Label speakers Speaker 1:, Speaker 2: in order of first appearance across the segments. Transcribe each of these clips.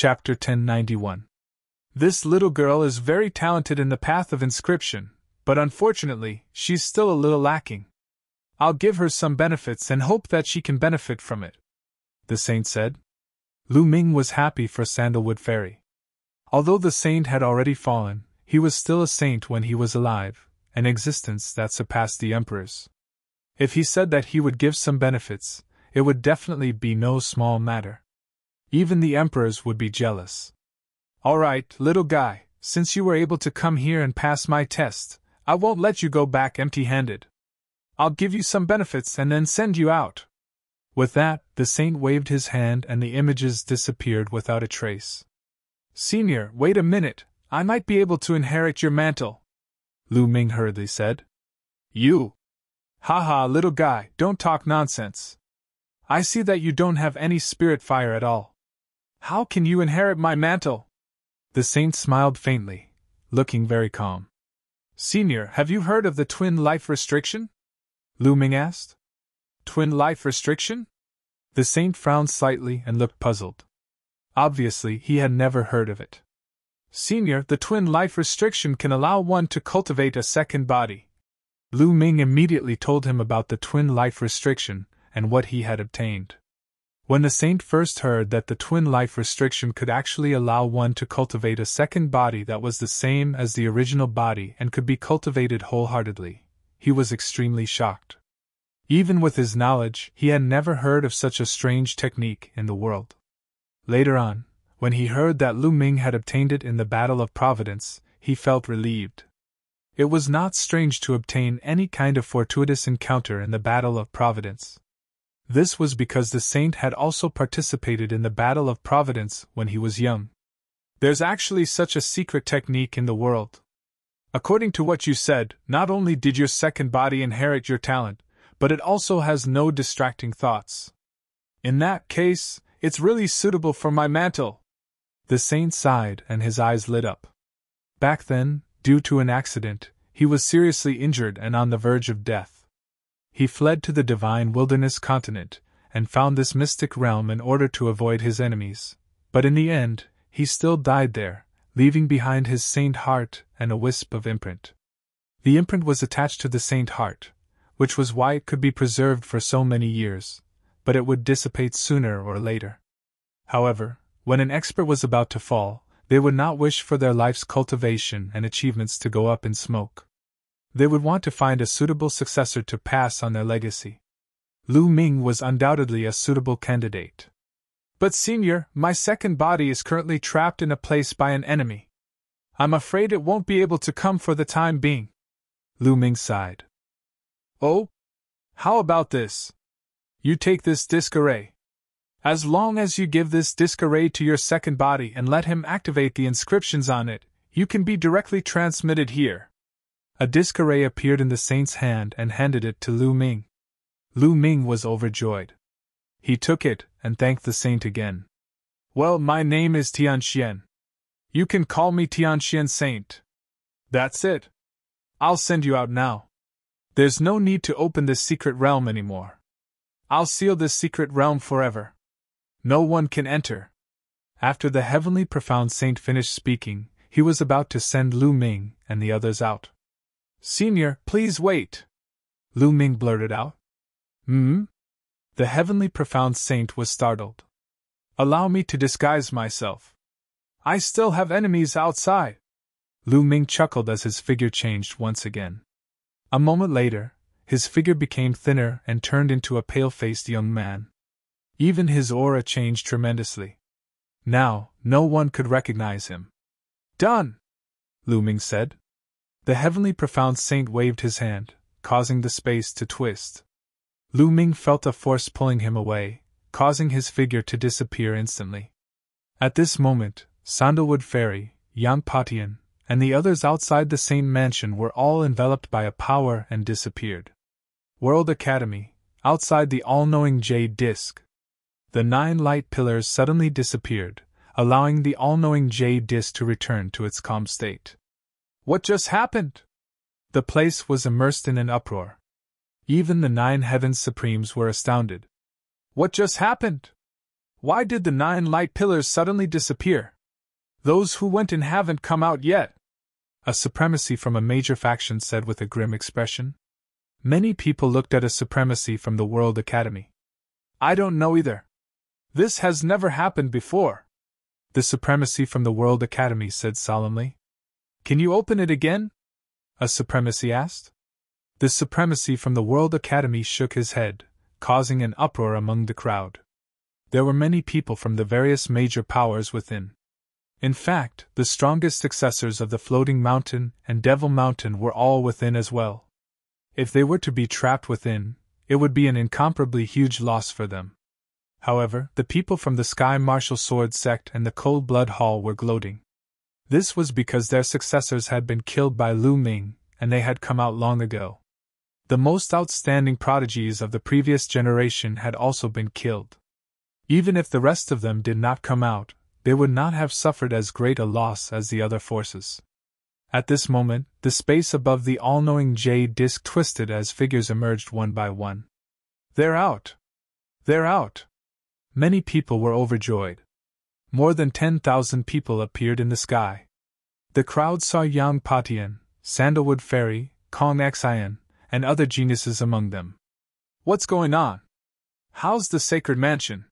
Speaker 1: Chapter 1091. This little girl is very talented in the path of inscription, but unfortunately, she's still a little lacking. I'll give her some benefits and hope that she can benefit from it, the saint said. Lu Ming was happy for Sandalwood Fairy. Although the saint had already fallen, he was still a saint when he was alive, an existence that surpassed the emperor's. If he said that he would give some benefits, it would definitely be no small matter. Even the emperors would be jealous. All right, little guy, since you were able to come here and pass my test, I won't let you go back empty-handed. I'll give you some benefits and then send you out. With that, the saint waved his hand and the images disappeared without a trace. Senior, wait a minute, I might be able to inherit your mantle, Lu Ming hurriedly said. You? Haha, little guy, don't talk nonsense. I see that you don't have any spirit fire at all. How can you inherit my mantle? The saint smiled faintly, looking very calm. Senior, have you heard of the twin life restriction? Lu Ming asked. Twin life restriction? The saint frowned slightly and looked puzzled. Obviously, he had never heard of it. Senior, the twin life restriction can allow one to cultivate a second body. Lu Ming immediately told him about the twin life restriction and what he had obtained. When the saint first heard that the twin life restriction could actually allow one to cultivate a second body that was the same as the original body and could be cultivated wholeheartedly, he was extremely shocked. Even with his knowledge, he had never heard of such a strange technique in the world. Later on, when he heard that Lu Ming had obtained it in the Battle of Providence, he felt relieved. It was not strange to obtain any kind of fortuitous encounter in the Battle of Providence. This was because the saint had also participated in the Battle of Providence when he was young. There's actually such a secret technique in the world. According to what you said, not only did your second body inherit your talent, but it also has no distracting thoughts. In that case, it's really suitable for my mantle. The saint sighed and his eyes lit up. Back then, due to an accident, he was seriously injured and on the verge of death. He fled to the divine wilderness continent, and found this mystic realm in order to avoid his enemies, but in the end, he still died there, leaving behind his saint heart and a wisp of imprint. The imprint was attached to the saint heart, which was why it could be preserved for so many years, but it would dissipate sooner or later. However, when an expert was about to fall, they would not wish for their life's cultivation and achievements to go up in smoke. They would want to find a suitable successor to pass on their legacy. Lu Ming was undoubtedly a suitable candidate. But Senior, my second body is currently trapped in a place by an enemy. I'm afraid it won't be able to come for the time being. Lu Ming sighed. Oh? How about this? You take this disc array. As long as you give this disc array to your second body and let him activate the inscriptions on it, you can be directly transmitted here. A disc array appeared in the saint's hand and handed it to Lu Ming. Lu Ming was overjoyed. He took it and thanked the saint again. Well, my name is Tianxian. You can call me Tianxian Saint. That's it. I'll send you out now. There's no need to open this secret realm anymore. I'll seal this secret realm forever. No one can enter. After the heavenly profound saint finished speaking, he was about to send Lu Ming and the others out. Senior, please wait. Lu Ming blurted out. The heavenly profound saint was startled. Allow me to disguise myself. I still have enemies outside. Lu Ming chuckled as his figure changed once again. A moment later, his figure became thinner and turned into a pale-faced young man. Even his aura changed tremendously. Now, no one could recognize him. Done! Lu Ming said. The heavenly profound saint waved his hand, causing the space to twist. Lu Ming felt a force pulling him away, causing his figure to disappear instantly. At this moment, Sandalwood Fairy, Yang Patian, and the others outside the saint mansion were all enveloped by a power and disappeared. World Academy, outside the all-knowing jade disc. The 9 light pillars suddenly disappeared, allowing the all-knowing jade disc to return to its calm state. What just happened? The place was immersed in an uproar. Even the 9 heavens supremes were astounded. What just happened? Why did the 9 light pillars suddenly disappear? Those who went in haven't come out yet, a supremacy from a major faction said with a grim expression. Many people looked at a supremacy from the World Academy. I don't know either. This has never happened before, the supremacy from the World Academy said solemnly. Can you open it again? A supremacy asked. The supremacy from the World Academy shook his head, causing an uproar among the crowd. There were many people from the various major powers within. In fact, the strongest successors of the Floating Mountain and Devil Mountain were all within as well. If they were to be trapped within, it would be an incomparably huge loss for them. However, the people from the Sky Martial Sword sect and the Cold Blood Hall were gloating. This was because their successors had been killed by Lu Ming, and they had come out long ago. The most outstanding prodigies of the previous generation had also been killed. Even if the rest of them did not come out, they would not have suffered as great a loss as the other forces. At this moment, the space above the all-knowing jade disk twisted as figures emerged one by one. They're out! They're out! Many people were overjoyed. More than 10,000 people appeared in the sky. The crowd saw Yang Patian, Sandalwood Fairy, Kong Xian, and other geniuses among them. What's going on? How's the sacred mansion?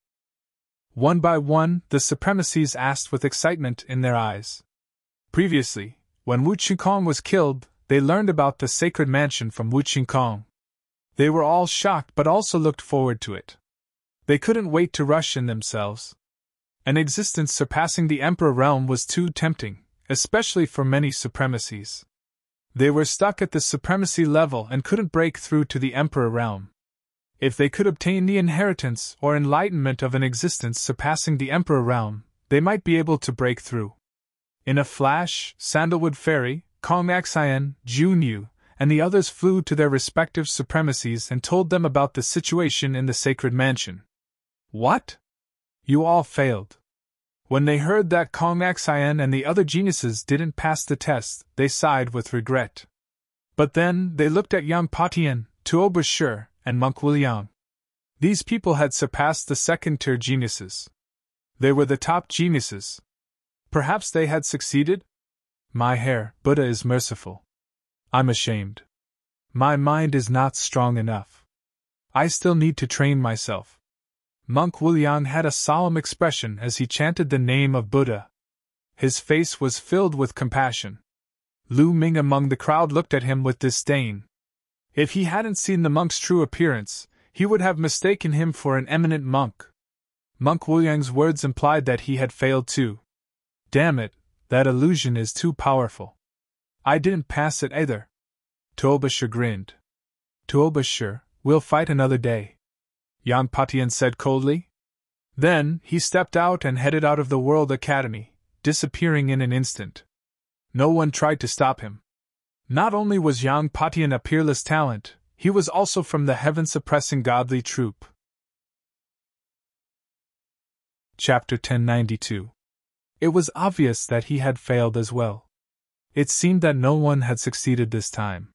Speaker 1: One by one, the supremacies asked with excitement in their eyes. Previously, when Wu Qingkong was killed, they learned about the sacred mansion from Wu Qingkong. They were all shocked but also looked forward to it. They couldn't wait to rush in themselves. An existence surpassing the Emperor realm was too tempting, especially for many supremacies. They were stuck at the supremacy level and couldn't break through to the Emperor realm. If they could obtain the inheritance or enlightenment of an existence surpassing the Emperor realm, they might be able to break through. In a flash, Sandalwood Fairy, Kong Xian, Junyu, and the others flew to their respective supremacies and told them about the situation in the sacred mansion. What? You all failed. When they heard that Kong Xian and the other geniuses didn't pass the test, they sighed with regret. But then they looked at Yang Patian, Tuo Bashir, and Monk Wuliang. These people had surpassed the second-tier geniuses. They were the top geniuses. Perhaps they had succeeded? My hair, Buddha is merciful. I'm ashamed. My mind is not strong enough. I still need to train myself. Monk Wuliang had a solemn expression as he chanted the name of Buddha. His face was filled with compassion. Lu Ming among the crowd looked at him with disdain. If he hadn't seen the monk's true appearance, he would have mistaken him for an eminent monk. Monk Wuliang's words implied that he had failed too. Damn it, that illusion is too powerful. I didn't pass it either. Tuo Bashir grinned. Tuo Bashir, we'll fight another day, Yang Patian said coldly. Then, he stepped out and headed out of the World Academy, disappearing in an instant. No one tried to stop him. Not only was Yang Patian a peerless talent, he was also from the heaven-suppressing godly troop. Chapter 1092. It was obvious that he had failed as well. It seemed that no one had succeeded this time.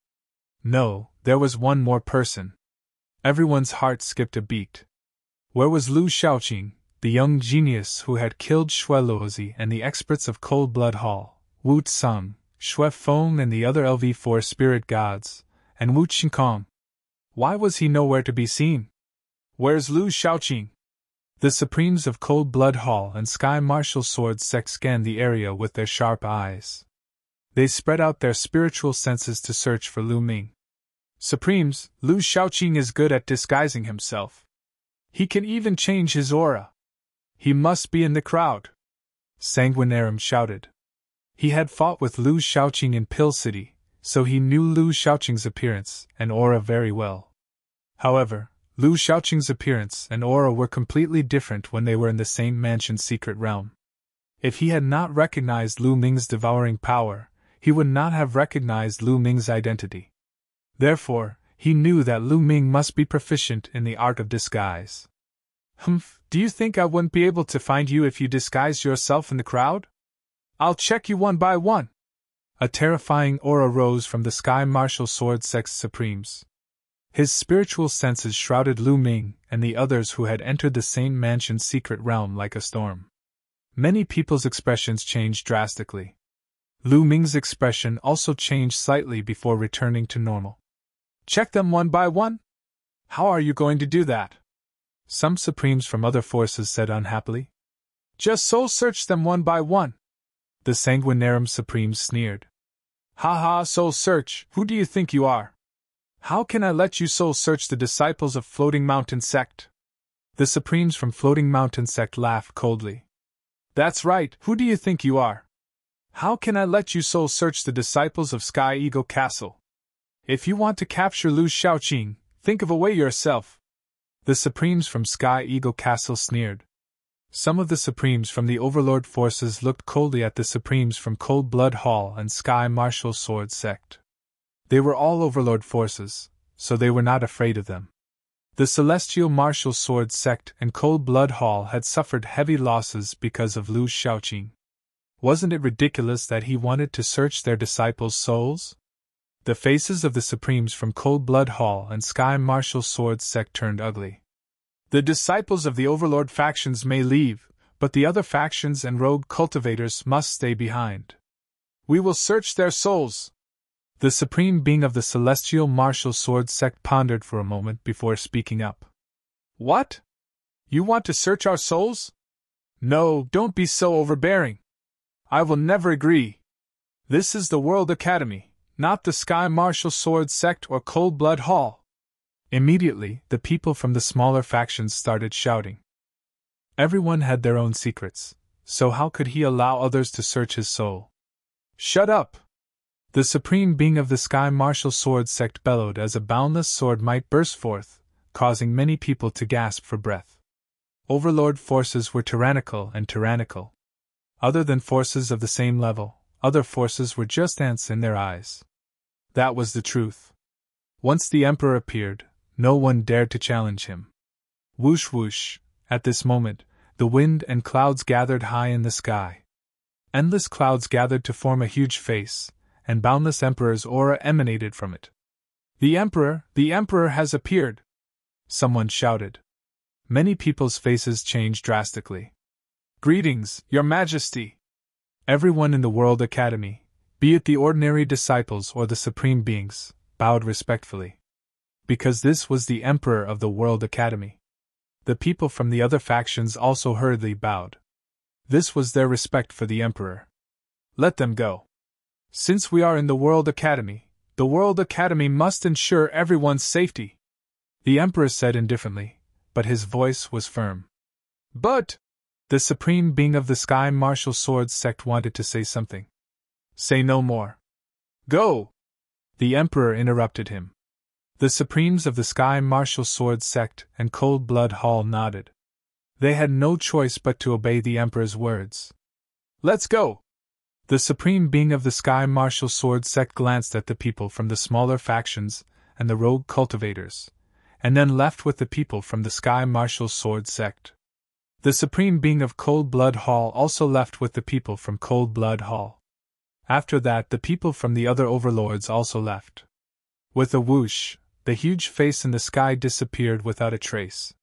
Speaker 1: No, there was one more person. Everyone's heart skipped a beat. Where was Lu Shaoqing, the young genius who had killed Xue Luozi and the experts of Cold Blood Hall, Wu Tsung, Xue Feng and the other LV4 spirit gods, and Wu Qingkong? Why was he nowhere to be seen? Where's Lu Shaoqing? The Supremes of Cold Blood Hall and Sky Martial Sword sect scanned the area with their sharp eyes. They spread out their spiritual senses to search for Lu Ming. Supremes, Lu Shaoqing is good at disguising himself. He can even change his aura. He must be in the crowd. Sanguinarum shouted. He had fought with Lu Shaoqing in Pill City, so he knew Lu Shaoqing's appearance and aura very well. However, Lu Shaoqing's appearance and aura were completely different when they were in the same mansion's secret realm. If he had not recognized Lu Ming's devouring power, he would not have recognized Lu Ming's identity. Therefore, he knew that Lu Ming must be proficient in the art of disguise. Do you think I wouldn't be able to find you if you disguised yourself in the crowd? I'll check you one by one. A terrifying aura rose from the Sky Martial Sword Sect's Supremes. His spiritual senses shrouded Lu Ming and the others who had entered the same mansion's secret realm like a storm. Many people's expressions changed drastically. Lu Ming's expression also changed slightly before returning to normal. Check them one by one? How are you going to do that? Some supremes from other forces said unhappily. Just soul search them one by one. The Sanguinarium Supreme sneered. Ha ha, soul search, who do you think you are? How can I let you soul search the disciples of Floating Mountain Sect? The Supremes from Floating Mountain Sect laughed coldly. That's right, who do you think you are? How can I let you soul search the disciples of Sky Eagle Castle? If you want to capture Lu Shaoqing, think of a way yourself. The Supremes from Sky Eagle Castle sneered. Some of the Supremes from the Overlord forces looked coldly at the Supremes from Cold Blood Hall and Sky Martial Sword Sect. They were all Overlord forces, so they were not afraid of them. The Celestial Martial Sword Sect and Cold Blood Hall had suffered heavy losses because of Lu Shaoqing. Wasn't it ridiculous that he wanted to search their disciples' souls? The faces of the Supremes from Cold Blood Hall and Sky Martial Sword Sect turned ugly. The disciples of the Overlord factions may leave, but the other factions and rogue cultivators must stay behind. We will search their souls. The Supreme Being of the Celestial Martial Sword Sect pondered for a moment before speaking up. What? You want to search our souls? No, don't be so overbearing. I will never agree. This is the World Academy, not the Sky Martial Sword Sect or Cold Blood Hall. Immediately, the people from the smaller factions started shouting. Everyone had their own secrets, so how could he allow others to search his soul? Shut up! The Supreme Being of the Sky Martial Sword Sect bellowed as a boundless sword might burst forth, causing many people to gasp for breath. Overlord forces were tyrannical and tyrannical. Other than forces of the same level, other forces were just ants in their eyes. That was the truth. Once the Emperor appeared, no one dared to challenge him. Whoosh whoosh, at this moment, the wind and clouds gathered high in the sky. Endless clouds gathered to form a huge face, and boundless Emperor's aura emanated from it. The Emperor has appeared! Someone shouted. Many people's faces changed drastically. Greetings, Your Majesty! Everyone in the World Academy, be it the ordinary disciples or the Supreme Beings, bowed respectfully. Because this was the Emperor of the World Academy. The people from the other factions also hurriedly bowed. This was their respect for the Emperor. Let them go. Since we are in the World Academy must ensure everyone's safety, the Emperor said indifferently, but his voice was firm. But the Supreme Being of the Sky Martial Sword Sect wanted to say something. Say no more. Go! The Emperor interrupted him. The Supremes of the Sky Martial Sword Sect and Cold Blood Hall nodded. They had no choice but to obey the Emperor's words. Let's go! The Supreme Being of the Sky Martial Sword Sect glanced at the people from the smaller factions and the rogue cultivators, and then left with the people from the Sky Martial Sword Sect. The Supreme Being of Cold Blood Hall also left with the people from Cold Blood Hall. After that, the people from the other overlords also left. With a whoosh, the huge face in the sky disappeared without a trace.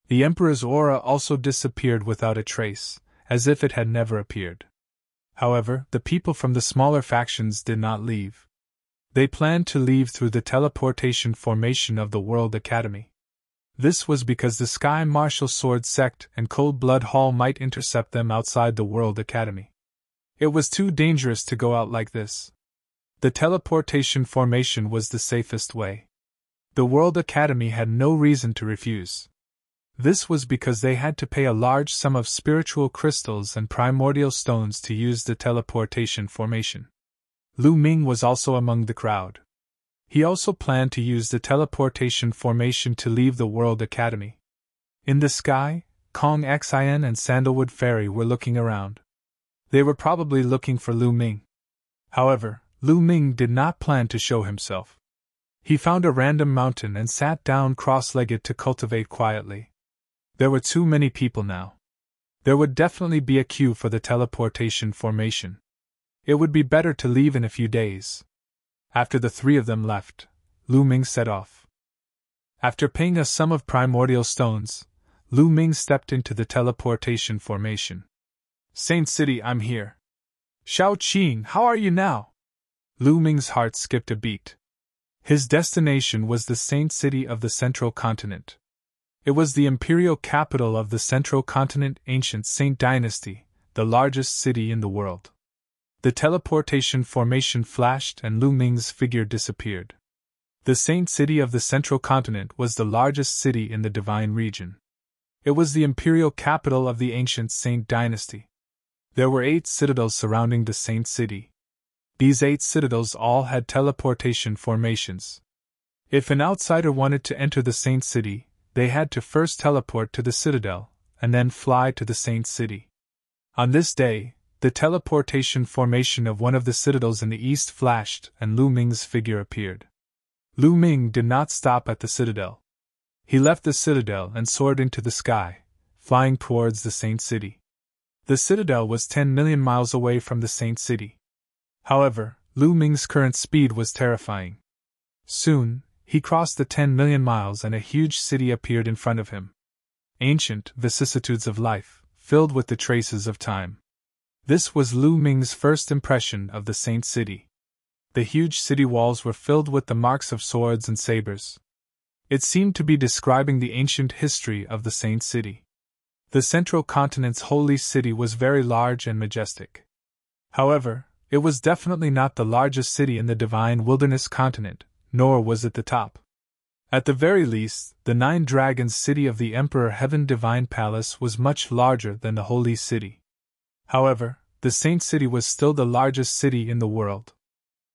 Speaker 1: The Emperor's aura also disappeared without a trace, as if it had never appeared. However, the people from the smaller factions did not leave. They planned to leave through the teleportation formation of the World Academy. This was because the Sky Martial Sword Sect and Cold Blood Hall might intercept them outside the World Academy. It was too dangerous to go out like this. The teleportation formation was the safest way. The World Academy had no reason to refuse. This was because they had to pay a large sum of spiritual crystals and primordial stones to use the teleportation formation. Lu Ming was also among the crowd. He also planned to use the teleportation formation to leave the World Academy. In the sky, Kong Xin and Sandalwood Fairy were looking around. They were probably looking for Lu Ming. However, Lu Ming did not plan to show himself. He found a random mountain and sat down cross-legged to cultivate quietly. There were too many people now. There would definitely be a queue for the teleportation formation. It would be better to leave in a few days. After the three of them left, Lu Ming set off. After paying a sum of primordial stones, Lu Ming stepped into the teleportation formation. Saint City, I'm here. Shao Qing, how are you now? Lu Ming's heart skipped a beat. His destination was the Saint City of the Central Continent. It was the imperial capital of the Central Continent, ancient Saint Dynasty, the largest city in the world. The teleportation formation flashed and Lu Ming's figure disappeared. The Saint City of the Central Continent was the largest city in the Divine region. It was the imperial capital of the ancient Saint Dynasty. There were 8 citadels surrounding the Saint City. These 8 citadels all had teleportation formations. If an outsider wanted to enter the Saint City, they had to first teleport to the citadel, and then fly to the Saint City. On this day, the teleportation formation of one of the citadels in the east flashed and Lu Ming's figure appeared. Lu Ming did not stop at the citadel. He left the citadel and soared into the sky, flying towards the Saint City. The citadel was 10 million miles away from the Saint City. However, Lu Ming's current speed was terrifying. Soon, he crossed the 10 million miles and a huge city appeared in front of him. Ancient vicissitudes of life, filled with the traces of time. This was Lu Ming's first impression of the Saint City. The huge city walls were filled with the marks of swords and sabers. It seemed to be describing the ancient history of the Saint City. The Central Continent's holy city was very large and majestic. However, it was definitely not the largest city in the Divine Wilderness continent, nor was it the top. At the very least, the 9 Dragons city of the Emperor Heaven Divine Palace was much larger than the Holy City. However, the Saint City was still the largest city in the world.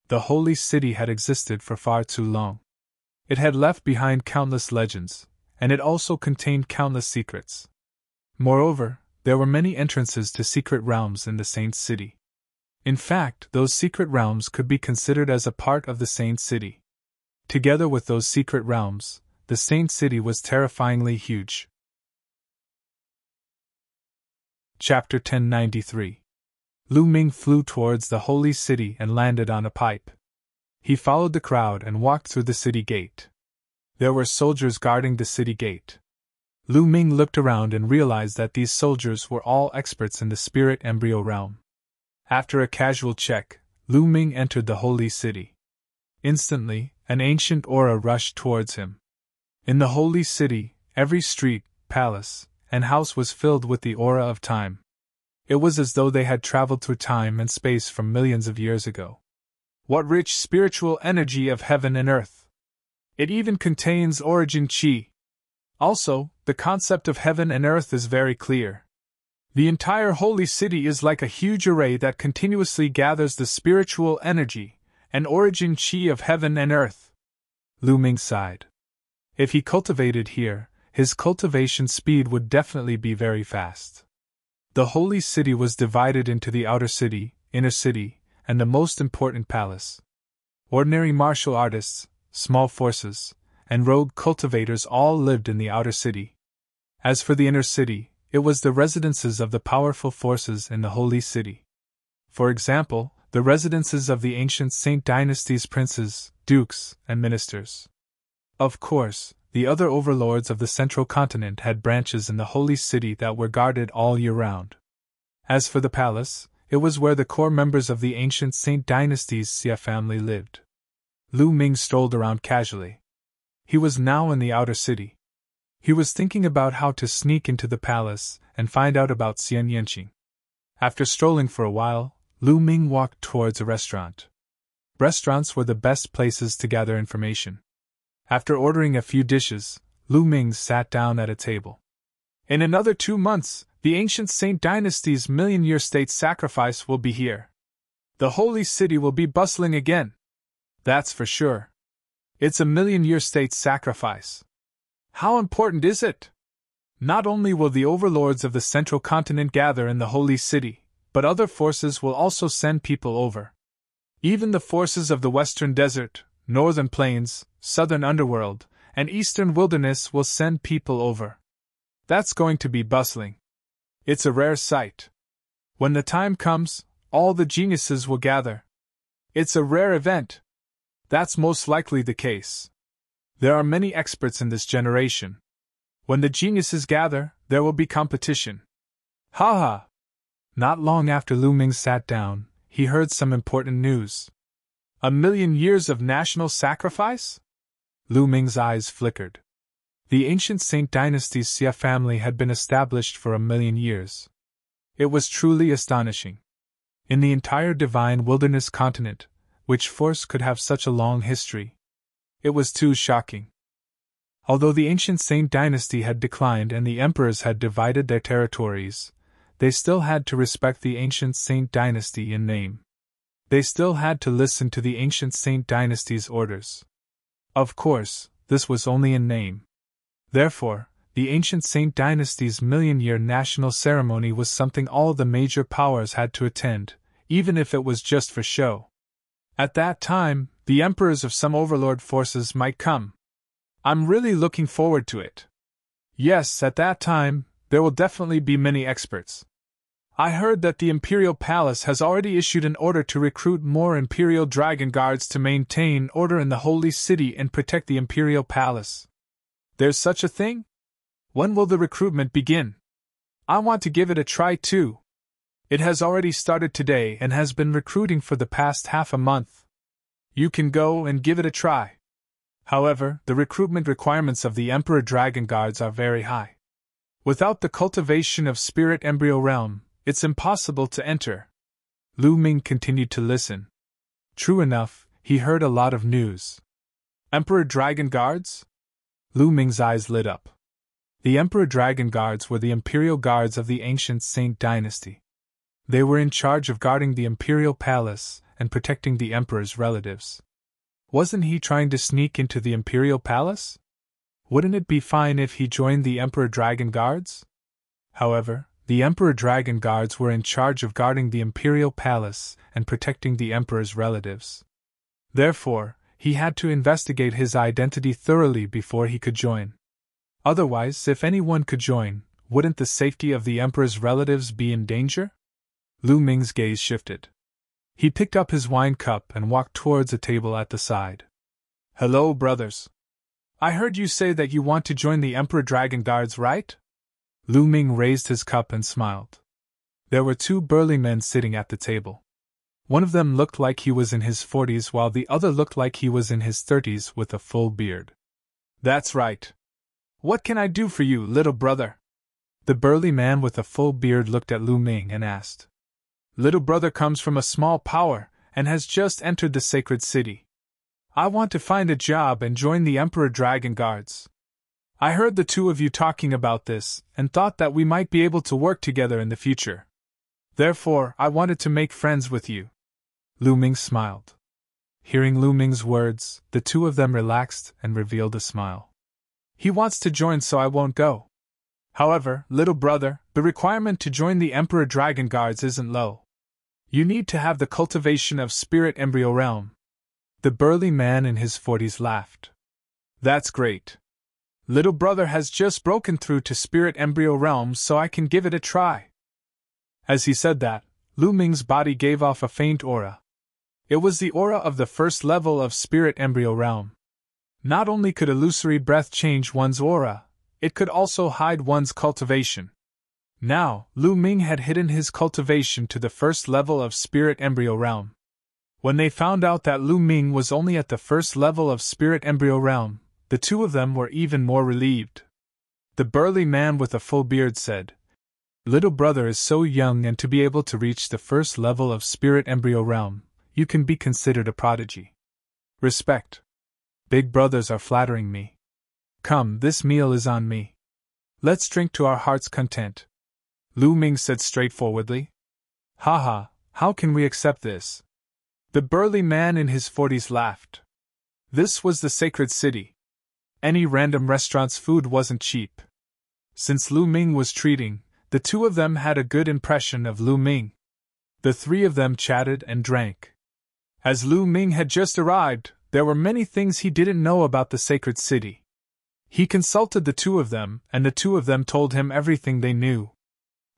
Speaker 1: The Holy City had existed for far too long. It had left behind countless legends, and it also contained countless secrets. Moreover, there were many entrances to secret realms in the Saint City. In fact, those secret realms could be considered as a part of the Saint City. Together with those secret realms, the Saint City was terrifyingly huge. Chapter 1093. Lu Ming flew towards the Holy City and landed on a pipe. He followed the crowd and walked through the city gate. There were soldiers guarding the city gate. Lu Ming looked around and realized that these soldiers were all experts in the spirit embryo realm. After a casual check, Lu Ming entered the Holy City. Instantly, an ancient aura rushed towards him. In the Holy City, every street, palace, and house was filled with the aura of time. It was as though they had traveled through time and space from millions of years ago. What rich spiritual energy of heaven and earth! It even contains origin chi. Also, the concept of heaven and earth is very clear. The entire Holy City is like a huge array that continuously gathers the spiritual energy and origin chi of heaven and earth. Lu Ming sighed. If he cultivated here, his cultivation speed would definitely be very fast. The Holy City was divided into the outer city, inner city, and the most important palace. Ordinary martial artists, small forces, and rogue cultivators all lived in the outer city. As for the inner city, it was the residences of the powerful forces in the Holy City. For example, the residences of the ancient Saint Dynasty's princes, dukes, and ministers. Of course, the other overlords of the Central Continent had branches in the Holy City that were guarded all year round. As for the palace, it was where the core members of the ancient Saint Dynasty's Xia family lived. Lu Ming strolled around casually. He was now in the outer city. He was thinking about how to sneak into the palace and find out about Xian Yanqing. After strolling for a while, Lu Ming walked towards a restaurant. Restaurants were the best places to gather information. After ordering a few dishes, Lu Ming sat down at a table. In another 2 months, the ancient Saint Dynasty's million-year state sacrifice will be here. The Holy City will be bustling again. That's for sure. It's a million-year state sacrifice. How important is it? Not only will the overlords of the Central Continent gather in the Holy City, but other forces will also send people over. Even the forces of the Western Desert, Northern Plains, Southern Underworld, and Eastern Wilderness will send people over. That's going to be bustling. It's a rare sight. When the time comes, all the geniuses will gather. It's a rare event. That's most likely the case. There are many experts in this generation. When the geniuses gather, there will be competition. Ha ha! Not long after Lu Ming sat down, he heard some important news. 1,000,000 years of national sacrifice? Lu Ming's eyes flickered. The ancient Saint dynasty's Xia family had been established for 1,000,000 years. It was truly astonishing. In the entire divine wilderness continent, which force could have such a long history? It was too shocking. Although the ancient Saint dynasty had declined and the emperors had divided their territories, they still had to respect the ancient Saint dynasty in name. They still had to listen to the ancient Saint dynasty's orders. Of course, this was only in name. Therefore, the ancient Saint dynasty's million-year national ceremony was something all the major powers had to attend, even if it was just for show. At that time, the emperors of some overlord forces might come. I'm really looking forward to it. Yes, at that time, there will definitely be many experts. I heard that the Imperial Palace has already issued an order to recruit more Imperial Dragon Guards to maintain order in the Holy City and protect the Imperial Palace. There's such a thing? When will the recruitment begin? I want to give it a try too. It has already started today and has been recruiting for the past half a month. You can go and give it a try. However, the recruitment requirements of the Emperor Dragon Guards are very high. Without the cultivation of Spirit Embryo Realm, it's impossible to enter. Lu Ming continued to listen. True enough, he heard a lot of news. Emperor Dragon Guards? Lu Ming's eyes lit up. The Emperor Dragon Guards were the Imperial Guards of the ancient Saint dynasty. They were in charge of guarding the Imperial Palace and protecting the Emperor's relatives. Wasn't he trying to sneak into the Imperial Palace? Wouldn't it be fine if he joined the Emperor Dragon Guards? However, the Emperor Dragon Guards were in charge of guarding the Imperial Palace and protecting the Emperor's relatives. Therefore, he had to investigate his identity thoroughly before he could join. Otherwise, if anyone could join, wouldn't the safety of the Emperor's relatives be in danger? Lu Ming's gaze shifted. He picked up his wine cup and walked towards a table at the side. Hello, brothers. I heard you say that you want to join the Emperor Dragon Guards, right? Lu Ming raised his cup and smiled. There were two burly men sitting at the table. One of them looked like he was in his 40s while the other looked like he was in his 30s with a full beard. That's right. What can I do for you, little brother? The burly man with a full beard looked at Lu Ming and asked. Little brother comes from a small power and has just entered the sacred city. I want to find a job and join the Emperor Dragon Guards. I heard the two of you talking about this and thought that we might be able to work together in the future. Therefore, I wanted to make friends with you. Lu Ming smiled. Hearing Lu Ming's words, the two of them relaxed and revealed a smile. He wants to join, so I won't go. However, little brother, the requirement to join the Emperor Dragon Guards isn't low. You need to have the cultivation of Spirit Embryo Realm. The burly man in his 40s laughed. That's great. Little brother has just broken through to Spirit Embryo Realm, so I can give it a try. As he said that, Lu Ming's body gave off a faint aura. It was the aura of the first level of Spirit Embryo Realm. Not only could illusory breath change one's aura, it could also hide one's cultivation. Now, Lu Ming had hidden his cultivation to the first level of Spirit Embryo Realm. When they found out that Lu Ming was only at the first level of Spirit Embryo Realm, the two of them were even more relieved. The burly man with a full beard said, Little brother is so young, and to be able to reach the first level of Spirit Embryo Realm, you can be considered a prodigy. Respect. Big brothers are flattering me. Come, this meal is on me. Let's drink to our heart's content. Lu Ming said straightforwardly. Haha, how can we accept this? The burly man in his 40s laughed. This was the sacred city. Any random restaurant's food wasn't cheap. Since Lu Ming was treating, the two of them had a good impression of Lu Ming. The three of them chatted and drank. As Lu Ming had just arrived, there were many things he didn't know about the sacred city. He consulted the two of them, and the two of them told him everything they knew.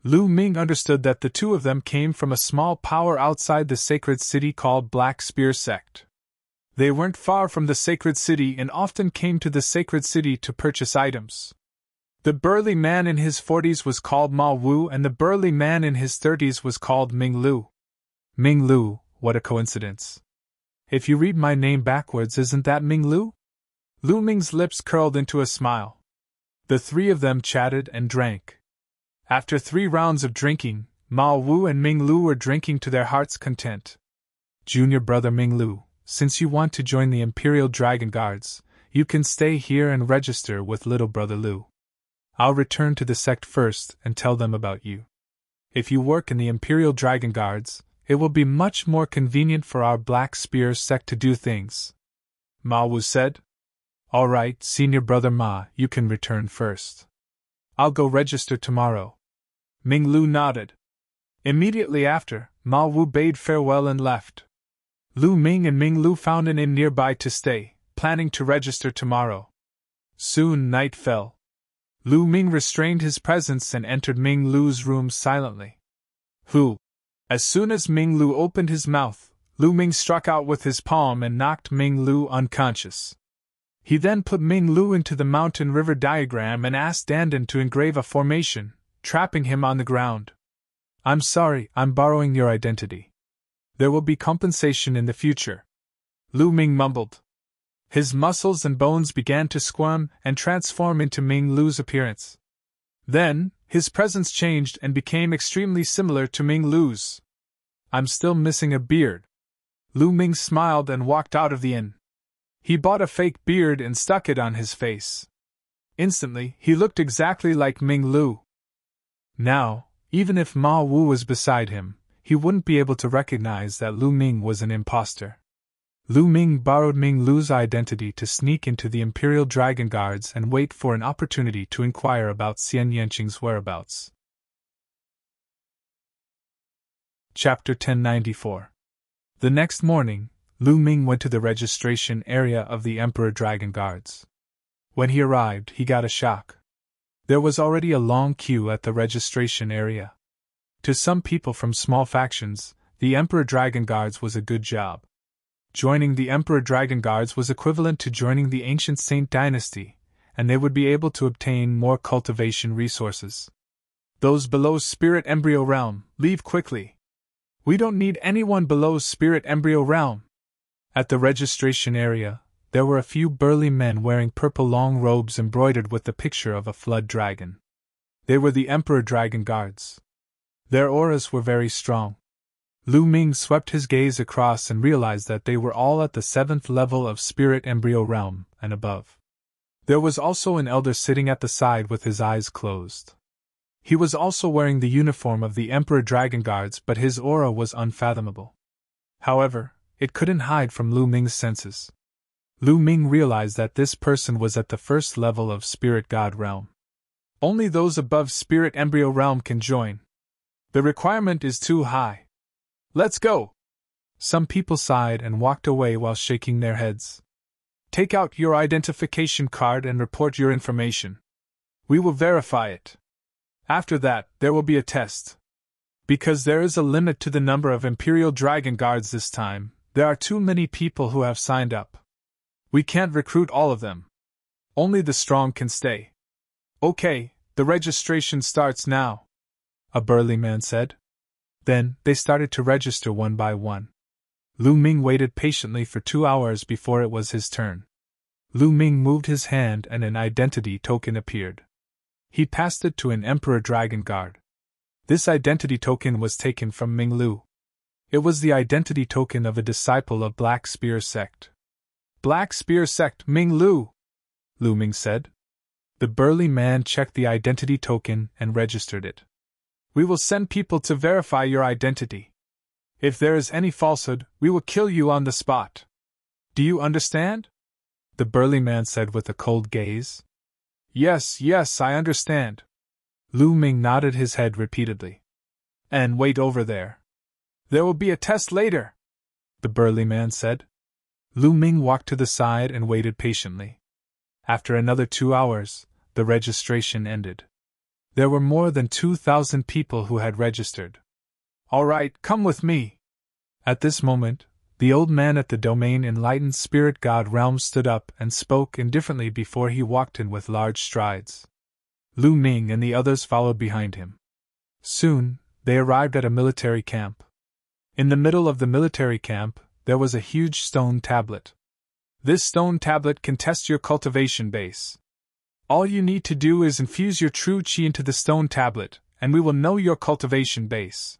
Speaker 1: Lu Ming understood that the two of them came from a small power outside the sacred city called Black Spear Sect. They weren't far from the sacred city and often came to the sacred city to purchase items. The burly man in his 40s was called Ma Wu and the burly man in his 30s was called Ming Lu. Ming Lu, what a coincidence. If you read my name backwards, isn't that Ming Lu? Lu Ming's lips curled into a smile. The three of them chatted and drank. After 3 rounds of drinking, Ma Wu and Ming Lu were drinking to their heart's content. Junior brother Ming Lu, since you want to join the Imperial Dragon Guards, you can stay here and register with little brother Lu. I'll return to the sect first and tell them about you. If you work in the Imperial Dragon Guards, it will be much more convenient for our Black Spear sect to do things. Ma Wu said. All right, senior brother Ma, you can return first. I'll go register tomorrow. Ming Lu nodded. Immediately after, Ma Wu bade farewell and left. Lu Ming and Ming Lu found an inn nearby to stay, planning to register tomorrow. Soon night fell. Lu Ming restrained his presence and entered Ming Lu's room silently. Who? As soon as Ming Lu opened his mouth, Lu Ming struck out with his palm and knocked Ming Lu unconscious. He then put Ming Lu into the mountain river diagram and asked Dandan to engrave a formation, trapping him on the ground. I'm sorry, I'm borrowing your identity. There will be compensation in the future. Lu Ming mumbled. His muscles and bones began to squirm and transform into Ming Lu's appearance. Then, his presence changed and became extremely similar to Ming Lu's. I'm still missing a beard. Lu Ming smiled and walked out of the inn. He bought a fake beard and stuck it on his face. Instantly, he looked exactly like Ming Lu. Now, even if Ma Wu was beside him, he wouldn't be able to recognize that Lu Ming was an imposter. Lu Ming borrowed Ming Lu's identity to sneak into the Imperial Dragon Guards and wait for an opportunity to inquire about Xian Yanqing's whereabouts. Chapter 1094. The next morning, Lu Ming went to the registration area of the Emperor Dragon Guards. When he arrived, he got a shock. There was already a long queue at the registration area. To some people from small factions, the Emperor Dragon Guards was a good job. Joining the Emperor Dragon Guards was equivalent to joining the ancient Saint Dynasty, and they would be able to obtain more cultivation resources. Those below Spirit Embryo Realm, leave quickly. We don't need anyone below Spirit Embryo Realm. At the registration area, there were a few burly men wearing purple long robes embroidered with the picture of a flood dragon. They were the Emperor Dragon Guards. Their auras were very strong. Lu Ming swept his gaze across and realized that they were all at the 7th level of Spirit Embryo Realm and above. There was also an elder sitting at the side with his eyes closed. He was also wearing the uniform of the Emperor Dragon Guards, but his aura was unfathomable. However, it couldn't hide from Lu Ming's senses. Lu Ming realized that this person was at the 1st level of Spirit God Realm. Only those above Spirit Embryo Realm can join. The requirement is too high. Let's go! Some people sighed and walked away while shaking their heads. Take out your identification card and report your information. We will verify it. After that, there will be a test. Because there is a limit to the number of Imperial Dragon Guards this time, there are too many people who have signed up. We can't recruit all of them. Only the strong can stay. Okay, the registration starts now, a burly man said. Then, they started to register one by one. Lu Ming waited patiently for 2 hours before it was his turn. Lu Ming moved his hand and an identity token appeared. He passed it to an Emperor Dragon Guard. This identity token was taken from Ming Lu. It was the identity token of a disciple of Black Spear Sect. Black Spear Sect Ming Lu, Lu Ming said. The burly man checked the identity token and registered it. We will send people to verify your identity. If there is any falsehood, we will kill you on the spot. Do you understand? The burly man said with a cold gaze. Yes, I understand. Lu Ming nodded his head repeatedly. And wait over there. There will be a test later, the burly man said. Lu Ming walked to the side and waited patiently. After another 2 hours, the registration ended. There were more than 2,000 people who had registered. All right, come with me. At this moment, the old man at the domain enlightened spirit god realm stood up and spoke indifferently before he walked in with large strides. Lu Ming and the others followed behind him. Soon, they arrived at a military camp. In the middle of the military camp, there was a huge stone tablet. This stone tablet can test your cultivation base. All you need to do is infuse your true qi into the stone tablet, and we will know your cultivation base.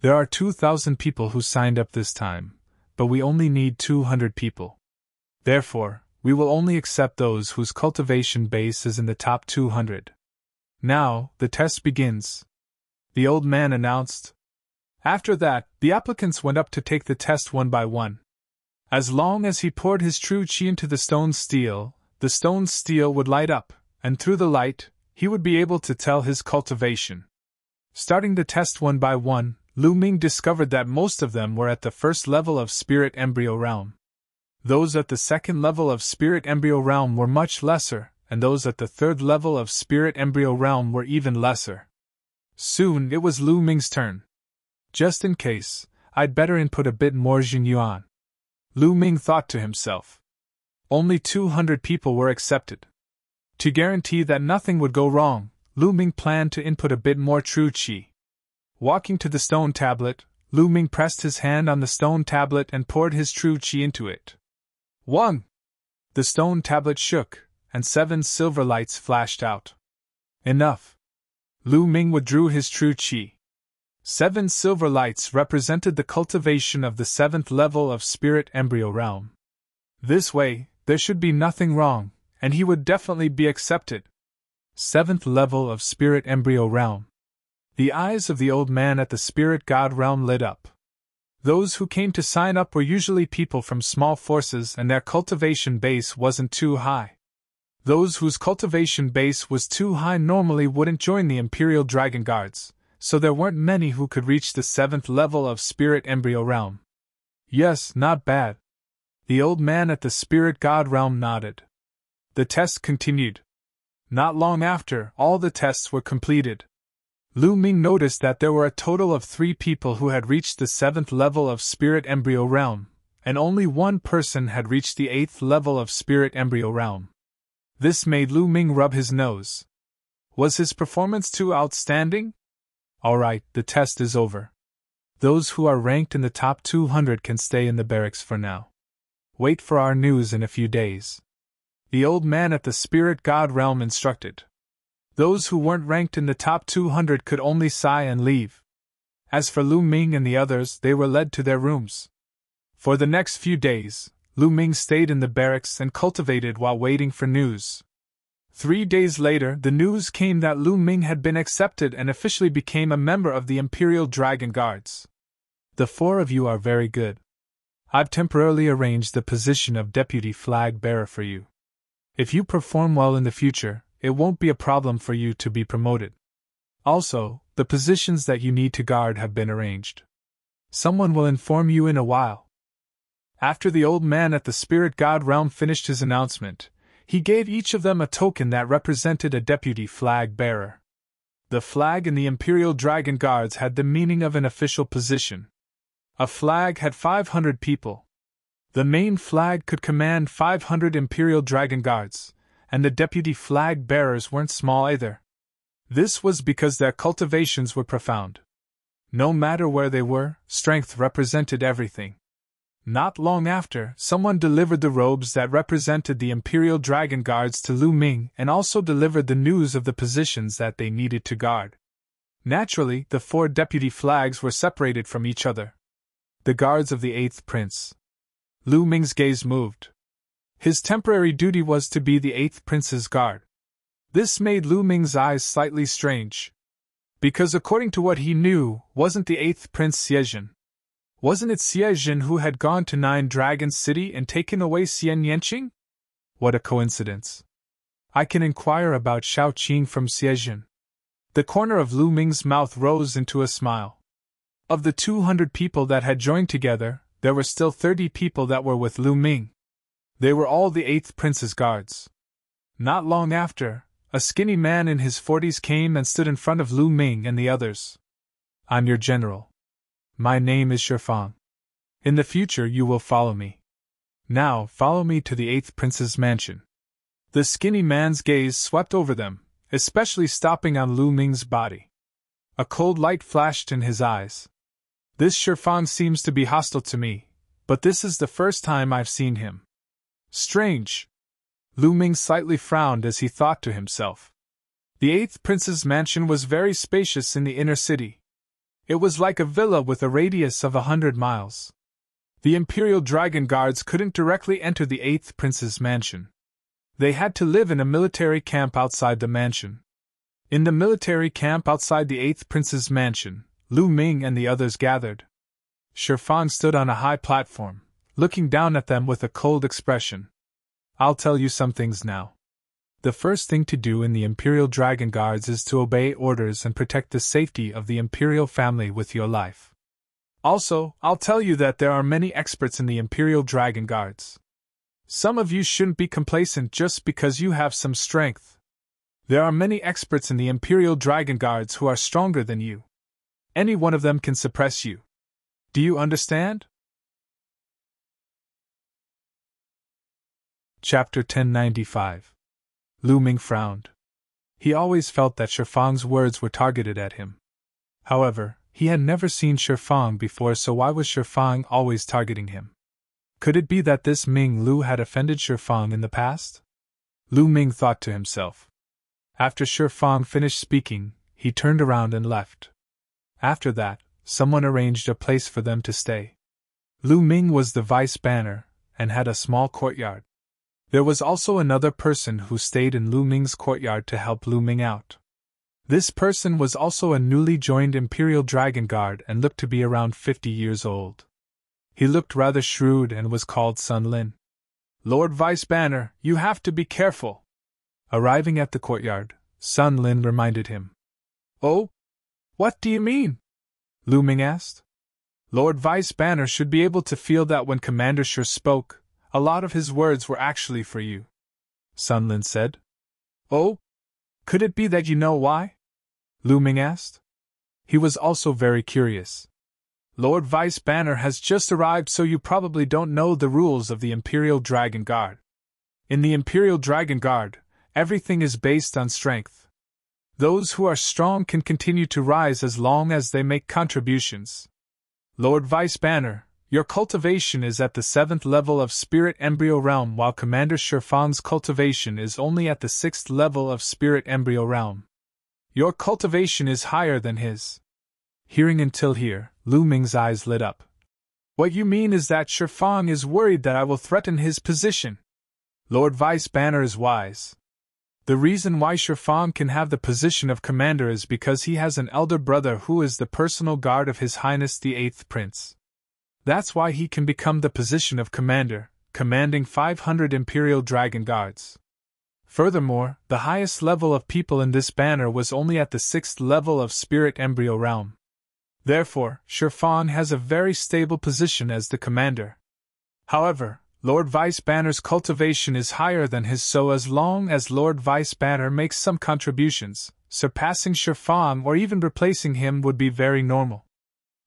Speaker 1: There are 2,000 people who signed up this time, but we only need 200 people. Therefore, we will only accept those whose cultivation base is in the top 200. Now, the test begins, the old man announced. After that, the applicants went up to take the test one by one. As long as he poured his true qi into the stone steel would light up, and through the light, he would be able to tell his cultivation. Starting the test one by one, Lu Ming discovered that most of them were at the first level of spirit embryo realm. Those at the second level of spirit embryo realm were much lesser, and those at the third level of spirit embryo realm were even lesser. Soon it was Lu Ming's turn. Just in case, I'd better input a bit more Yuan. Lu Ming thought to himself. Only 200 people were accepted. To guarantee that nothing would go wrong, Lu Ming planned to input a bit more true qi. Walking to the stone tablet, Lu Ming pressed his hand on the stone tablet and poured his true qi into it. Wang! The stone tablet shook, and 7 silver lights flashed out. Enough! Lu Ming withdrew his true qi. 7 silver lights represented the cultivation of the 7th level of spirit embryo realm. This way, there should be nothing wrong, and he would definitely be accepted. 7th level of spirit embryo realm. The eyes of the old man at the spirit god realm lit up. Those who came to sign up were usually people from small forces and their cultivation base wasn't too high. Those whose cultivation base was too high normally wouldn't join the Imperial Dragon Guards, so there weren't many who could reach the 7th level of spirit embryo realm. Yes, not bad. The old man at the spirit god realm nodded. The test continued. Not long after, all the tests were completed. Lu Ming noticed that there were a total of 3 people who had reached the 7th level of spirit embryo realm, and only 1 person had reached the 8th level of spirit embryo realm. This made Lu Ming rub his nose. Was his performance too outstanding? Alright, the test is over. Those who are ranked in the top 200 can stay in the barracks for now. Wait for our news in a few days. The old man at the spirit god realm instructed. Those who weren't ranked in the top 200 could only sigh and leave. As for Lu Ming and the others, they were led to their rooms. For the next few days, Lu Ming stayed in the barracks and cultivated while waiting for news. 3 days later, the news came that Lu Ming had been accepted and officially became a member of the Imperial Dragon Guards. The 4 of you are very good. I've temporarily arranged the position of deputy flag bearer for you. If you perform well in the future, it won't be a problem for you to be promoted. Also, the positions that you need to guard have been arranged. Someone will inform you in a while. After the old man at the spirit god realm finished his announcement, he gave each of them a token that represented a deputy flag bearer. The flag in the Imperial Dragon Guards had the meaning of an official position. A flag had 500 people. The main flag could command 500 Imperial Dragon Guards, and the deputy flag bearers weren't small either. This was because their cultivations were profound. No matter where they were, strength represented everything. Not long after, someone delivered the robes that represented the Imperial Dragon Guards to Lu Ming and also delivered the news of the positions that they needed to guard. Naturally, the 4 deputy flags were separated from each other. The guards of the 8th Prince. Lu Ming's gaze moved. His temporary duty was to be the 8th Prince's guard. This made Lu Ming's eyes slightly strange. Because according to what he knew, wasn't the 8th Prince Xiejin? Wasn't it Xiejin who had gone to 9 Dragon City and taken away Xian Yanqing? What a coincidence. I can inquire about Shao Qing from Xiejin. The corner of Lu Ming's mouth rose into a smile. Of the 200 people that had joined together, there were still 30 people that were with Lu Ming. They were all the 8th Prince's guards. Not long after, a skinny man in his 40s came and stood in front of Lu Ming and the others. I'm your general. My name is Shifang. In the future you will follow me. Now, follow me to the 8th prince's mansion. The skinny man's gaze swept over them, especially stopping on Lu Ming's body. A cold light flashed in his eyes. This Shifang seems to be hostile to me, but this is the first time I've seen him. Strange. Lu Ming slightly frowned as he thought to himself. The 8th prince's mansion was very spacious in the inner city. It was like a villa with a radius of 100 miles. The Imperial Dragon Guards couldn't directly enter the 8th prince's mansion. They had to live in a military camp outside the mansion. In the military camp outside the 8th prince's mansion, Lu Ming and the others gathered. Shifang stood on a high platform, looking down at them with a cold expression. I'll tell you some things now. The first thing to do in the Imperial Dragon Guards is to obey orders and protect the safety of the Imperial family with your life. Also, I'll tell you that there are many experts in the Imperial Dragon Guards. Some of you shouldn't be complacent just because you have some strength. There are many experts in the Imperial Dragon Guards who are stronger than you. Any one of them can suppress you. Do you understand? Chapter 1095. Lu Ming frowned. He always felt that Shifang's words were targeted at him. However, he had never seen Shifang before, so why was Shifang always targeting him? Could it be that this Ming Lu had offended Shifang in the past? Lu Ming thought to himself. After Shifang finished speaking, he turned around and left. After that, someone arranged a place for them to stay. Lu Ming was the vice banner, and had a small courtyard. There was also another person who stayed in Lu Ming's courtyard to help Lu Ming out. This person was also a newly joined Imperial Dragon Guard and looked to be around 50 years old. He looked rather shrewd and was called Sun Lin. Lord Vice Banner, you have to be careful. Arriving at the courtyard, Sun Lin reminded him. Oh? What do you mean? Lu Ming asked. Lord Vice Banner should be able to feel that when Commander Shi spoke, a lot of his words were actually for you, Sun Lin said. Oh? Could it be that you know why? Lu Ming asked. He was also very curious. Lord Vice Banner has just arrived, so you probably don't know the rules of the Imperial Dragon Guard. In the Imperial Dragon Guard, everything is based on strength. Those who are strong can continue to rise as long as they make contributions. Lord Vice Banner, your cultivation is at the 7th level of Spirit Embryo Realm, while Commander Shifang's cultivation is only at the 6th level of Spirit Embryo Realm. Your cultivation is higher than his. Hearing until here, Lu Ming's eyes lit up. What you mean is that Shifang is worried that I will threaten his position. Lord Vice Banner is wise. The reason why Shifang can have the position of commander is because he has an elder brother who is the personal guard of His Highness the 8th Prince. That's why he can become the position of commander, commanding 500 Imperial Dragon Guards. Furthermore, the highest level of people in this banner was only at the 6th level of Spirit Embryo Realm. Therefore, Shifang has a very stable position as the commander. However, Lord Vice Banner's cultivation is higher than his, so as long as Lord Vice Banner makes some contributions, surpassing Shifang or even replacing him would be very normal.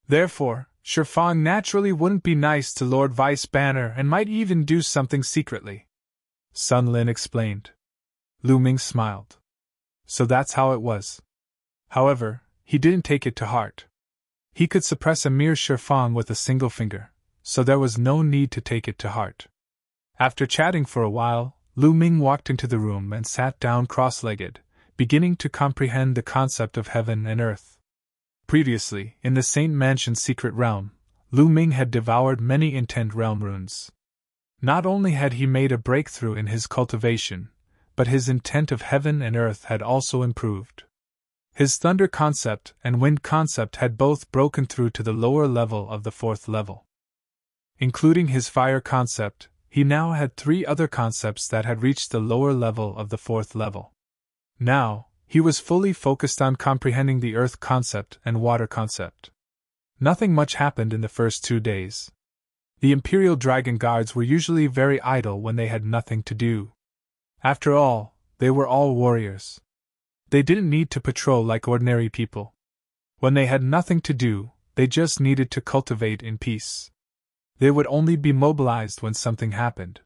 Speaker 1: Therefore, Shifang naturally wouldn't be nice to Lord Vice Banner and might even do something secretly. Sun Lin explained. Lu Ming smiled. So that's how it was. However, he didn't take it to heart. He could suppress Emir Shifang with a single finger, so there was no need to take it to heart. After chatting for a while, Lu Ming walked into the room and sat down cross-legged, beginning to comprehend the concept of heaven and earth. Previously, in the Saint Mansion's secret realm, Lu Ming had devoured many intent realm runes. Not only had he made a breakthrough in his cultivation, but his intent of heaven and earth had also improved. His thunder concept and wind concept had both broken through to the lower level of the 4th level. Including his fire concept, he now had 3 other concepts that had reached the lower level of the 4th level. Now, he was fully focused on comprehending the earth concept and water concept. Nothing much happened in the first 2 days. The Imperial Dragon Guards were usually very idle when they had nothing to do. After all, they were all warriors. They didn't need to patrol like ordinary people. When they had nothing to do, they just needed to cultivate in peace. They would only be mobilized when something happened.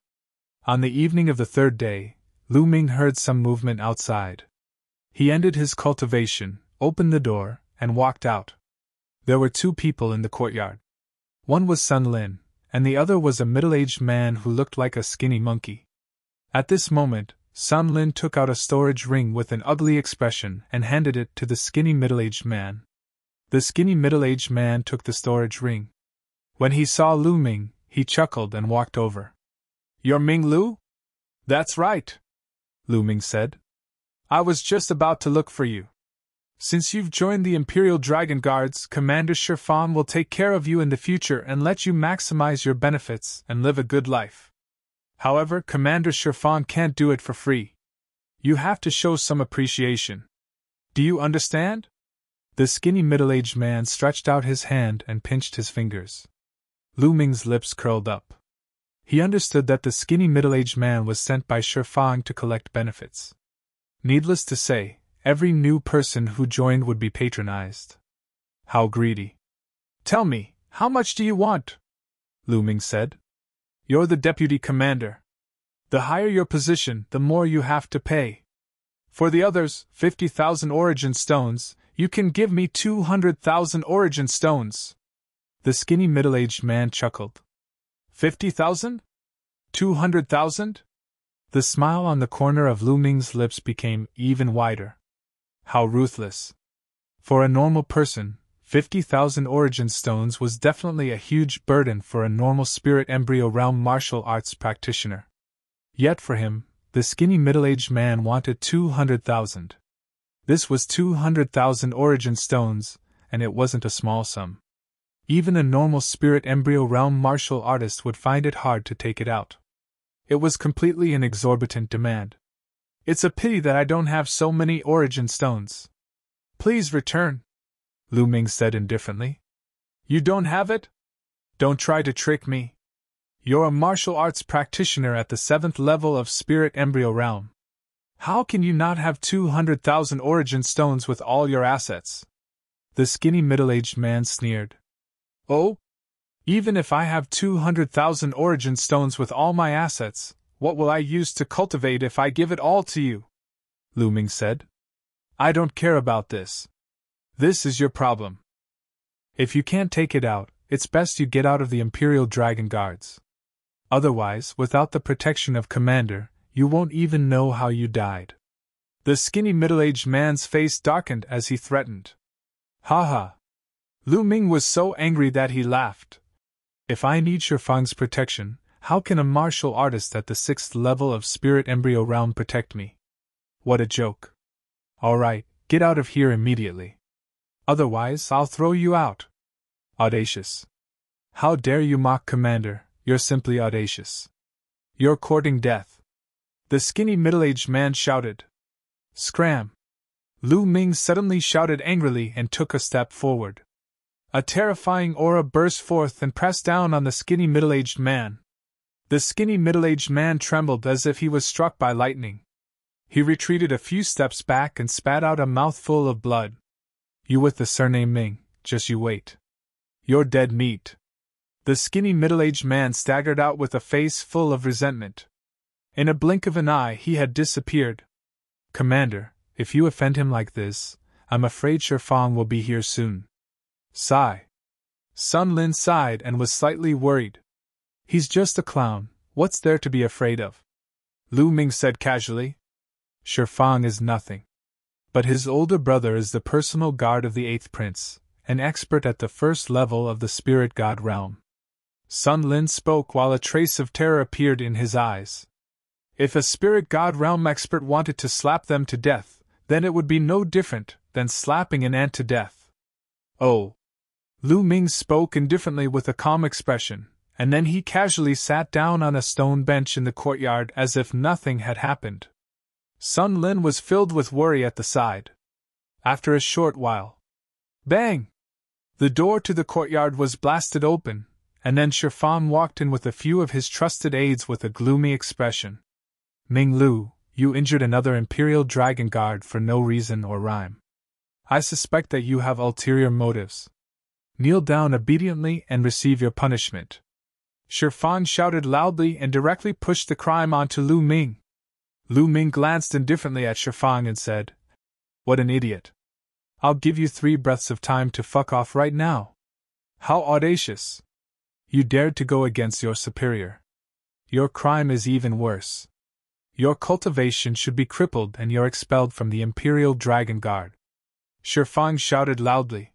Speaker 1: On the evening of the third day, Lu Ming heard some movement outside. He ended his cultivation, opened the door, and walked out. There were two people in the courtyard. One was Sun Lin, and the other was a middle-aged man who looked like a skinny monkey. At this moment, Sun Lin took out a storage ring with an ugly expression and handed it to the skinny middle-aged man. The skinny middle-aged man took the storage ring. When he saw Lu Ming, he chuckled and walked over. "You're Ming Lu?" "That's right," Lu Ming said. "I was just about to look for you. Since you've joined the Imperial Dragon Guards, Commander Shifan will take care of you in the future and let you maximize your benefits and live a good life. However, Commander Shifan can't do it for free. You have to show some appreciation. Do you understand?" The skinny middle-aged man stretched out his hand and pinched his fingers. Lu Ming's lips curled up. He understood that the skinny middle-aged man was sent by Shifan to collect benefits. Needless to say, every new person who joined would be patronized. How greedy. "Tell me, how much do you want?" Lu Ming said. "You're the deputy commander. The higher your position, the more you have to pay. For the others, 50,000 origin stones, you can give me 200,000 origin stones." The skinny middle-aged man chuckled. 50,000? 200,000? The smile on the corner of Lu Ming's lips became even wider. How ruthless. For a normal person, 50,000 origin stones was definitely a huge burden for a normal spirit embryo realm martial arts practitioner. Yet for him, the skinny middle-aged man wanted 200,000. This was 200,000 origin stones, and it wasn't a small sum. Even a normal spirit embryo realm martial artist would find it hard to take it out. It was completely an exorbitant demand. "It's a pity that I don't have so many origin stones. Please return," Lu Ming said indifferently. "You don't have it? Don't try to trick me. You're a martial arts practitioner at the 7th level of spirit embryo realm. How can you not have 200,000 origin stones with all your assets?" The skinny middle-aged man sneered. "Oh? Even if I have 200,000 origin stones with all my assets, what will I use to cultivate if I give it all to you?" Lu Ming said. "I don't care about this. This is your problem. If you can't take it out, it's best you get out of the Imperial Dragon Guards. Otherwise, without the protection of Commander, you won't even know how you died." The skinny middle-aged man's face darkened as he threatened. "Ha ha!" Lu Ming was so angry that he laughed. "If I need Shifang's protection, how can a martial artist at the 6th level of spirit embryo realm protect me? What a joke. All right, get out of here immediately. Otherwise, I'll throw you out." Audacious. How dare you mock Commander, you're simply audacious. You're courting death. The skinny middle-aged man shouted. Scram! Lu Ming suddenly shouted angrily and took a step forward. A terrifying aura burst forth and pressed down on the skinny middle-aged man. The skinny middle-aged man trembled as if he was struck by lightning. He retreated a few steps back and spat out a mouthful of blood. "You with the surname Ming, just you wait. You're dead meat." The skinny middle-aged man staggered out with a face full of resentment. In a blink of an eye he had disappeared. "Commander, if you offend him like this, I'm afraid Shifang will be here soon." Sigh. Sun Lin sighed and was slightly worried. "He's just a clown, what's there to be afraid of?" Lu Ming said casually. "Shifang is nothing. But his older brother is the personal guard of the 8th Prince, an expert at the 1st level of the Spirit God realm." Sun Lin spoke while a trace of terror appeared in his eyes. If a Spirit God realm expert wanted to slap them to death, then it would be no different than slapping an ant to death. "Oh." Lu Ming spoke indifferently with a calm expression, and then he casually sat down on a stone bench in the courtyard as if nothing had happened. Sun Lin was filled with worry at the side. After a short while, bang! The door to the courtyard was blasted open, and then Shifan walked in with a few of his trusted aides with a gloomy expression. "Ming Lu, you injured another Imperial Dragon Guard for no reason or rhyme. I suspect that you have ulterior motives. Kneel down obediently and receive your punishment." Shifang shouted loudly and directly pushed the crime onto Lu Ming. Lu Ming glanced indifferently at Shifang and said, "What an idiot. I'll give you 3 breaths of time to fuck off right now." How audacious! You dared to go against your superior. Your crime is even worse. Your cultivation should be crippled and you're expelled from the Imperial Dragon Guard. Shifang shouted loudly.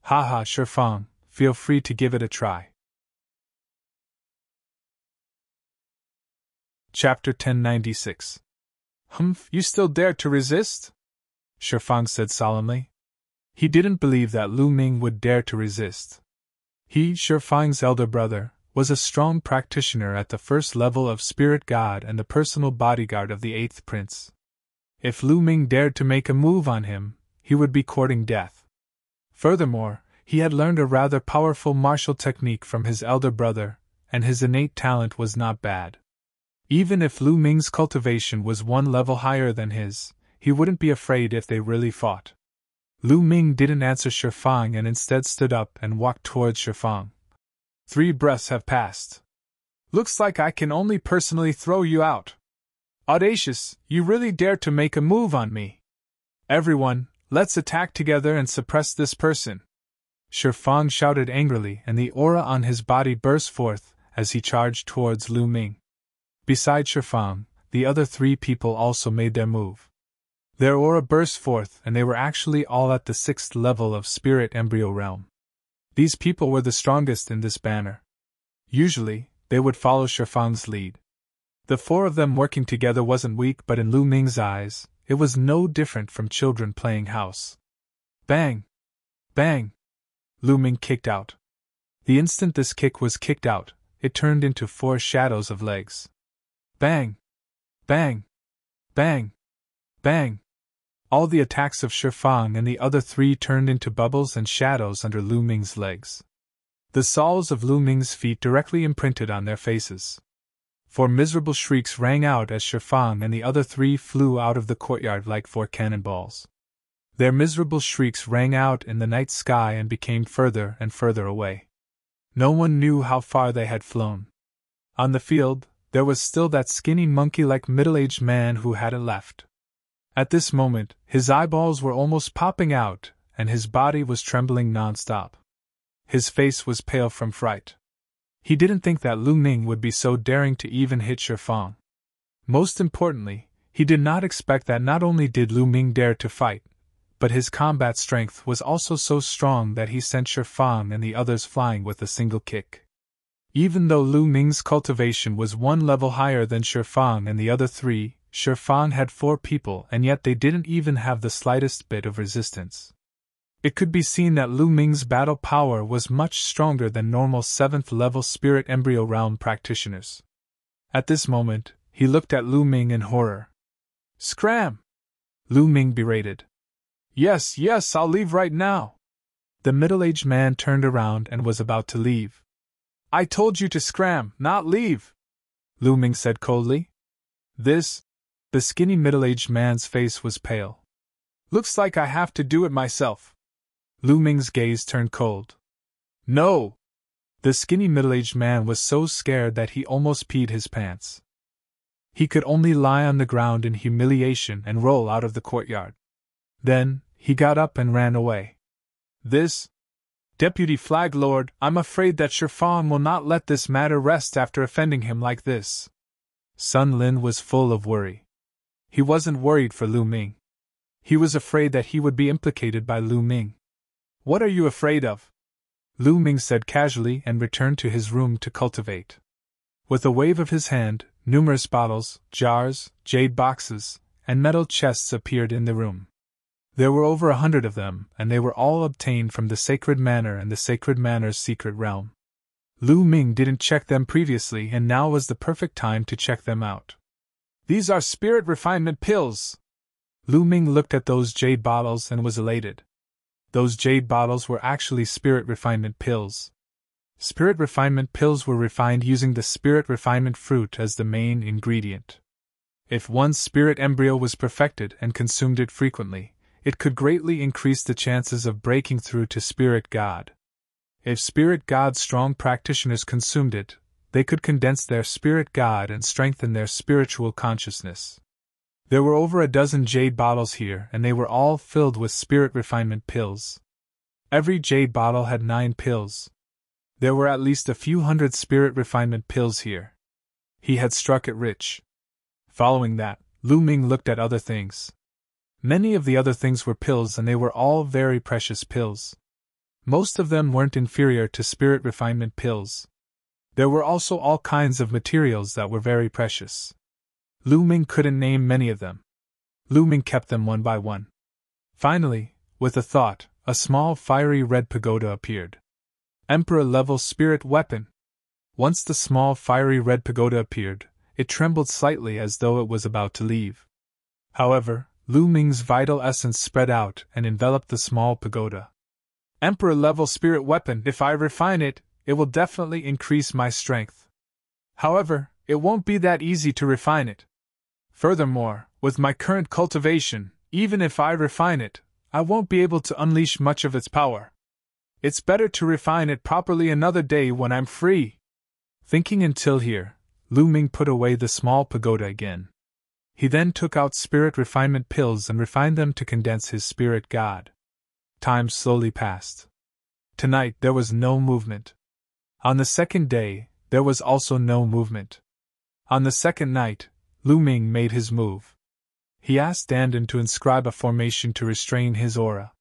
Speaker 1: Haha, Shifang, feel free to give it a try. Chapter 1096. Humph, you still dare to resist? Shifang said solemnly. He didn't believe that Lu Ming would dare to resist. He, Shifang's elder brother, was a strong practitioner at the first level of Spirit God and the personal bodyguard of the 8th Prince. If Lu Ming dared to make a move on him, he would be courting death. Furthermore, he had learned a rather powerful martial technique from his elder brother, and his innate talent was not bad. Even if Lu Ming's cultivation was 1 level higher than his, he wouldn't be afraid if they really fought. Lu Ming didn't answer Shifang and instead stood up and walked towards Shifang. 3 breaths have passed. Looks like I can only personally throw you out. Audacious, you really dare to make a move on me. Everyone, let's attack together and suppress this person. Shifang shouted angrily and the aura on his body burst forth as he charged towards Lu Ming. Besides Shifang, the other 3 people also made their move. Their aura burst forth and they were actually all at the 6th level of Spirit Embryo Realm. These people were the strongest in this banner. Usually, they would follow Shifang's lead. The 4 of them working together wasn't weak, but in Lu Ming's eyes, it was no different from children playing house. Bang! Bang! Lu Ming kicked out. The instant this kick was kicked out, it turned into 4 shadows of legs. Bang! Bang! Bang! Bang! All the attacks of Shifang and the other 3 turned into bubbles and shadows under Lu Ming's legs. The soles of Lu Ming's feet directly imprinted on their faces. 4 miserable shrieks rang out as Shifang and the other 3 flew out of the courtyard like 4 cannonballs. Their miserable shrieks rang out in the night sky and became further and further away. No one knew how far they had flown. On the field, there was still that skinny monkey-like middle-aged man who hadn't left. At this moment, his eyeballs were almost popping out, and his body was trembling non-stop. His face was pale from fright. He didn't think that Lu Ming would be so daring to even hit Shifang. Most importantly, he did not expect that not only did Lu Ming dare to fight, but his combat strength was also so strong that he sent Shifang and the others flying with a single kick. Even though Lu Ming's cultivation was 1 level higher than Shifang and the other 3, Shifang had 4 people and yet they didn't even have the slightest bit of resistance. It could be seen that Lu Ming's battle power was much stronger than normal 7th level Spirit Embryo Realm practitioners. At this moment, he looked at Lu Ming in horror. "Scram!" Lu Ming berated. Yes, I'll leave right now." The middle-aged man turned around and was about to leave. "I told you to scram, not leave," Lu Ming said coldly. The skinny middle-aged man's face was pale. "Looks like I have to do it myself." Lu Ming's gaze turned cold. "No!" The skinny middle-aged man was so scared that he almost peed his pants. He could only lie on the ground in humiliation and roll out of the courtyard. Then, he got up and ran away. Deputy Flag Lord, I'm afraid that Shifang will not let this matter rest after offending him like this." Sun Lin was full of worry. He wasn't worried for Lu Ming. He was afraid that he would be implicated by Lu Ming. "What are you afraid of?" Lu Ming said casually and returned to his room to cultivate. With a wave of his hand, numerous bottles, jars, jade boxes, and metal chests appeared in the room. There were over 100 of them, and they were all obtained from the Sacred Manor and the Sacred Manor's secret realm. Lu Ming didn't check them previously, and now was the perfect time to check them out. "These are spirit refinement pills!" Lu Ming looked at those jade bottles and was elated. Those jade bottles were actually spirit refinement pills. Spirit refinement pills were refined using the spirit refinement fruit as the main ingredient. If one's spirit embryo was perfected and consumed it frequently, it could greatly increase the chances of breaking through to Spirit God. If Spirit God's strong practitioners consumed it, they could condense their spirit god and strengthen their spiritual consciousness. There were over a dozen jade bottles here, and they were all filled with spirit refinement pills. Every jade bottle had 9 pills. There were at least a few hundred spirit refinement pills here. He had struck it rich. Following that, Lu Ming looked at other things. Many of the other things were pills, and they were all very precious pills. Most of them weren't inferior to spirit refinement pills. There were also all kinds of materials that were very precious. Lu Ming couldn't name many of them. Lu Ming kept them one by one. Finally, with a thought, a small fiery red pagoda appeared. Emperor-level spirit weapon. Once the small fiery red pagoda appeared, it trembled slightly as though it was about to leave. However, Lu Ming's vital essence spread out and enveloped the small pagoda. Emperor-level spirit weapon, if I refine it, it will definitely increase my strength. However, it won't be that easy to refine it. Furthermore, with my current cultivation, even if I refine it, I won't be able to unleash much of its power. It's better to refine it properly another day when I'm free. Thinking until here, Lu Ming put away the small pagoda again. He then took out spirit refinement pills and refined them to condense his spirit god. Time slowly passed. Tonight there was no movement. On the second day, there was also no movement. On the second night, Lu Ming made his move. He asked Dandan to inscribe a formation to restrain his aura.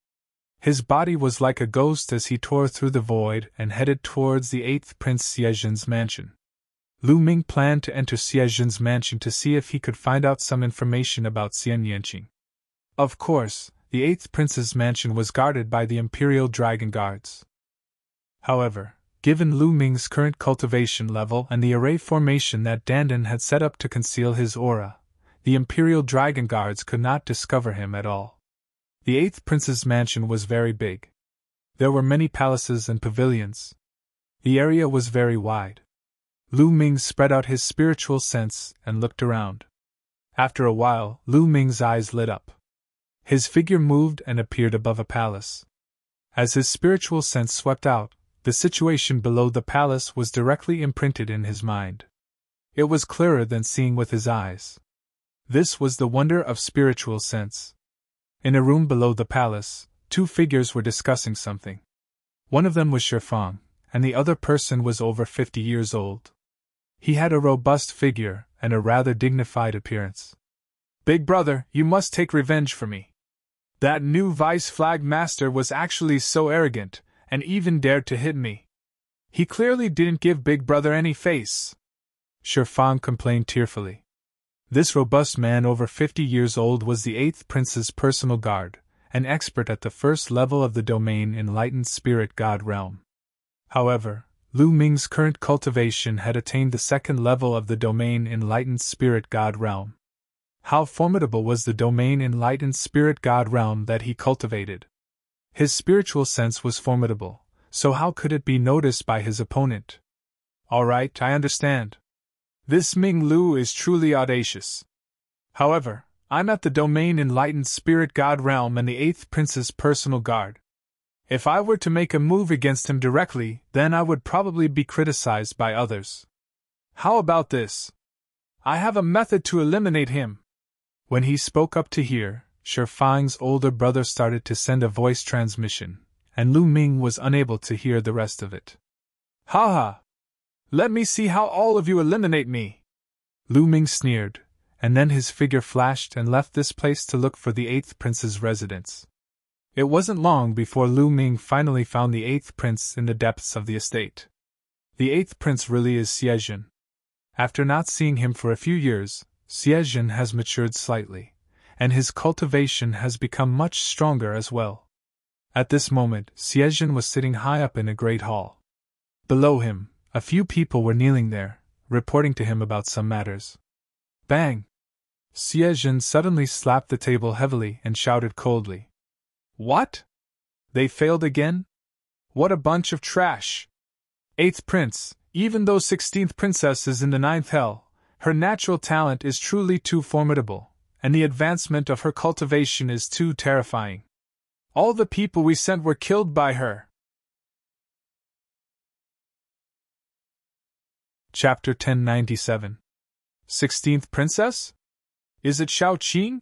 Speaker 1: His body was like a ghost as he tore through the void and headed towards the 8th Prince Xiejin's mansion. Lu Ming planned to enter Xiejin's mansion to see if he could find out some information about Xian Yanqing. Of course, the 8th Prince's mansion was guarded by the Imperial Dragon Guards. However, given Lu Ming's current cultivation level and the array formation that Dandan had set up to conceal his aura, the Imperial Dragon Guards could not discover him at all. The 8th Prince's mansion was very big. There were many palaces and pavilions. The area was very wide. Lu Ming spread out his spiritual sense and looked around. After a while, Lu Ming's eyes lit up. His figure moved and appeared above a palace. As his spiritual sense swept out, the situation below the palace was directly imprinted in his mind. It was clearer than seeing with his eyes. This was the wonder of spiritual sense. In a room below the palace, 2 figures were discussing something. One of them was Shifang, and the other person was over 50 years old. He had a robust figure and a rather dignified appearance. "Big brother, you must take revenge for me. That new vice flag master was actually so arrogant, and even dared to hit me. He clearly didn't give Big Brother any face," Shifang complained tearfully. This robust man over 50 years old was the 8th Prince's personal guard, an expert at the first level of the domain Enlightened Spirit God realm. However, Lu Ming's current cultivation had attained the 2nd level of the domain Enlightened Spirit God realm. How formidable was the domain Enlightened Spirit God realm that he cultivated! His spiritual sense was formidable, so how could it be noticed by his opponent? "All right, I understand. This Ming Lu is truly audacious. However, I'm at the domain Enlightened Spirit God realm and the 8th Prince's personal guard. If I were to make a move against him directly, then I would probably be criticized by others. How about this? I have a method to eliminate him." When he spoke up to hear, Shifang's older brother started to send a voice transmission, and Lu Ming was unable to hear the rest of it. "Ha ha! Let me see how all of you eliminate me!" Lu Ming sneered, and then his figure flashed and left this place to look for the 8th Prince's residence. It wasn't long before Lu Ming finally found the 8th Prince in the depths of the estate. The 8th Prince really is Xiejin. After not seeing him for a few years, Xiejin has matured slightly, and his cultivation has become much stronger as well. At this moment, Xiejin was sitting high up in a great hall. Below him, a few people were kneeling there, reporting to him about some matters. Bang! Xiejin suddenly slapped the table heavily and shouted coldly. "What? They failed again? What a bunch of trash! 8th Prince, even though 16th Princess is in the 9th hell, her natural talent is truly too formidable, and the advancement of her cultivation is too terrifying. All the people we sent were killed by her." Chapter 1097. 16th Princess? Is it Shao Qing?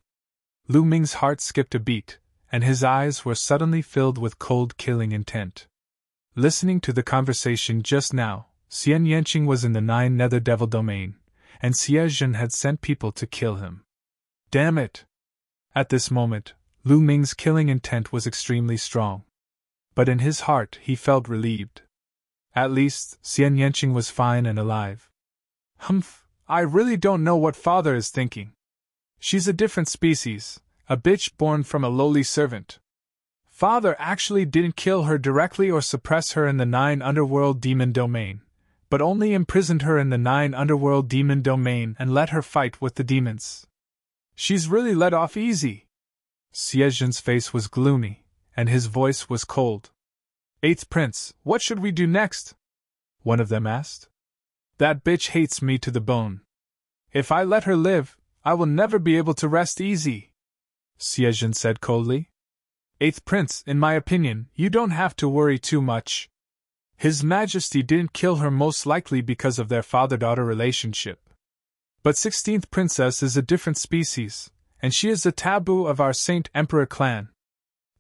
Speaker 1: Lu Ming's heart skipped a beat, and his eyes were suddenly filled with cold killing intent. Listening to the conversation just now, Xian Yanqing was in the Nine Nether Devil domain, and Xie Zhen had sent people to kill him. Damn it! At this moment, Lu Ming's killing intent was extremely strong. But in his heart he felt relieved. At least, Xian Yanqing was fine and alive. Humph, I really don't know what father is thinking. She's a different species, a bitch born from a lowly servant. Father actually didn't kill her directly or suppress her in the Nine Underworld Demon domain, but only imprisoned her in the Nine Underworld Demon domain and let her fight with the demons. She's really let off easy. Xie Zhen's face was gloomy, and his voice was cold. Eighth Prince, what should we do next? One of them asked. That bitch hates me to the bone. If I let her live, I will never be able to rest easy, Xie Zhen said coldly. Eighth Prince, in my opinion, you don't have to worry too much. His Majesty didn't kill her most likely because of their father-daughter relationship. But 16th Princess is a different species, and she is a taboo of our Saint Emperor clan.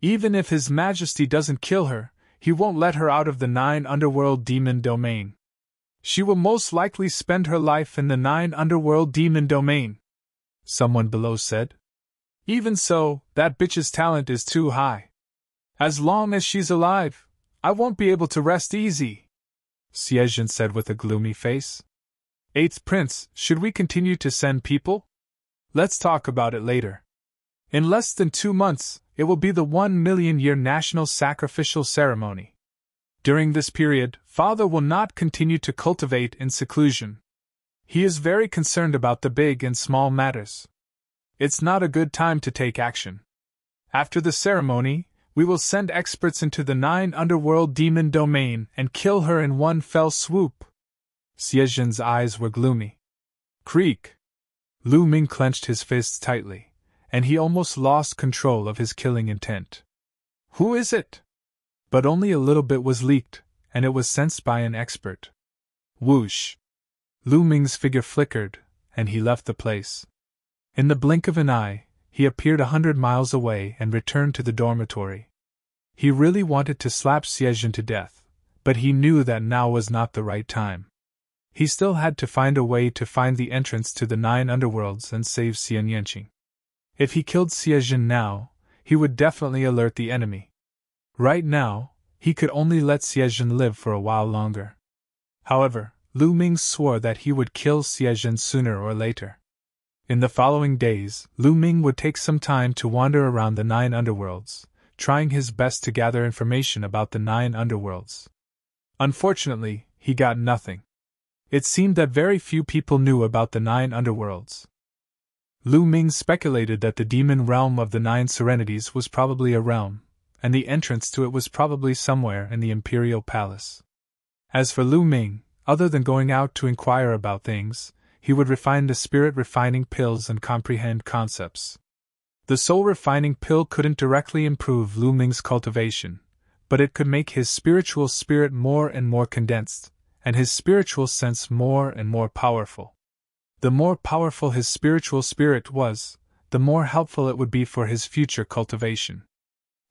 Speaker 1: Even if His Majesty doesn't kill her, he won't let her out of the Nine Underworld Demon domain. She will most likely spend her life in the Nine Underworld Demon domain, someone below said. Even so, that bitch's talent is too high. As long as she's alive, I won't be able to rest easy, Xie Zhen said with a gloomy face. Eighth Prince, should we continue to send people? Let's talk about it later. In less than 2 months, it will be the 1,000,000-year national sacrificial ceremony. During this period, Father will not continue to cultivate in seclusion. He is very concerned about the big and small matters. It's not a good time to take action. After the ceremony, we will send experts into the Nine Underworld Demon domain and kill her in one fell swoop. Xie Zhen's eyes were gloomy. Creak! Lu Ming clenched his fists tightly, and he almost lost control of his killing intent. Who is it? But only a little bit was leaked, and it was sensed by an expert. Whoosh! Lu Ming's figure flickered, and he left the place. In the blink of an eye, he appeared 100 miles away and returned to the dormitory. He really wanted to slap Xie Zhen to death, but he knew that now was not the right time. He still had to find a way to find the entrance to the 9 underworlds and save Xian Yanqing. If he killed Xie Zhen now, he would definitely alert the enemy. Right now, he could only let Xie Zhen live for a while longer. However, Lu Ming swore that he would kill Xie Zhen sooner or later. In the following days, Lu Ming would take some time to wander around the 9 underworlds, trying his best to gather information about the 9 underworlds. Unfortunately, he got nothing. It seemed that very few people knew about the 9 underworlds. Lu Ming speculated that the demon realm of the 9 serenities was probably a realm, and the entrance to it was probably somewhere in the Imperial Palace. As for Lu Ming, other than going out to inquire about things, he would refine the spirit-refining pills and comprehend concepts. The soul-refining pill couldn't directly improve Lu Ming's cultivation, but it could make his spiritual spirit more and more condensed, and his spiritual sense more and more powerful. The more powerful his spiritual spirit was, the more helpful it would be for his future cultivation.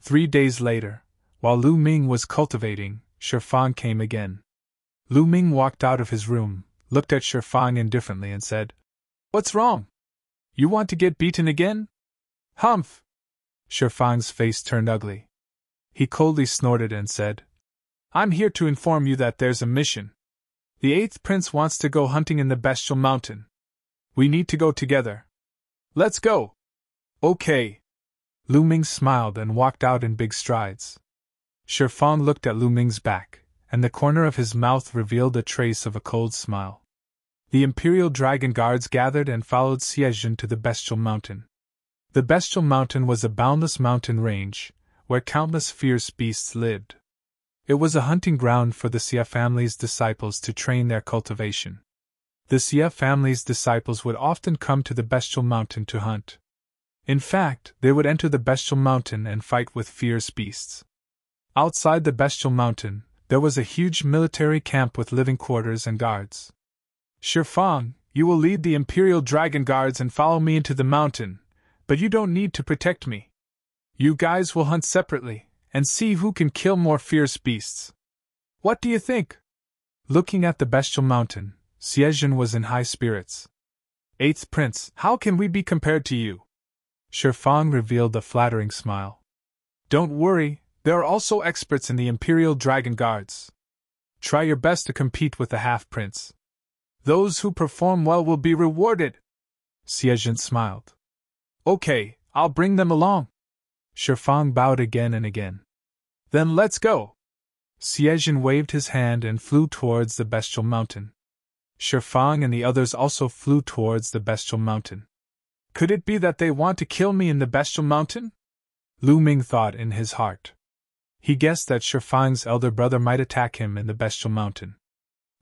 Speaker 1: 3 days later, while Lu Ming was cultivating, Shifang came again. Lu Ming walked out of his room, looked at Shifang indifferently and said, "What's wrong? You want to get beaten again?" "Humph!" Shifang's face turned ugly. He coldly snorted and said, "I'm here to inform you that there's a mission. The 8th Prince wants to go hunting in the Bestial Mountain. We need to go together. Let's go." "Okay." Lu Ming smiled and walked out in big strides. Shifang looked at Lu Ming's back, and the corner of his mouth revealed a trace of a cold smile. The Imperial Dragon Guards gathered and followed Xie Zhen to the Bestial Mountain. The Bestial Mountain was a boundless mountain range, where countless fierce beasts lived. It was a hunting ground for the Xie family's disciples to train their cultivation. The Xie family's disciples would often come to the Bestial Mountain to hunt. In fact, they would enter the Bestial Mountain and fight with fierce beasts. Outside the Bestial Mountain, there was a huge military camp with living quarters and guards. Shifang, you will lead the Imperial Dragon Guards and follow me into the mountain, but you don't need to protect me. You guys will hunt separately, and see who can kill more fierce beasts. What do you think? Looking at the bestial mountain, Xiezhen was in high spirits. Eighth Prince, how can we be compared to you? Shifang revealed a flattering smile. Don't worry, there are also experts in the Imperial Dragon Guards. Try your best to compete with the half-prince. Those who perform well will be rewarded. Xiezhen smiled. Okay, I'll bring them along. Shifang bowed again and again. Then let's go. Xiezhen waved his hand and flew towards the bestial mountain. Shifang and the others also flew towards the bestial mountain. Could it be that they want to kill me in the bestial mountain? Lu Ming thought in his heart. He guessed that Shifang's elder brother might attack him in the bestial mountain.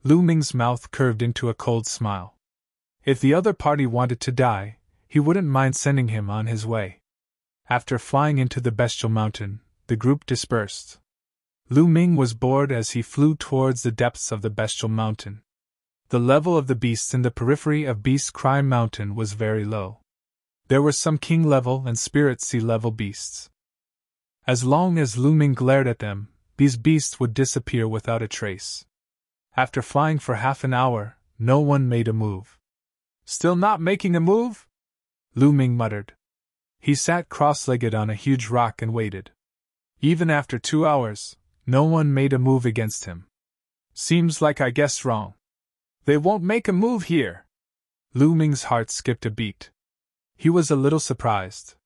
Speaker 1: Lu Ming's mouth curved into a cold smile. If the other party wanted to die, he wouldn't mind sending him on his way. After flying into the bestial mountain, the group dispersed. Lu Ming was bored as he flew towards the depths of the bestial mountain. The level of the beasts in the periphery of Beast Cry Mountain was very low. There were some king-level and spirit sea-level beasts. As long as Lu Ming glared at them, these beasts would disappear without a trace. After flying for half an hour, no one made a move. Still not making a move? Lu Ming muttered. He sat cross-legged on a huge rock and waited. Even after 2 hours, no one made a move against him. Seems like I guessed wrong. They won't make a move here. Lu Ming's heart skipped a beat. He was a little surprised.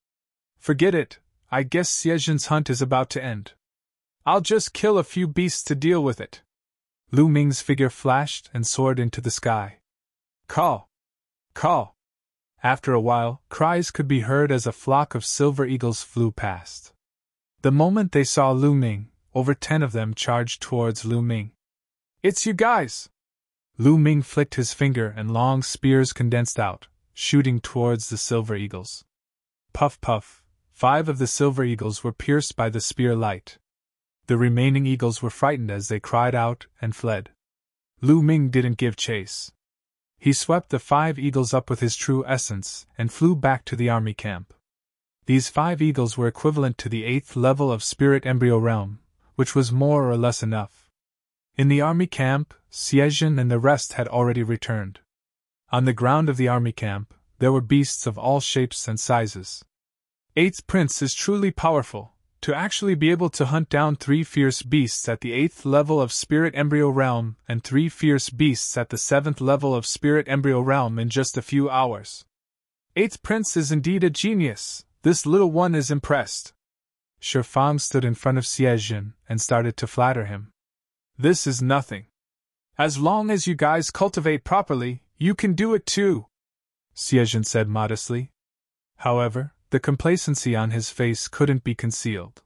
Speaker 1: Forget it, I guess Xiezhen's hunt is about to end. I'll just kill a few beasts to deal with it. Lu Ming's figure flashed and soared into the sky. Call! Call! After a while, cries could be heard as a flock of silver eagles flew past. The moment they saw Lu Ming, over 10 of them charged towards Lu Ming. It's you guys! Lu Ming flicked his finger and long spears condensed out, shooting towards the silver eagles. Puff puff, 5 of the silver eagles were pierced by the spear light. The remaining eagles were frightened as they cried out and fled. Lu Ming didn't give chase. He swept the 5 eagles up with his true essence and flew back to the army camp. These 5 eagles were equivalent to the 8th level of Spirit Embryo Realm, which was more or less enough. In the army camp, Xiezhen and the rest had already returned. On the ground of the army camp, there were beasts of all shapes and sizes. 8th Prince is truly powerful. To actually be able to hunt down 3 fierce beasts at the 8th level of Spirit Embryo Realm and 3 fierce beasts at the 7th level of Spirit Embryo Realm in just a few hours. 8th Prince is indeed a genius. This little one is impressed. Shifang stood in front of Xiezhen and started to flatter him. This is nothing. As long as you guys cultivate properly, you can do it too, Xiezhen said modestly. However, the complacency on his face couldn't be concealed.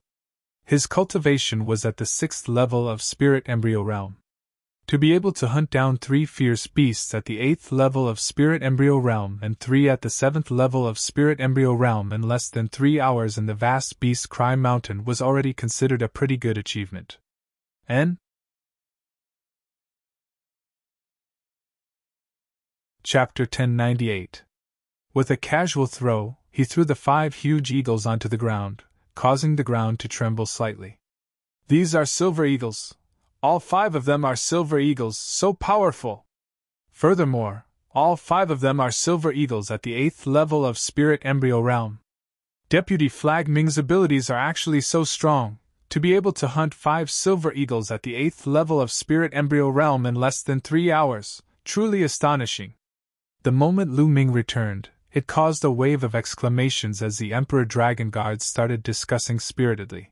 Speaker 1: His cultivation was at the 6th level of Spirit Embryo Realm. To be able to hunt down 3 fierce beasts at the 8th level of Spirit Embryo Realm and 3 at the 7th level of Spirit Embryo Realm in less than 3 hours in the vast Beast Cry Mountain was already considered a pretty good achievement. Chapter 1098. With a casual throw, he threw the 5 huge eagles onto the ground, causing the ground to tremble slightly. These are silver eagles. All 5 of them are silver eagles, so powerful. Furthermore, all 5 of them are silver eagles at the 8th level of Spirit Embryo Realm. Deputy Flag Ming's abilities are actually so strong. To be able to hunt 5 silver eagles at the 8th level of Spirit Embryo Realm in less than 3 hours, truly astonishing. The moment Lu Ming returned, it caused a wave of exclamations as the Emperor Dragon Guards started discussing spiritedly.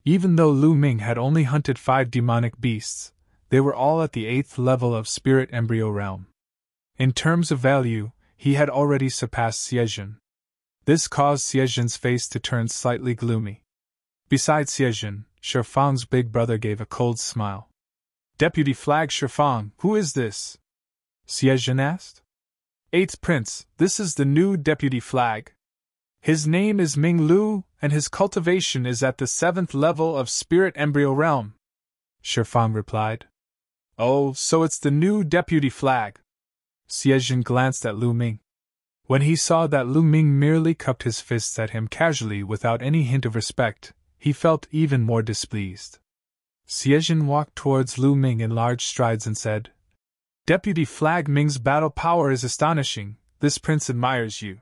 Speaker 1: Even though Lu Ming had only hunted 5 demonic beasts, they were all at the 8th level of Spirit Embryo Realm. In terms of value, he had already surpassed Xiezhen. This caused Xiezhen's face to turn slightly gloomy. Besides Xiezhen, Shifang's big brother gave a cold smile. Deputy Flag Shifang, who is this? Xiezhen asked. 8th Prince, this is the new Deputy Flag. His name is Ming Lu, and his cultivation is at the 7th level of Spirit Embryo Realm, Shifang replied. Oh, so it's the new Deputy Flag. Xie glanced at Lu Ming. When he saw that Lu Ming merely cupped his fists at him casually without any hint of respect, he felt even more displeased. Xie walked towards Lu Ming in large strides and said, "Deputy Flag Ming's battle power is astonishing. This prince admires you.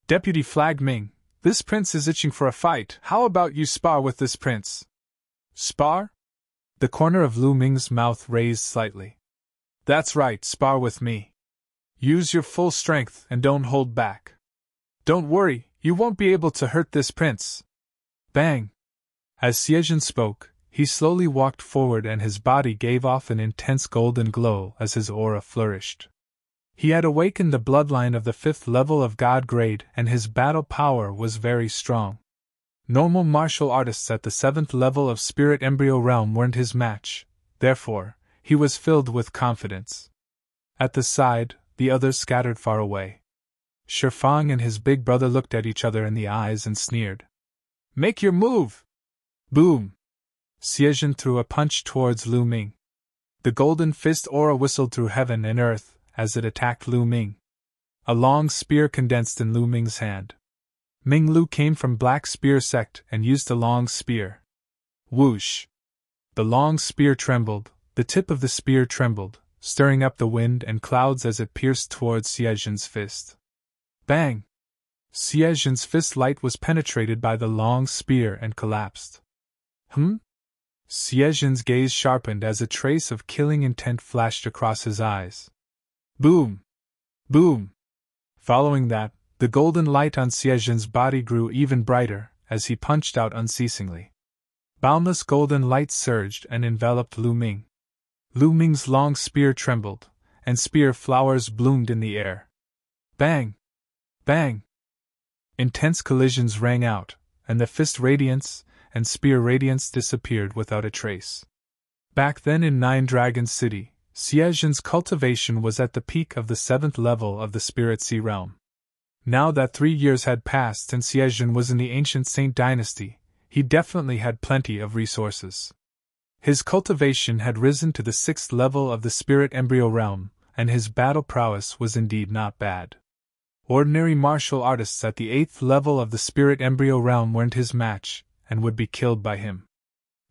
Speaker 1: Deputy Flag Ming, this prince is itching for a fight. How about you spar with this prince?" "Spar?" The corner of Lu Ming's mouth raised slightly. "That's right, spar with me. Use your full strength and don't hold back. Don't worry, you won't be able to hurt this prince." Bang! As Xie spoke, he slowly walked forward and his body gave off an intense golden glow as his aura flourished. He had awakened the bloodline of the 5th level of God grade and his battle power was very strong. Normal martial artists at the 7th level of Spirit Embryo Realm weren't his match, therefore, he was filled with confidence. At the side, the others scattered far away. Shifang and his big brother looked at each other in the eyes and sneered. "Make your move!" Boom! Xie threw a punch towards Lu Ming. The golden fist aura whistled through heaven and earth as it attacked Lu Ming. A long spear condensed in Lu Ming's hand. Ming Lu came from Black Spear Sect and used a long spear. Whoosh! The long spear trembled, the tip of the spear trembled, stirring up the wind and clouds as it pierced towards Xie fist. Bang! Xie fist light was penetrated by the long spear and collapsed. Xie gaze sharpened as a trace of killing intent flashed across his eyes. Boom! Boom! Following that, the golden light on Xie body grew even brighter as he punched out unceasingly. Boundless golden light surged and enveloped Lu Ming. Lu Ming's long spear trembled, and spear flowers bloomed in the air. Bang! Bang! Intense collisions rang out, and the fist radiance and spear radiance disappeared without a trace. Back then in Nine Dragons City, Xie cultivation was at the peak of the 7th level of the Spirit Sea realm. Now that 3 years had passed and Xie was in the ancient Saint dynasty, he definitely had plenty of resources. His cultivation had risen to the 6th level of the Spirit Embryo realm, and his battle prowess was indeed not bad. Ordinary martial artists at the 8th level of the Spirit Embryo realm weren't his match, and would be killed by him.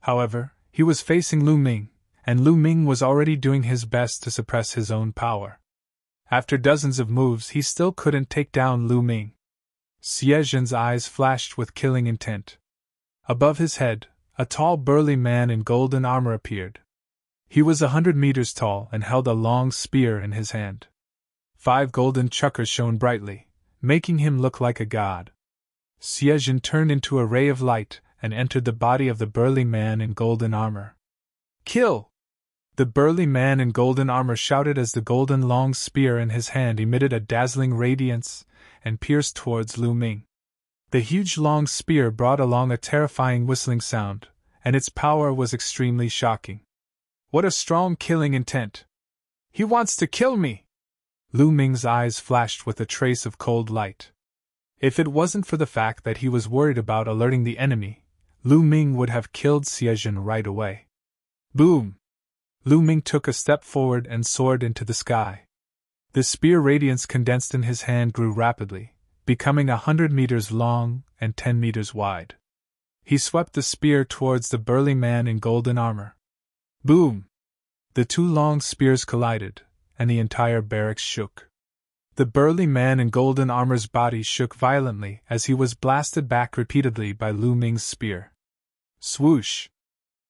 Speaker 1: However, he was facing Lu Ming, and Lu Ming was already doing his best to suppress his own power. After dozens of moves he still couldn't take down Lu Ming. Xie eyes flashed with killing intent. Above his head, a tall burly man in golden armor appeared. He was 100 meters tall and held a long spear in his hand. 5 golden chakras shone brightly, making him look like a god. Xie turned into a ray of light and entered the body of the burly man in golden armor. "Kill!" The burly man in golden armor shouted as the golden long spear in his hand emitted a dazzling radiance and pierced towards Lu Ming. The huge long spear brought along a terrifying whistling sound, and its power was extremely shocking. What a strong killing intent! He wants to kill me! Lu Ming's eyes flashed with a trace of cold light. If it wasn't for the fact that he was worried about alerting the enemy, Lu Ming would have killed Xie right away. Boom! Lu Ming took a step forward and soared into the sky. The spear radiance condensed in his hand grew rapidly, becoming 100 meters long and 10 meters wide. He swept the spear towards the burly man in golden armor. Boom! The 2 long spears collided, and the entire barracks shook. The burly man in golden armor's body shook violently as he was blasted back repeatedly by Lu Ming's spear. Swoosh!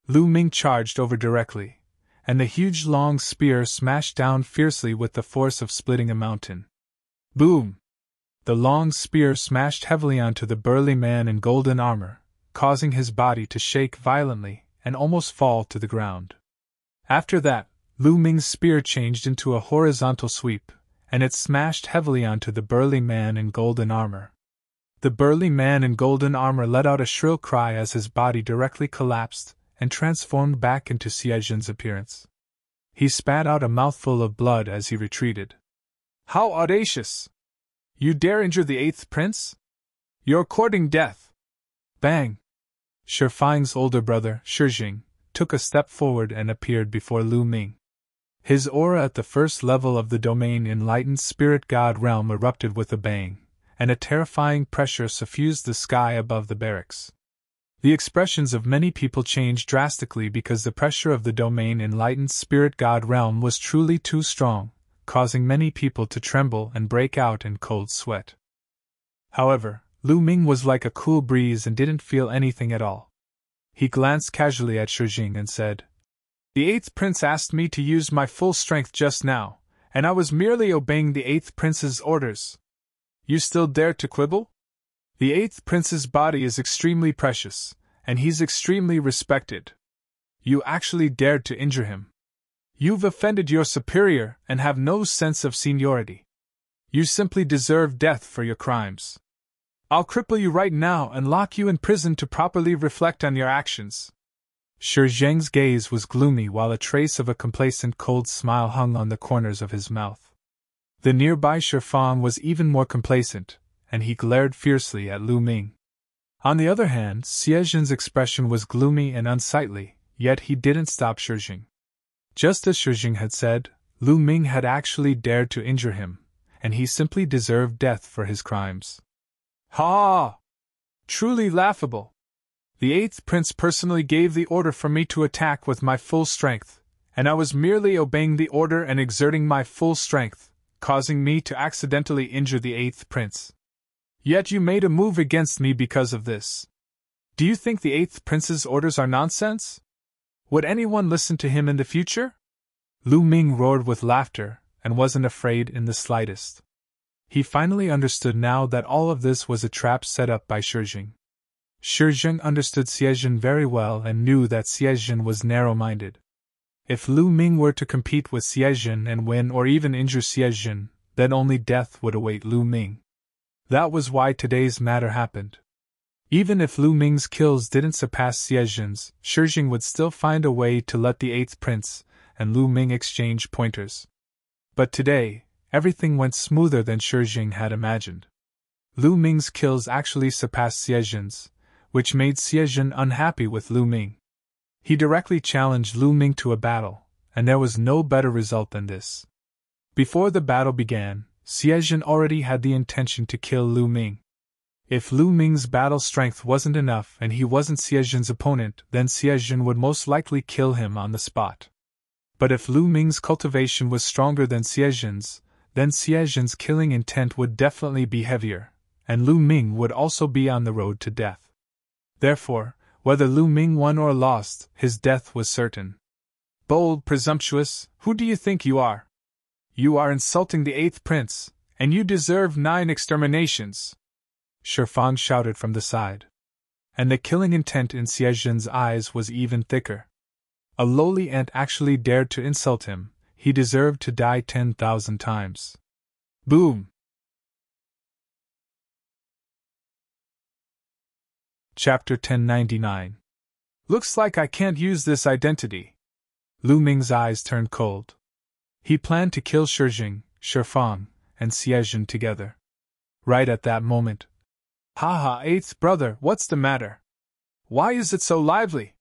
Speaker 1: Lu Ming charged over directly, and the huge long spear smashed down fiercely with the force of splitting a mountain. Boom! The long spear smashed heavily onto the burly man in golden armor, causing his body to shake violently and almost fall to the ground. After that, Lu Ming's spear changed into a horizontal sweep, and it smashed heavily onto the burly man in golden armor. The burly man in golden armor let out a shrill cry as his body directly collapsed and transformed back into Xie's appearance. He spat out a mouthful of blood as he retreated. How audacious! You dare injure the 8th prince? You're courting death! Bang! Shifang's older brother, Shijing, took a step forward and appeared before Lu Ming. His aura at the first level of the domain enlightened spirit god realm erupted with a bang, and a terrifying pressure suffused the sky above the barracks. The expressions of many people changed drastically because the pressure of the domain enlightened spirit god realm was truly too strong, causing many people to tremble and break out in cold sweat. However, Lu Ming was like a cool breeze and didn't feel anything at all. He glanced casually at Shijing and said, "The 8th Prince asked me to use my full strength just now, and I was merely obeying the 8th Prince's orders. You still dare to quibble? The 8th Prince's body is extremely precious, and he's extremely respected. You actually dared to injure him. You've offended your superior and have no sense of seniority. You simply deserve death for your crimes. I'll cripple you right now and lock you in prison to properly reflect on your actions." Shi Zheng's gaze was gloomy while a trace of a complacent cold smile hung on the corners of his mouth. The nearby Shi Fang was even more complacent, and he glared fiercely at Lu Ming. On the other hand, Xie Zhen's expression was gloomy and unsightly, yet he didn't stop Shi Jing. Just as Shi Jing had said, Lu Ming had actually dared to injure him, and he simply deserved death for his crimes. Ha! Truly laughable. The 8th Prince personally gave the order for me to attack with my full strength, and I was merely obeying the order and exerting my full strength, causing me to accidentally injure the 8th Prince. Yet you made a move against me because of this. Do you think the 8th Prince's orders are nonsense? Would anyone listen to him in the future? Lu Ming roared with laughter, and wasn't afraid in the slightest. He finally understood now that all of this was a trap set up by Shi Jing. Shi Jing understood Xie Zhen very well and knew that Xie Zhen was narrow-minded. If Lu Ming were to compete with Xie Zhen and win or even injure Xie Zhen, then only death would await Lu Ming. That was why today's matter happened. Even if Lu Ming's kills didn't surpass Xie Zhen's, Shi Jing would still find a way to let the 8th Prince and Lu Ming exchange pointers. But today, everything went smoother than Shi Jing had imagined. Lu Ming's kills actually surpassed Xie Zhen's, which made Xie Zhen unhappy with Lu Ming. He directly challenged Lu Ming to a battle, and there was no better result than this. Before the battle began, Xie Zhen already had the intention to kill Lu Ming. If Lu Ming's battle strength wasn't enough and he wasn't Xie Zhen's opponent, then Xie Zhen would most likely kill him on the spot. But if Lu Ming's cultivation was stronger than Xie Zhen's, then Xie Zhen's killing intent would definitely be heavier, and Lu Ming would also be on the road to death. Therefore, whether Lu Ming won or lost, his death was certain. Bold, presumptuous, who do you think you are? You are insulting the 8th Prince, and you deserve 9 exterminations. Shi Fang shouted from the side. And the killing intent in Xie Zhen's eyes was even thicker. A lowly ant actually dared to insult him. He deserved to die 10,000 times. Boom! Chapter 1099. Looks like I can't use this identity. Lu Ming's eyes turned cold. He planned to kill Shi Jing, Shi Fang, and Xie Zhen together. Right at that moment. "Ha, 8th brother, what's the matter? Why is it so lively?"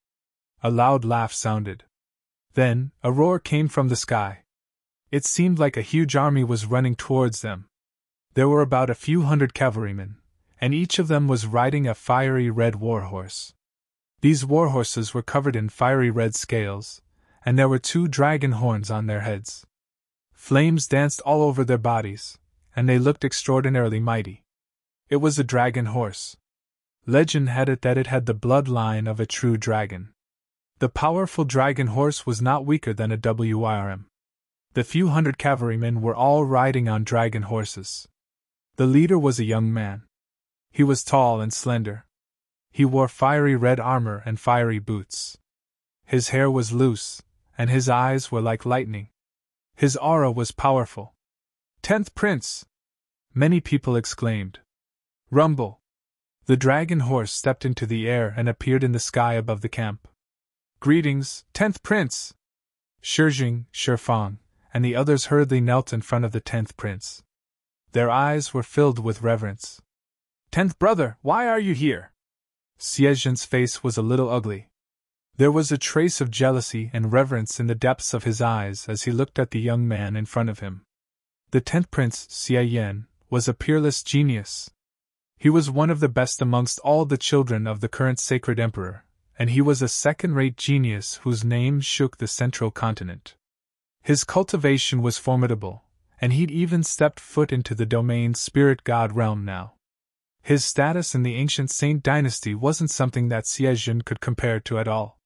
Speaker 1: A loud laugh sounded. Then, a roar came from the sky. It seemed like a huge army was running towards them. There were about a few hundred cavalrymen, and each of them was riding a fiery red warhorse. These warhorses were covered in fiery red scales, and there were 2 dragon horns on their heads. Flames danced all over their bodies, and they looked extraordinarily mighty. It was a dragon horse. Legend had it that it had the bloodline of a true dragon. The powerful dragon horse was not weaker than a WRM. The few hundred cavalrymen were all riding on dragon horses. The leader was a young man. He was tall and slender. He wore fiery red armor and fiery boots. His hair was loose, and his eyes were like lightning. His aura was powerful. 10th Prince! Many people exclaimed. Rumble! The dragon horse stepped into the air and appeared in the sky above the camp. Greetings, 10th Prince! Shi Jing, Shi Fang, and the others hurriedly knelt in front of the 10th Prince. Their eyes were filled with reverence. 10th brother, why are you here? Xie Zhen's face was a little ugly. There was a trace of jealousy and reverence in the depths of his eyes as he looked at the young man in front of him. The 10th Prince, Xie Yan, was a peerless genius. He was one of the best amongst all the children of the current sacred emperor, and he was a second-rate genius whose name shook the central continent. His cultivation was formidable, and he'd even stepped foot into the domain spirit god realm now. His status in the ancient Saint dynasty wasn't something that Xie Jin could compare to at all.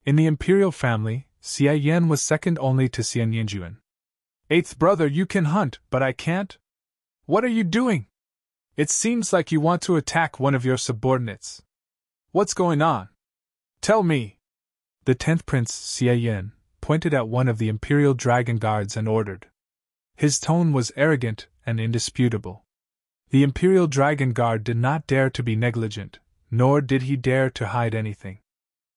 Speaker 1: In the imperial family, Xie Yan was second only to Xie Yanjuan. "Eighth brother, you can hunt, but I can't? What are you doing? It seems like you want to attack one of your subordinates. What's going on? Tell me." The 10th Prince, Xie Yan, pointed at one of the imperial dragon guards and ordered. His tone was arrogant and indisputable. The imperial dragon guard did not dare to be negligent, nor did he dare to hide anything.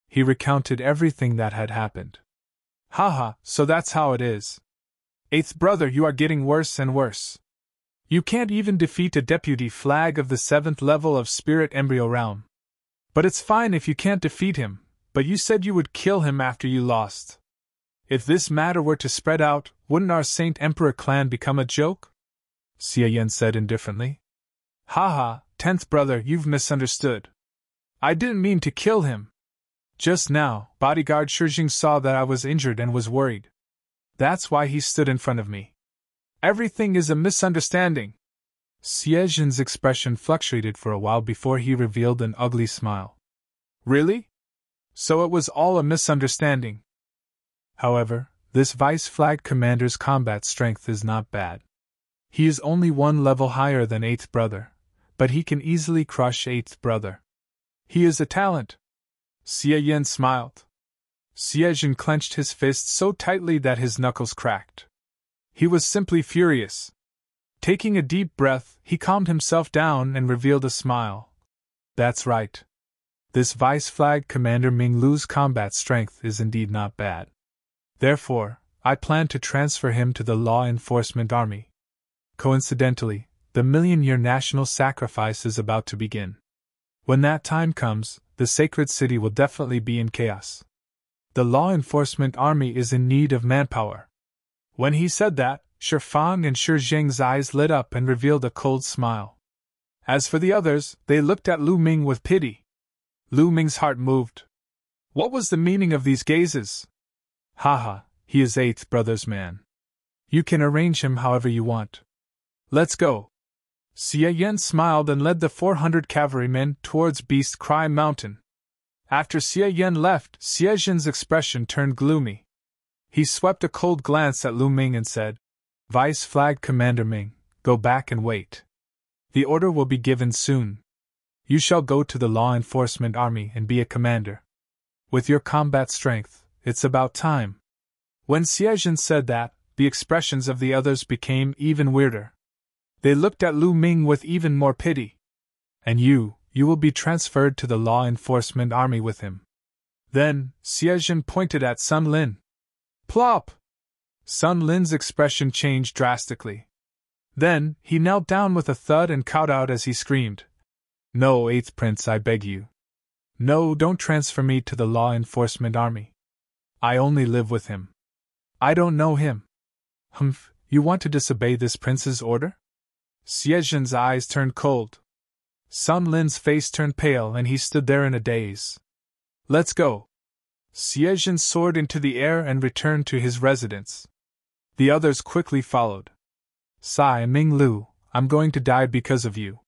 Speaker 1: He recounted everything that had happened. "Haha, so that's how it is. Eighth brother, you are getting worse and worse. You can't even defeat a deputy flag of the 7th level of Spirit Embryo Realm. But it's fine if you can't defeat him, but you said you would kill him after you lost. If this matter were to spread out, wouldn't our Saint Emperor clan become a joke?" Xie Yan said indifferently. "Haha, 10th brother, you've misunderstood. I didn't mean to kill him. Just now, bodyguard Shijing saw that I was injured and was worried. That's why he stood in front of me. Everything is a misunderstanding." Xie Jin's expression fluctuated for a while before he revealed an ugly smile. "Really? So it was all a misunderstanding." However, this vice flag commander's combat strength is not bad. He is only one level higher than 8th brother, but he can easily crush 8th brother. He is a talent. Xie Yan smiled. Xie Jin clenched his fist so tightly that his knuckles cracked. He was simply furious. Taking a deep breath, he calmed himself down and revealed a smile. "That's right. This Vice Flag Commander Ming Lu's combat strength is indeed not bad. Therefore, I plan to transfer him to the Law Enforcement Army. Coincidentally, the million-year national sacrifice is about to begin. When that time comes, the sacred city will definitely be in chaos. The Law Enforcement Army is in need of manpower." When he said that, Shifang and Shi Zheng's eyes lit up and revealed a cold smile. As for the others, they looked at Lu Ming with pity. Lu Ming's heart moved. What was the meaning of these gazes? Haha, he is 8th brother's man. You can arrange him however you want. Let's go. Xie Yan smiled and led the 400 cavalrymen towards Beast Cry Mountain. After Xie Yan left, Xie Jin's expression turned gloomy. He swept a cold glance at Lu Ming and said, "Vice Flag Commander Ming, go back and wait. The order will be given soon. You shall go to the Law Enforcement Army and be a commander. With your combat strength, it's about time." When Xie Jin said that, the expressions of the others became even weirder. They looked at Lu Ming with even more pity. "And you will be transferred to the Law Enforcement Army with him." Then, Xie Jin pointed at Sun Lin. Plop! Sun Lin's expression changed drastically. Then, he knelt down with a thud and kowtowed as he screamed, "No, 8th Prince, I beg you. No, don't transfer me to the Law Enforcement Army. I only live with him. I don't know him." "Humph, you want to disobey this prince's order?" Xie Jin's eyes turned cold. Sun Lin's face turned pale and he stood there in a daze. "Let's go." Xie Jin soared into the air and returned to his residence. The others quickly followed. "Sigh, Ming Lu, I'm going to die because of you."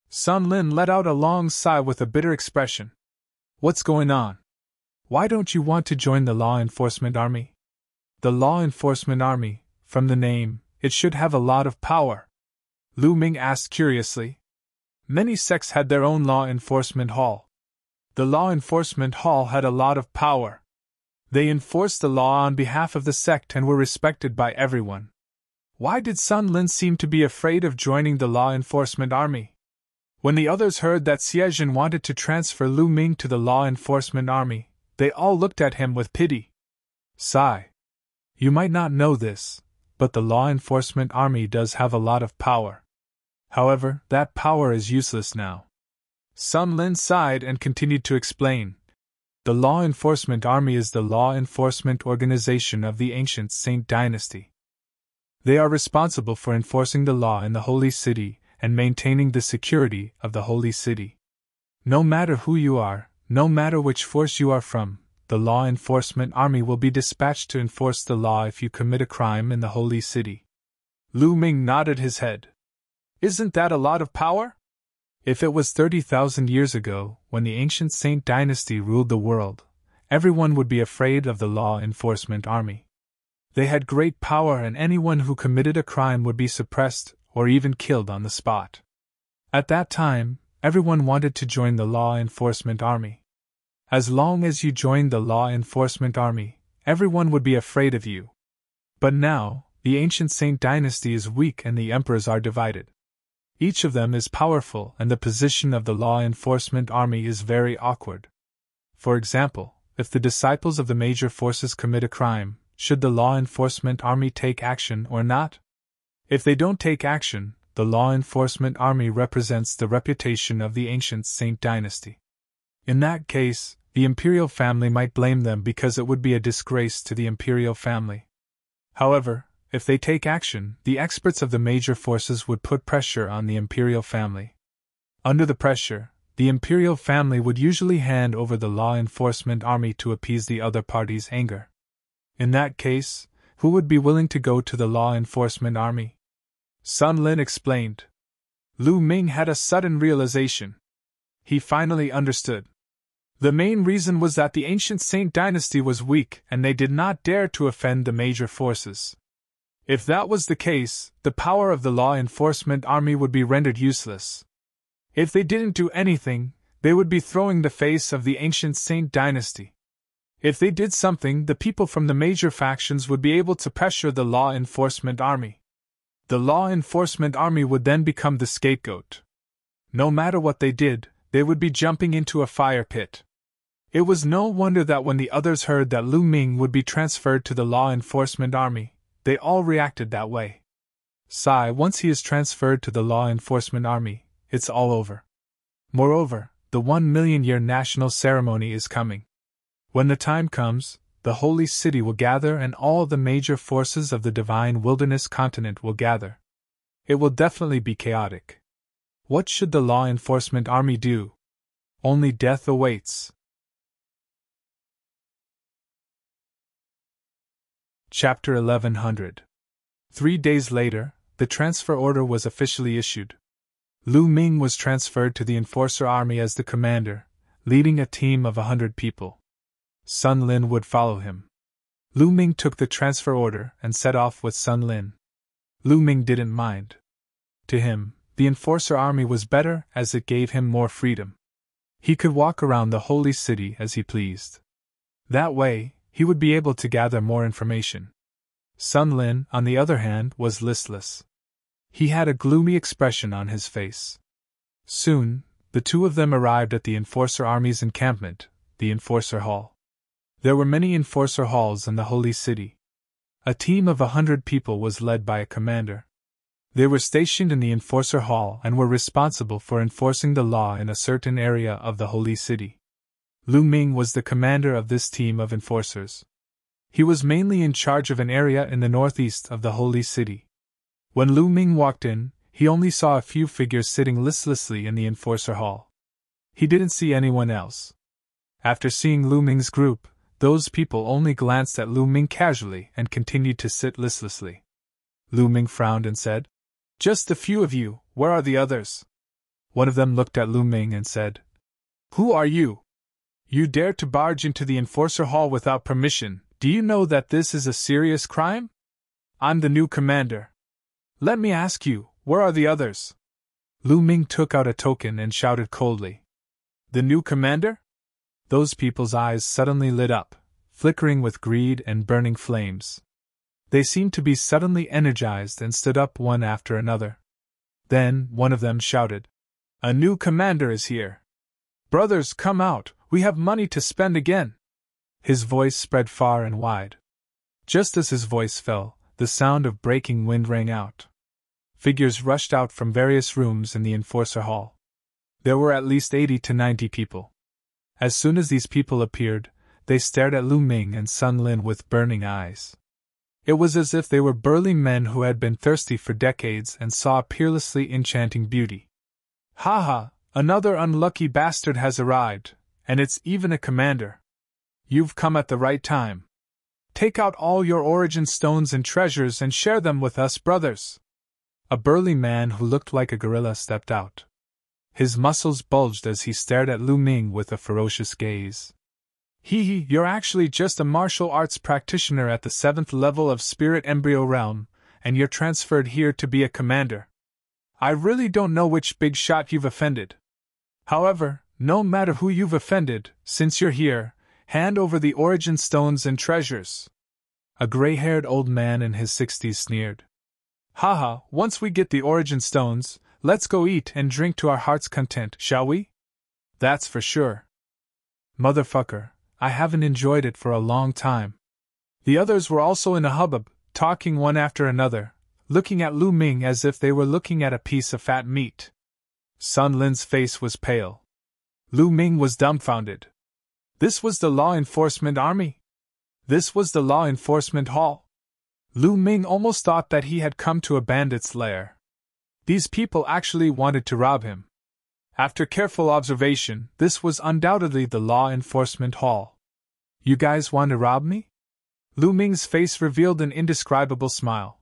Speaker 1: Sun Lin let out a long sigh with a bitter expression. "What's going on? Why don't you want to join the Law Enforcement Army?" "The Law Enforcement Army, from the name, it should have a lot of power," Lu Ming asked curiously. Many sects had their own law enforcement hall. The law enforcement hall had a lot of power. They enforced the law on behalf of the sect and were respected by everyone. Why did Sun Lin seem to be afraid of joining the law enforcement army? When the others heard that Xie Jin wanted to transfer Lu Ming to the law enforcement army, they all looked at him with pity. Sigh. You might not know this, but the law enforcement army does have a lot of power. However, that power is useless now. Sun Lin sighed and continued to explain. The Law Enforcement Army is the law enforcement organization of the ancient Saint dynasty. They are responsible for enforcing the law in the Holy City and maintaining the security of the Holy City. No matter who you are, no matter which force you are from, the Law Enforcement Army will be dispatched to enforce the law if you commit a crime in the Holy City. Lu Ming nodded his head. Isn't that a lot of power? If it was 30,000 years ago, when the ancient Saint dynasty ruled the world, everyone would be afraid of the Law Enforcement Army. They had great power, and anyone who committed a crime would be suppressed or even killed on the spot. At that time, everyone wanted to join the Law Enforcement Army. As long as you joined the Law Enforcement Army, everyone would be afraid of you. But now, the ancient Saint dynasty is weak and the emperors are divided. Each of them is powerful, and the position of the Law Enforcement Army is very awkward. For example, if the disciples of the major forces commit a crime, should the Law Enforcement Army take action or not? If they don't take action, the Law Enforcement Army represents the reputation of the ancient Saint dynasty. In that case, the imperial family might blame them because it would be a disgrace to the imperial family. However, if they take action, the experts of the major forces would put pressure on the imperial family. Under the pressure, the imperial family would usually hand over the Law Enforcement Army to appease the other party's anger. In that case, who would be willing to go to the Law Enforcement Army? Sun Lin explained. Lu Ming had a sudden realization. He finally understood. The main reason was that the ancient Saint dynasty was weak and they did not dare to offend the major forces. If that was the case, the power of the Law Enforcement Army would be rendered useless. If they didn't do anything, they would be throwing the face of the ancient Saint dynasty. If they did something, the people from the major factions would be able to pressure the Law Enforcement Army. The Law Enforcement Army would then become the scapegoat. No matter what they did, they would be jumping into a fire pit. It was no wonder that when the others heard that Lu Ming would be transferred to the Law Enforcement Army, they all reacted that way. Once he is transferred to the Law Enforcement Army, it's all over. Moreover, the 1,000,000-year national ceremony is coming. When the time comes, the Holy City will gather and all the major forces of the Divine Wilderness continent will gather. It will definitely be chaotic. What should the Law Enforcement Army do? Only death awaits. Chapter 1100. 3 days later, the transfer order was officially issued. Lu Ming was transferred to the Enforcer Army as the commander, leading a team of 100 people. Sun Lin would follow him. Lu Ming took the transfer order and set off with Sun Lin. Lu Ming didn't mind. To him, the Enforcer Army was better as it gave him more freedom. He could walk around the Holy City as he pleased. That way, he would be able to gather more information. Sun Lin, on the other hand, was listless. He had a gloomy expression on his face. Soon, the two of them arrived at the Enforcer Army's encampment, the Enforcer Hall. There were many Enforcer Halls in the Holy City. A team of 100 people was led by a commander. They were stationed in the Enforcer Hall and were responsible for enforcing the law in a certain area of the Holy City. Lu Ming was the commander of this team of enforcers. He was mainly in charge of an area in the northeast of the Holy City. When Lu Ming walked in, he only saw a few figures sitting listlessly in the Enforcer Hall. He didn't see anyone else. After seeing Lu Ming's group, those people only glanced at Lu Ming casually and continued to sit listlessly. Lu Ming frowned and said, "Just a few of you, where are the others?" One of them looked at Lu Ming and said, "Who are you? You dare to barge into the Enforcer Hall without permission. Do you know that this is a serious crime? I'm the new commander. Let me ask you, where are the others?" Lu Ming took out a token and shouted coldly, "The new commander?" Those people's eyes suddenly lit up, flickering with greed and burning flames. They seemed to be suddenly energized and stood up one after another. Then, one of them shouted, "A new commander is here! Brothers, come out, we have money to spend again!" His voice spread far and wide. Just as his voice fell, the sound of breaking wind rang out. Figures rushed out from various rooms in the Enforcer Hall. There were at least 80 to 90 people. As soon as these people appeared, they stared at Lu Ming and Sun Lin with burning eyes. It was as if they were burly men who had been thirsty for decades and saw a peerlessly enchanting beauty. Ha ha, another unlucky bastard has arrived, and it's even a commander. You've come at the right time. Take out all your origin stones and treasures and share them with us, brothers. A burly man who looked like a gorilla stepped out. His muscles bulged as he stared at Lu Ming with a ferocious gaze. Hee, you're actually just a martial arts practitioner at the 7th level of Spirit Embryo Realm, and you're transferred here to be a commander. I really don't know which big shot you've offended. However, no matter who you've offended, since you're here, hand over the origin stones and treasures. A gray-haired old man in his 60s sneered. Haha, once we get the origin stones, let's go eat and drink to our heart's content, shall we? That's for sure. Motherfucker, I haven't enjoyed it for a long time. The others were also in a hubbub, talking one after another, looking at Lu Ming as if they were looking at a piece of fat meat. Sun Lin's face was pale. Lu Ming was dumbfounded. This was the law enforcement army? This was the law enforcement hall? Lu Ming almost thought that he had come to a bandit's lair. These people actually wanted to rob him. After careful observation, this was undoubtedly the law enforcement hall. You guys want to rob me? Lu Ming's face revealed an indescribable smile.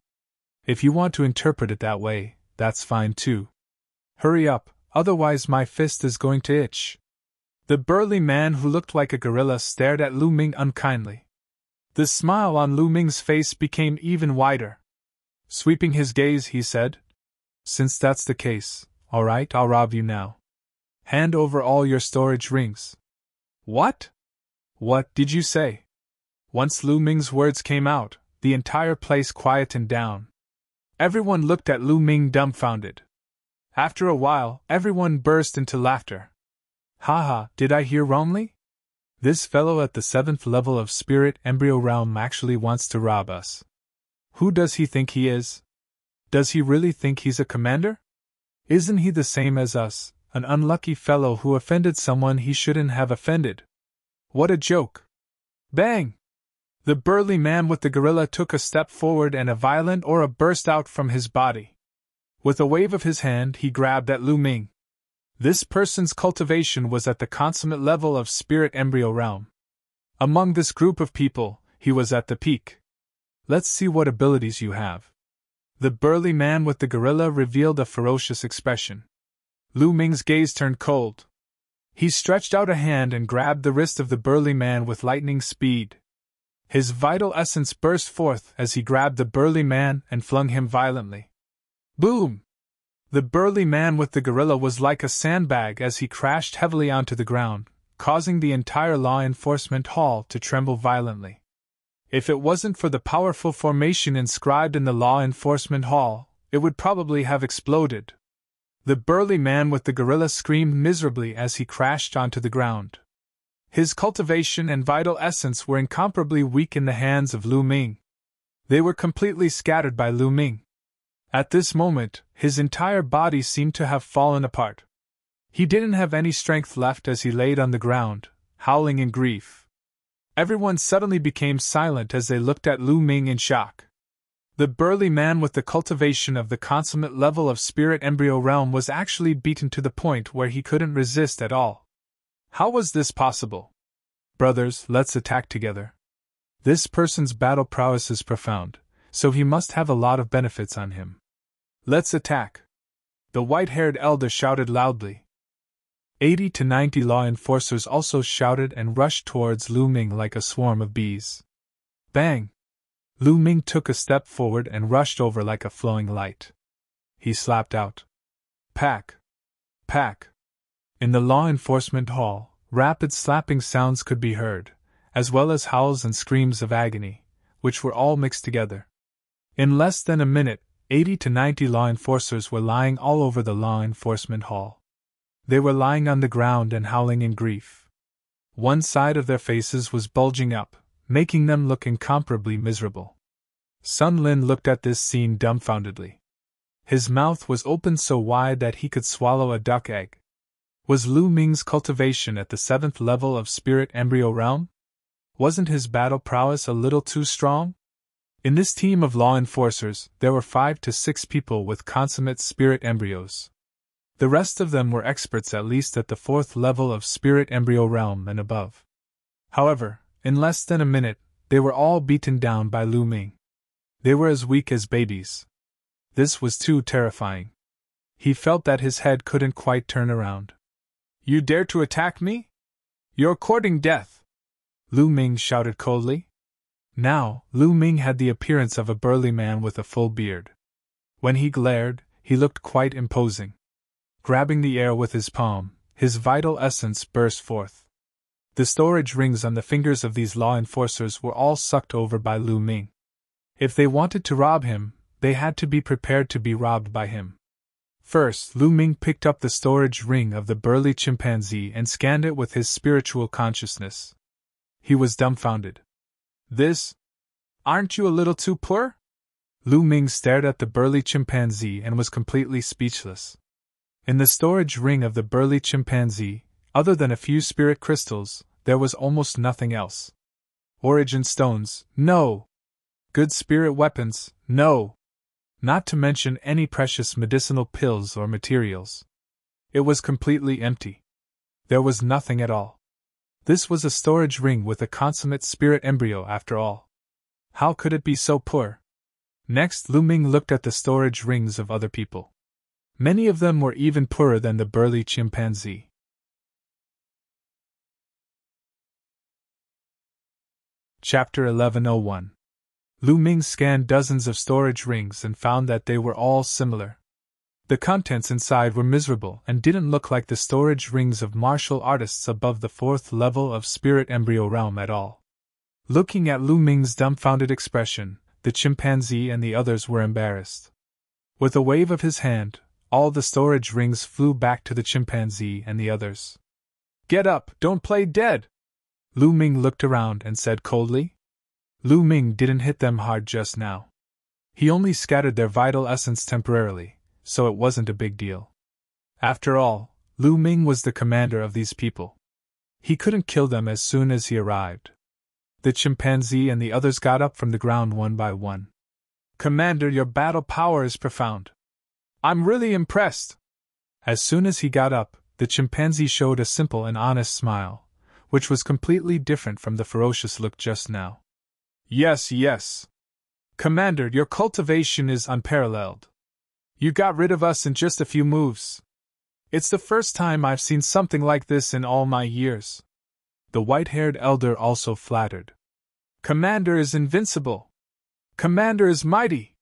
Speaker 1: If you want to interpret it that way, that's fine too. Hurry up, otherwise my fist is going to itch. The burly man who looked like a gorilla stared at Lu Ming unkindly. The smile on Lu Ming's face became even wider. Sweeping his gaze, he said, Since that's the case, all right, I'll rob you now. Hand over all your storage rings. What? What did you say? Once Lu Ming's words came out, the entire place quietened down. Everyone looked at Lu Ming dumbfounded. After a while, everyone burst into laughter. Haha, did I hear wrongly? This fellow at the 7th level of Spirit Embryo Realm actually wants to rob us. Who does he think he is? Does he really think he's a commander? Isn't he the same as us, an unlucky fellow who offended someone he shouldn't have offended? What a joke! Bang! The burly man with the gorilla took a step forward and a violent aura burst out from his body. With a wave of his hand, he grabbed at Lu Ming. This person's cultivation was at the consummate level of Spirit Embryo Realm. Among this group of people, he was at the peak. Let's see what abilities you have. The burly man with the gorilla revealed a ferocious expression. Lu Ming's gaze turned cold. He stretched out a hand and grabbed the wrist of the burly man with lightning speed. His vital essence burst forth as he grabbed the burly man and flung him violently. Boom! The burly man with the gorilla was like a sandbag as he crashed heavily onto the ground, causing the entire law enforcement hall to tremble violently. If it wasn't for the powerful formation inscribed in the law enforcement hall, it would probably have exploded. The burly man with the gorilla screamed miserably as he crashed onto the ground. His cultivation and vital essence were incomparably weak in the hands of Lu Ming. They were completely scattered by Lu Ming. At this moment, his entire body seemed to have fallen apart. He didn't have any strength left as he laid on the ground, howling in grief. Everyone suddenly became silent as they looked at Lu Ming in shock. The burly man with the cultivation of the consummate level of Spirit Embryo Realm was actually beaten to the point where he couldn't resist at all. How was this possible? Brothers, let's attack together. This person's battle prowess is profound, so he must have a lot of benefits on him. Let's attack! The white-haired elder shouted loudly. 80 to 90 law enforcers also shouted and rushed towards Lu Ming like a swarm of bees. Bang! Lu Ming took a step forward and rushed over like a flowing light. He slapped out. Pack! Pack! In the law enforcement hall, rapid slapping sounds could be heard, as well as howls and screams of agony, which were all mixed together. In less than a minute, 80 to 90 law enforcers were lying all over the law enforcement hall. They were lying on the ground and howling in grief. One side of their faces was bulging up, making them look incomparably miserable. Sun Lin looked at this scene dumbfoundedly. His mouth was open so wide that he could swallow a duck egg. Was Lu Ming's cultivation at the 7th level of spirit embryo realm? Wasn't his battle prowess a little too strong? In this team of law enforcers, there were 5 to 6 people with consummate spirit embryos. The rest of them were experts at least at the 4th level of spirit embryo realm and above. However, in less than a minute, they were all beaten down by Lu Ming. They were as weak as babies. This was too terrifying. He felt that his head couldn't quite turn around. "You dare to attack me? You're courting death!" Lu Ming shouted coldly. Now, Lu Ming had the appearance of a burly man with a full beard. When he glared, he looked quite imposing. Grabbing the air with his palm, his vital essence burst forth. The storage rings on the fingers of these law enforcers were all sucked over by Lu Ming. If they wanted to rob him, they had to be prepared to be robbed by him. First, Lu Ming picked up the storage ring of the burly chimpanzee and scanned it with his spiritual consciousness. He was dumbfounded. "This? Aren't you a little too poor?" Lu Ming stared at the burly chimpanzee and was completely speechless. In the storage ring of the burly chimpanzee, other than a few spirit crystals, there was almost nothing else. Origin stones, no. Good spirit weapons, no. Not to mention any precious medicinal pills or materials. It was completely empty. There was nothing at all. This was a storage ring with a consummate spirit embryo after all. How could it be so poor? Next, Lu Ming looked at the storage rings of other people. Many of them were even poorer than the burly chimpanzee. Chapter 1101. Lu Ming scanned dozens of storage rings and found that they were all similar. The contents inside were miserable and didn't look like the storage rings of martial artists above the 4th level of spirit embryo realm at all. Looking at Lu Ming's dumbfounded expression, the chimpanzee and the others were embarrassed. With a wave of his hand, all the storage rings flew back to the chimpanzee and the others. "Get up, don't play dead!" Lu Ming looked around and said coldly. Lu Ming didn't hit them hard just now. He only scattered their vital essence temporarily, so it wasn't a big deal. After all, Lu Ming was the commander of these people. He couldn't kill them as soon as he arrived. The chimpanzee and the others got up from the ground one by one. "Commander, your battle power is profound. I'm really impressed." As soon as he got up, the chimpanzee showed a simple and honest smile, which was completely different from the ferocious look just now. "Yes, yes. Commander, your cultivation is unparalleled. You got rid of us in just a few moves. It's the first time I've seen something like this in all my years." The white-haired elder also flattered. "Commander is invincible. Commander is mighty."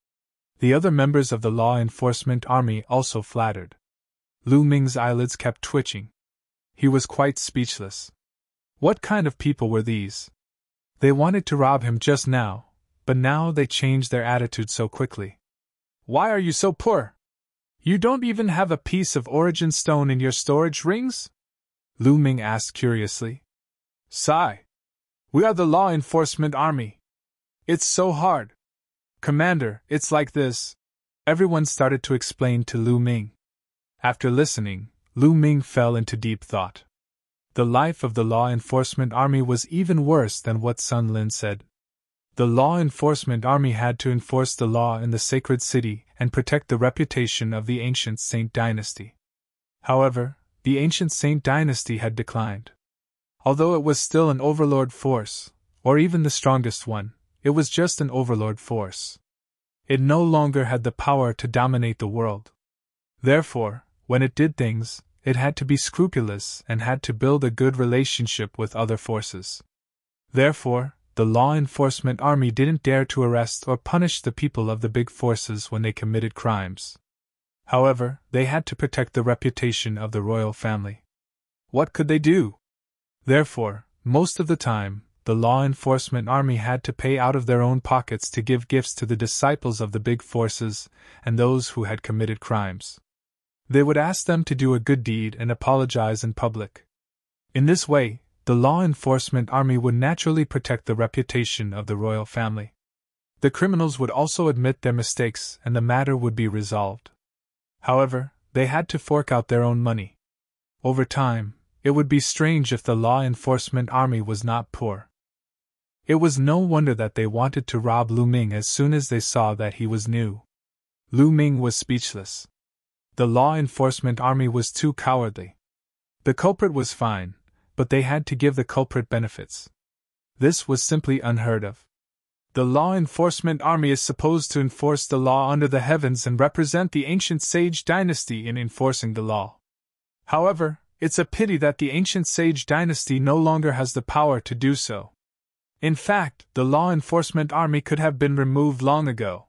Speaker 1: The other members of the law enforcement army also flattered. Lu Ming's eyelids kept twitching. He was quite speechless. What kind of people were these? They wanted to rob him just now, but now they changed their attitude so quickly. "Why are you so poor? You don't even have a piece of origin stone in your storage rings?" Lu Ming asked curiously. "Sigh. We are the law enforcement army. It's so hard. Commander, it's like this." Everyone started to explain to Lu Ming. After listening, Lu Ming fell into deep thought. The life of the law enforcement army was even worse than what Sun Lin said. The law enforcement army had to enforce the law in the sacred city and protect the reputation of the ancient Saint dynasty. However, the ancient Saint dynasty had declined. Although it was still an overlord force, or even the strongest one, it was just an overlord force. It no longer had the power to dominate the world. Therefore, when it did things, it had to be scrupulous and had to build a good relationship with other forces. Therefore, the law enforcement army didn't dare to arrest or punish the people of the big forces when they committed crimes. However, they had to protect the reputation of the royal family. What could they do? Therefore, most of the time, the law enforcement army had to pay out of their own pockets to give gifts to the disciples of the big forces and those who had committed crimes. They would ask them to do a good deed and apologize in public. In this way, the law enforcement army would naturally protect the reputation of the royal family. The criminals would also admit their mistakes and the matter would be resolved. However, they had to fork out their own money. Over time, it would be strange if the law enforcement army was not poor. It was no wonder that they wanted to rob Lu Ming as soon as they saw that he was new. Lu Ming was speechless. The law enforcement army was too cowardly. The culprit was fine, but they had to give the culprit benefits. This was simply unheard of. The law enforcement army is supposed to enforce the law under the heavens and represent the ancient sage dynasty in enforcing the law. However, it's a pity that the ancient sage dynasty no longer has the power to do so. In fact, the law enforcement army could have been removed long ago.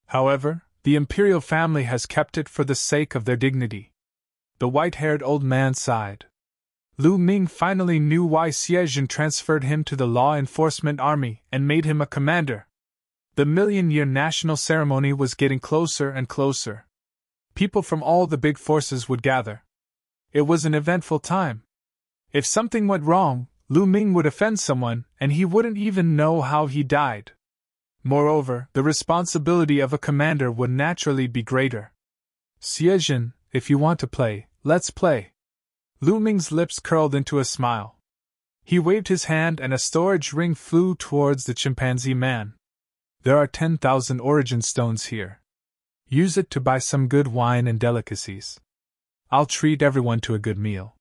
Speaker 1: However, the imperial family has kept it for the sake of their dignity. The white-haired old man sighed. Lu Ming finally knew why Xie transferred him to the law enforcement army and made him a commander. The million-year national ceremony was getting closer and closer. People from all the big forces would gather. It was an eventful time. If something went wrong, Lu Ming would offend someone, and he wouldn't even know how he died. Moreover, the responsibility of a commander would naturally be greater. Xie, if you want to play, let's play. Lu Ming's lips curled into a smile. He waved his hand and a storage ring flew towards the chimpanzee man. There are 10,000 origin stones here. Use it to buy some good wine and delicacies. I'll treat everyone to a good meal.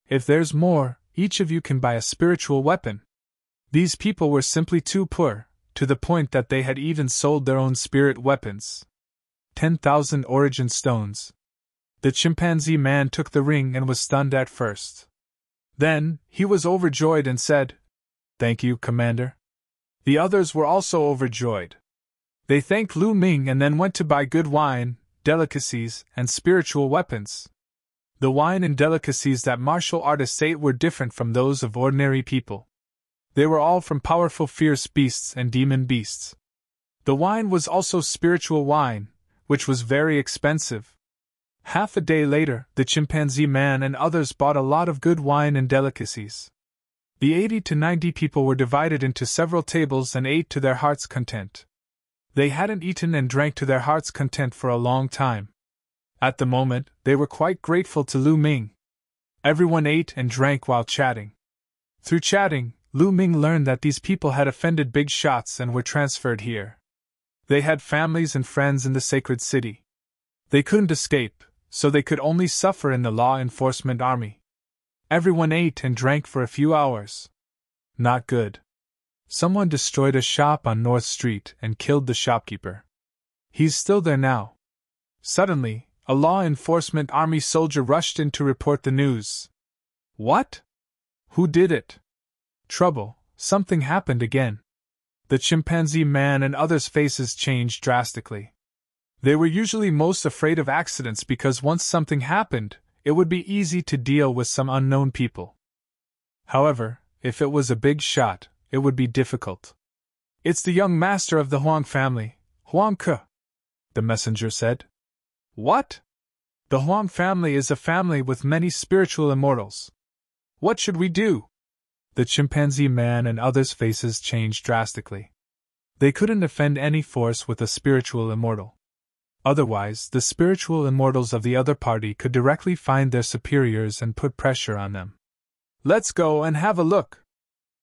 Speaker 1: If there's more, each of you can buy a spiritual weapon. These people were simply too poor, to the point that they had even sold their own spirit weapons. 10,000 origin stones. The chimpanzee man took the ring and was stunned at first. Then, he was overjoyed and said, "Thank you, Commander." The others were also overjoyed. They thanked Lu Ming and then went to buy good wine, delicacies, and spiritual weapons. The wine and delicacies that martial artists ate were different from those of ordinary people. They were all from powerful fierce beasts and demon beasts. The wine was also spiritual wine, which was very expensive. Half a day later, the chimpanzee man and others bought a lot of good wine and delicacies. The 80 to 90 people were divided into several tables and ate to their heart's content. They hadn't eaten and drank to their heart's content for a long time. At the moment, they were quite grateful to Lu Ming. Everyone ate and drank while chatting. Through chatting, Lu Ming learned that these people had offended big shots and were transferred here. They had families and friends in the sacred city. They couldn't escape, so they could only suffer in the law enforcement army. Everyone ate and drank for a few hours. Not good. Someone destroyed a shop on North Street and killed the shopkeeper. He's still there now. Suddenly, a law enforcement army soldier rushed in to report the news. What? Who did it? Trouble, something happened again. The chimpanzee man and others' faces changed drastically. They were usually most afraid of accidents because once something happened, it would be easy to deal with some unknown people. However, if it was a big shot, it would be difficult. It's the young master of the Huang family, Huang Ke, the messenger said. What? The Huang family is a family with many spiritual immortals. What should we do? The chimpanzee man and others' faces changed drastically. They couldn't offend any force with a spiritual immortal. Otherwise, the spiritual immortals of the other party could directly find their superiors and put pressure on them. Let's go and have a look.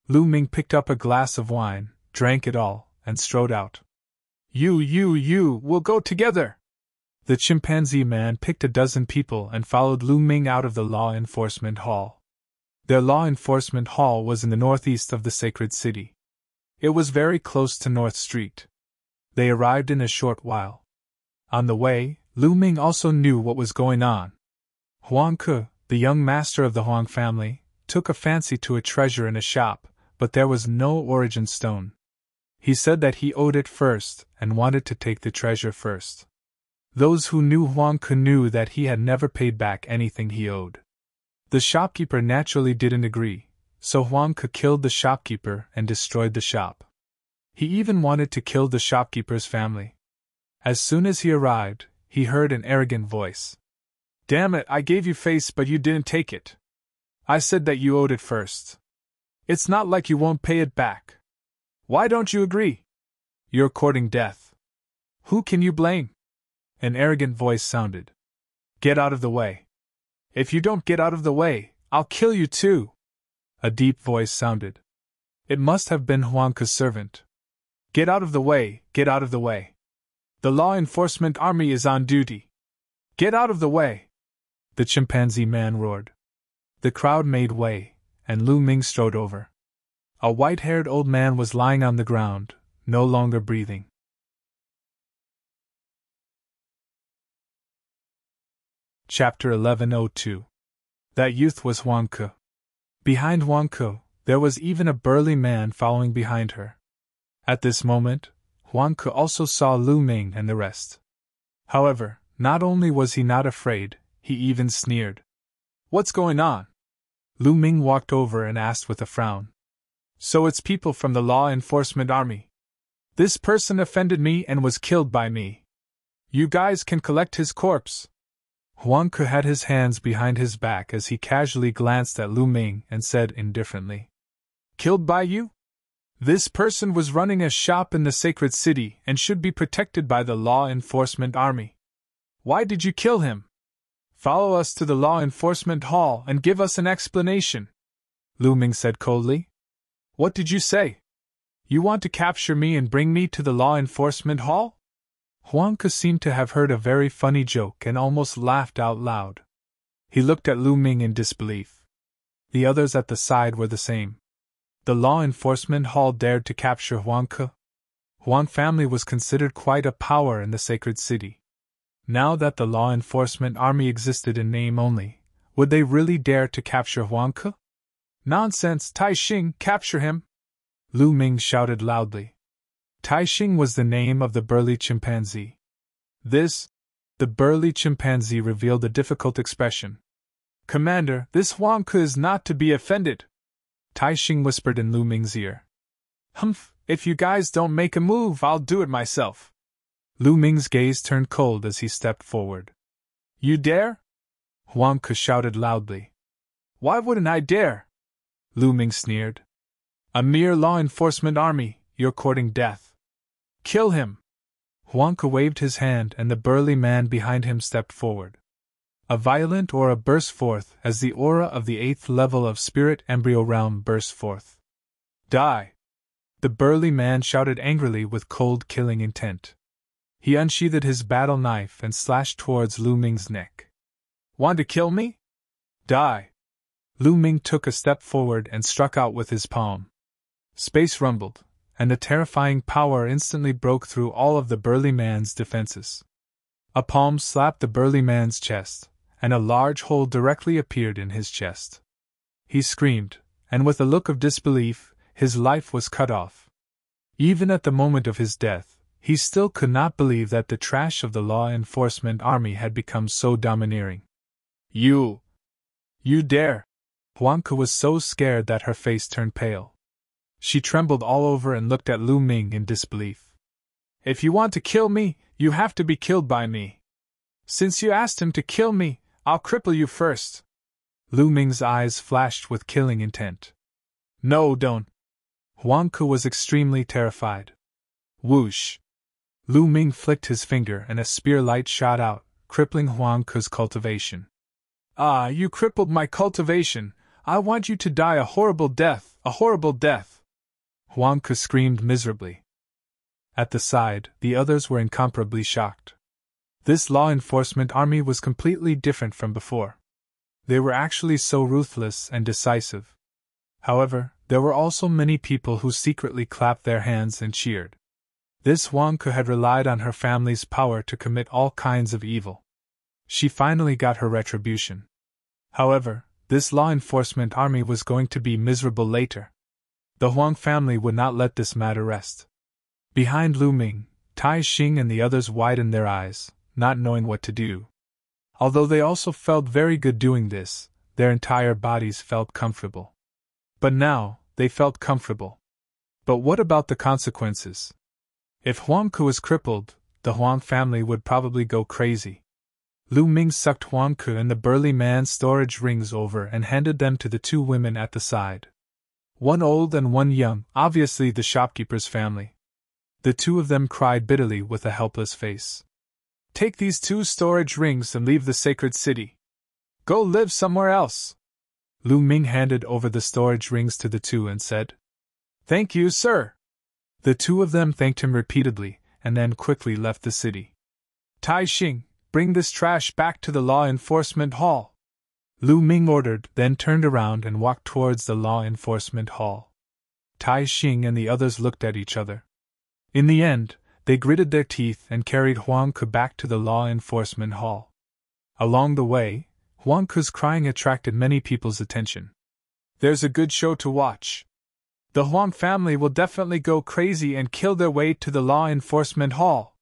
Speaker 1: Lu Ming picked up a glass of wine, drank it all, and strode out. We'll go together. The chimpanzee man picked a dozen people and followed Lu Ming out of the law enforcement hall. Their law enforcement hall was in the northeast of the sacred city. It was very close to North Street. They arrived in a short while. On the way, Lu Ming also knew what was going on. Huang Ke, the young master of the Huang family, took a fancy to a treasure in a shop, but there was no origin stone. He said that he owed it first and wanted to take the treasure first. Those who knew Huang Ke knew that he had never paid back anything he owed. The shopkeeper naturally didn't agree, so Huang Ke killed the shopkeeper and destroyed the shop. He even wanted to kill the shopkeeper's family. As soon as he arrived, he heard an arrogant voice. Damn it, I gave you face but you didn't take it. I said that you owed it first. It's not like you won't pay it back. Why don't you agree? You're courting death. Who can you blame? An arrogant voice sounded. Get out of the way. If you don't get out of the way, I'll kill you too. A deep voice sounded. It must have been Huangke's servant. Get out of the way, get out of the way. The law enforcement army is on duty. Get out of the way. The chimpanzee man roared. The crowd made way, and Lu Ming strode over. A white-haired old man was lying on the ground, no longer breathing. Chapter 1102. That youth was Huangke. Behind Huangke, there was even a burly man following behind her. At this moment, Huangke also saw Lu Ming and the rest. However, not only was he not afraid, he even sneered. What's going on? Lu Ming walked over and asked with a frown. So it's people from the law enforcement army. This person offended me and was killed by me. You guys can collect his corpse. Huangke had his hands behind his back as he casually glanced at Lu Ming and said indifferently. Killed by you? This person was running a shop in the sacred city and should be protected by the law enforcement army. Why did you kill him? Follow us to the law enforcement hall and give us an explanation, Lu Ming said coldly. What did you say? You want to capture me and bring me to the law enforcement hall? Huangke seemed to have heard a very funny joke and almost laughed out loud. He looked at Lu Ming in disbelief. The others at the side were the same. The law enforcement hall dared to capture Huangke? Huang family was considered quite a power in the sacred city. Now that the law enforcement army existed in name only, would they really dare to capture Huangke? Nonsense, Tai Xing, capture him! Lu Ming shouted loudly. Tai Xing was the name of the burly chimpanzee. The burly chimpanzee revealed a difficult expression. Commander, this Huangke is not to be offended, Tai Xing whispered in Lu Ming's ear. Humph, if you guys don't make a move, I'll do it myself. Lu Ming's gaze turned cold as he stepped forward. You dare? Huangke shouted loudly. Why wouldn't I dare? Lu Ming sneered. A mere law enforcement army, you're courting death. Kill him! Huangke waved his hand and the burly man behind him stepped forward. A violent aura burst forth as the aura of the 8th level of Spirit Embryo Realm burst forth. Die! The burly man shouted angrily with cold killing intent. He unsheathed his battle knife and slashed towards Lu Ming's neck. Want to kill me? Die! Lu Ming took a step forward and struck out with his palm. Space rumbled, and a terrifying power instantly broke through all of the burly man's defenses. A palm slapped the burly man's chest, and a large hole directly appeared in his chest. He screamed, and with a look of disbelief, his life was cut off. Even at the moment of his death, he still could not believe that the trash of the law enforcement army had become so domineering. You dare! Huangke was so scared that her face turned pale. She trembled all over and looked at Lu Ming in disbelief. If you want to kill me, you have to be killed by me. Since you asked him to kill me, I'll cripple you first. Lu Ming's eyes flashed with killing intent. No, don't. Huangke was extremely terrified. Whoosh! Lu Ming flicked his finger and a spear light shot out, crippling Huangke's cultivation. Ah, you crippled my cultivation! I want you to die a horrible death, a horrible death! Huangke screamed miserably. At the side, the others were incomparably shocked. This law enforcement army was completely different from before. They were actually so ruthless and decisive. However, there were also many people who secretly clapped their hands and cheered. This Huangke had relied on her family's power to commit all kinds of evil. She finally got her retribution. However, this law enforcement army was going to be miserable later. The Huang family would not let this matter rest. Behind Lu Ming, Tai Xing and the others widened their eyes, not knowing what to do. Although they also felt very good doing this, their entire bodies felt comfortable. But now, they felt comfortable. But what about the consequences? If Huangke was crippled, the Huang family would probably go crazy. Lu Ming sucked Huangke and the burly man's storage rings over and handed them to the two women at the side. One old and one young, obviously the shopkeeper's family. The two of them cried bitterly with a helpless face. Take these two storage rings and leave the sacred city. Go live somewhere else. Lu Ming handed over the storage rings to the two and said, Thank you, sir. The two of them thanked him repeatedly, and then quickly left the city. Tai Xing, bring this trash back to the law enforcement hall. Lu Ming ordered, then turned around and walked towards the law enforcement hall. Tai Xing and the others looked at each other. In the end, they gritted their teeth and carried Huang Ke back to the law enforcement hall. Along the way, Huang Ke's crying attracted many people's attention. There's a good show to watch. The Huang family will definitely go crazy and kill their way to the law enforcement hall.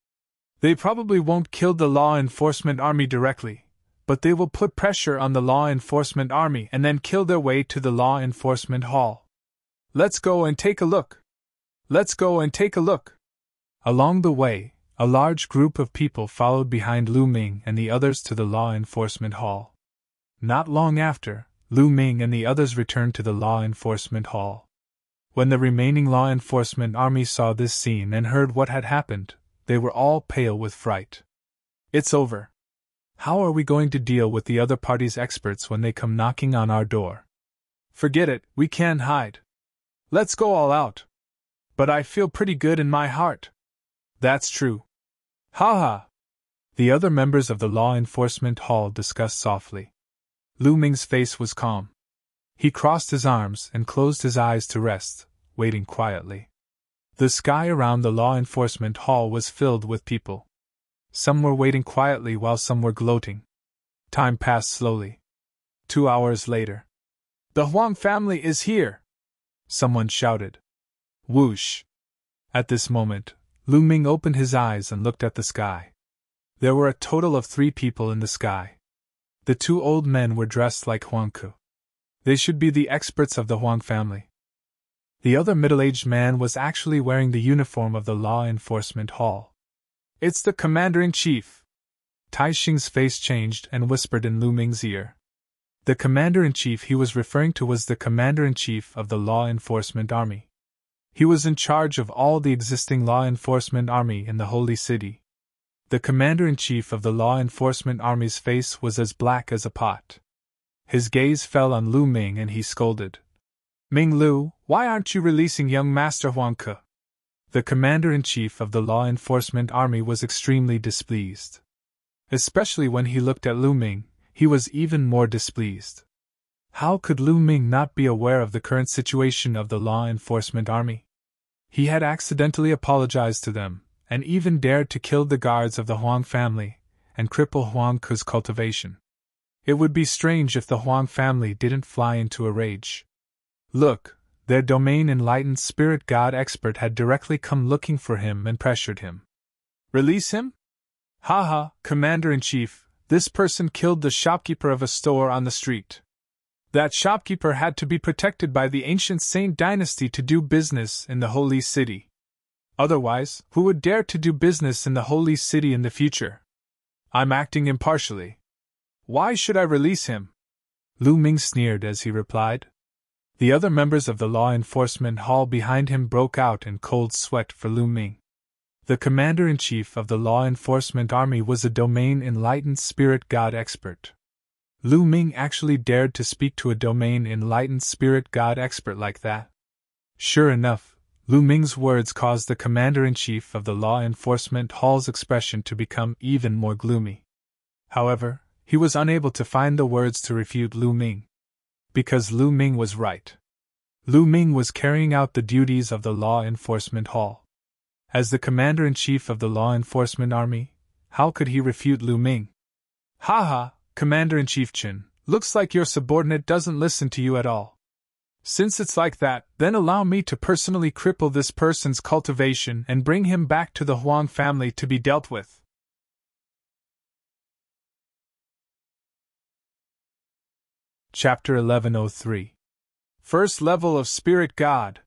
Speaker 1: They probably won't kill the law enforcement army directly, but they will put pressure on the law enforcement army and then kill their way to the law enforcement hall. Let's go and take a look. Let's go and take a look. Along the way, a large group of people followed behind Lu Ming and the others to the law enforcement hall. Not long after, Lu Ming and the others returned to the law enforcement hall. When the remaining law enforcement army saw this scene and heard what had happened, they were all pale with fright. It's over. How are we going to deal with the other party's experts when they come knocking on our door? Forget it, we can't hide. Let's go all out. But I feel pretty good in my heart. That's true. Ha ha! The other members of the law enforcement hall discussed softly. Lu Ming's face was calm. He crossed his arms and closed his eyes to rest, waiting quietly. The sky around the law enforcement hall was filled with people. Some were waiting quietly while some were gloating. Time passed slowly. 2 hours later. The Huang family is here! Someone shouted. Whoosh! At this moment, Lu Ming opened his eyes and looked at the sky. There were a total of 3 people in the sky. The 2 old men were dressed like Huang Ke. They should be the experts of the Huang family. The other middle-aged man was actually wearing the uniform of the law enforcement hall. It's the commander-in-chief. Tai Xing's face changed and whispered in Lu Ming's ear. The commander-in-chief he was referring to was the commander-in-chief of the law enforcement army. He was in charge of all the existing law enforcement army in the Holy City. The commander-in-chief of the law enforcement army's face was as black as a pot. His gaze fell on Lu Ming and he scolded. Ming Lu, why aren't you releasing young Master Huang Ke? The commander-in-chief of the law enforcement army was extremely displeased. Especially when he looked at Lu Ming, he was even more displeased. How could Lu Ming not be aware of the current situation of the law enforcement army? He had accidentally apologized to them, and even dared to kill the guards of the Huang family, and cripple Huang Ke's cultivation. It would be strange if the Huang family didn't fly into a rage. Look, their domain enlightened spirit god expert had directly come looking for him and pressured him. Release him? Haha, Commander-in-Chief, this person killed the shopkeeper of a store on the street. That shopkeeper had to be protected by the ancient Saint dynasty to do business in the Holy City. Otherwise, who would dare to do business in the Holy City in the future? I'm acting impartially. Why should I release him? Lu Ming sneered as he replied. The other members of the law enforcement hall behind him broke out in cold sweat for Lu Ming. The commander-in-chief of the law enforcement army was a domain-enlightened spirit god expert. Lu Ming actually dared to speak to a domain-enlightened spirit god expert like that. Sure enough, Lu Ming's words caused the commander-in-chief of the law enforcement hall's expression to become even more gloomy. However, he was unable to find the words to refute Lu Ming. Because Lu Ming was right. Lu Ming was carrying out the duties of the law enforcement hall. As the commander-in-chief of the law enforcement army, how could he refute Lu Ming? Haha, Commander-in-Chief Chen, looks like your subordinate doesn't listen to you at all. Since it's like that, then allow me to personally cripple this person's cultivation and bring him back to the Huang family to be dealt with. Chapter 1103. First Level of Spirit God.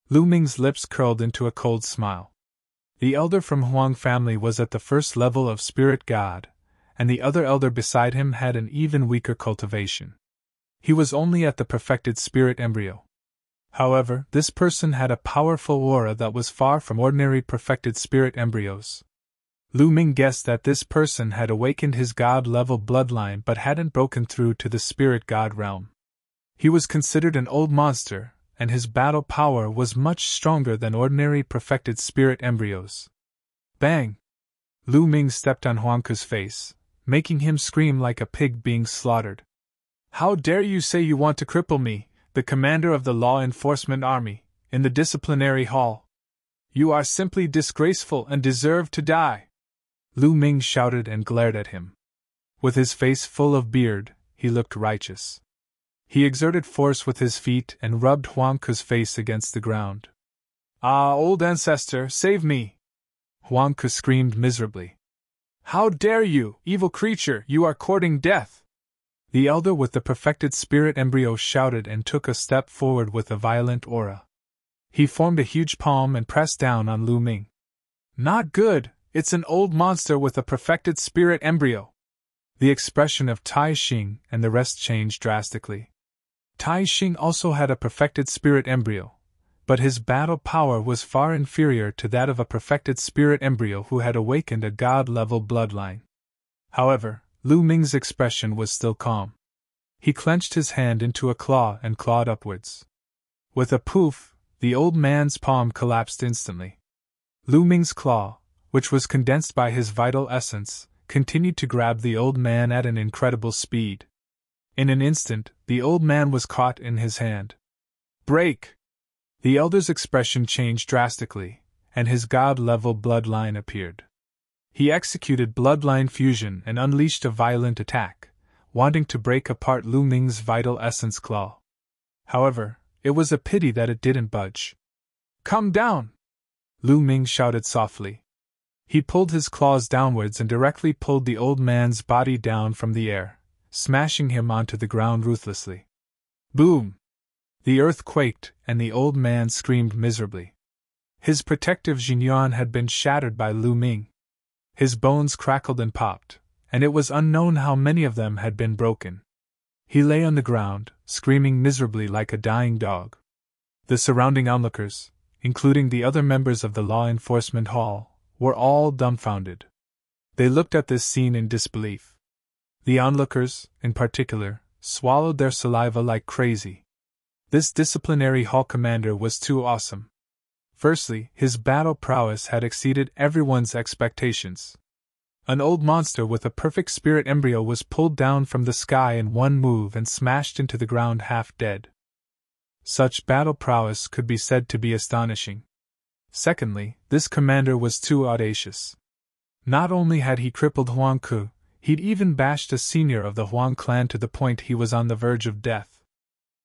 Speaker 1: Lu Ming's lips curled into a cold smile. The elder from Huang family was at the first level of Spirit God, and the other elder beside him had an even weaker cultivation. He was only at the perfected spirit embryo. However, this person had a powerful aura that was far from ordinary perfected spirit embryos. Lu Ming guessed that this person had awakened his god-level bloodline but hadn't broken through to the spirit god realm. He was considered an old monster, and his battle power was much stronger than ordinary perfected spirit embryos. Bang! Lu Ming stepped on Huangke's face, making him scream like a pig being slaughtered. How dare you say you want to cripple me, the commander of the law enforcement army, in the disciplinary hall? You are simply disgraceful and deserve to die! Lu Ming shouted and glared at him. With his face full of beard, he looked righteous. He exerted force with his feet and rubbed Huangke's face against the ground. Ah, old ancestor, save me! Huangke screamed miserably. How dare you, evil creature, you are courting death! The elder with the perfected spirit embryo shouted and took a step forward with a violent aura. He formed a huge palm and pressed down on Lu Ming. Not good, it's an old monster with a perfected spirit embryo. The expression of Tai Xing and the rest changed drastically. Tai Xing also had a perfected spirit embryo, but his battle power was far inferior to that of a perfected spirit embryo who had awakened a god-level bloodline. However, Lu Ming's expression was still calm. He clenched his hand into a claw and clawed upwards. With a poof, the old man's palm collapsed instantly. Lu Ming's claw, which was condensed by his vital essence, continued to grab the old man at an incredible speed. In an instant, the old man was caught in his hand. Break! The elder's expression changed drastically, and his god-level bloodline appeared. He executed bloodline fusion and unleashed a violent attack, wanting to break apart Lu Ming's vital essence claw. However, it was a pity that it didn't budge. Come down! Lu Ming shouted softly. He pulled his claws downwards and directly pulled the old man's body down from the air, smashing him onto the ground ruthlessly. Boom! The earth quaked, and the old man screamed miserably. His protective jinyuan had been shattered by Lu Ming. His bones crackled and popped, and it was unknown how many of them had been broken. He lay on the ground, screaming miserably like a dying dog. The surrounding onlookers, including the other members of the law enforcement hall, were all dumbfounded. They looked at this scene in disbelief. The onlookers, in particular, swallowed their saliva like crazy. This disciplinary hall commander was too awesome. Firstly, his battle prowess had exceeded everyone's expectations. An old monster with a perfect spirit embryo was pulled down from the sky in one move and smashed into the ground half dead. Such battle prowess could be said to be astonishing. Secondly, this commander was too audacious. Not only had he crippled Huangke, he'd even bashed a senior of the Huang clan to the point he was on the verge of death.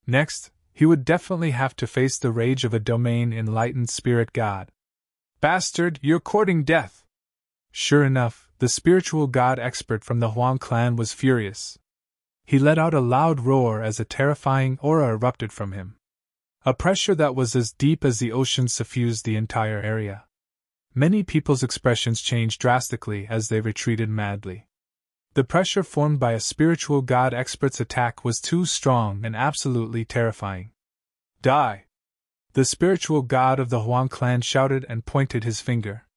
Speaker 1: Next, he would definitely have to face the rage of a domain-enlightened spirit god. Bastard, you're courting death! Sure enough, the spiritual god expert from the Huang clan was furious. He let out a loud roar as a terrifying aura erupted from him. A pressure that was as deep as the ocean suffused the entire area. Many people's expressions changed drastically as they retreated madly. The pressure formed by a spiritual god expert's attack was too strong and absolutely terrifying. Die! The spiritual god of the Huang clan shouted and pointed his finger.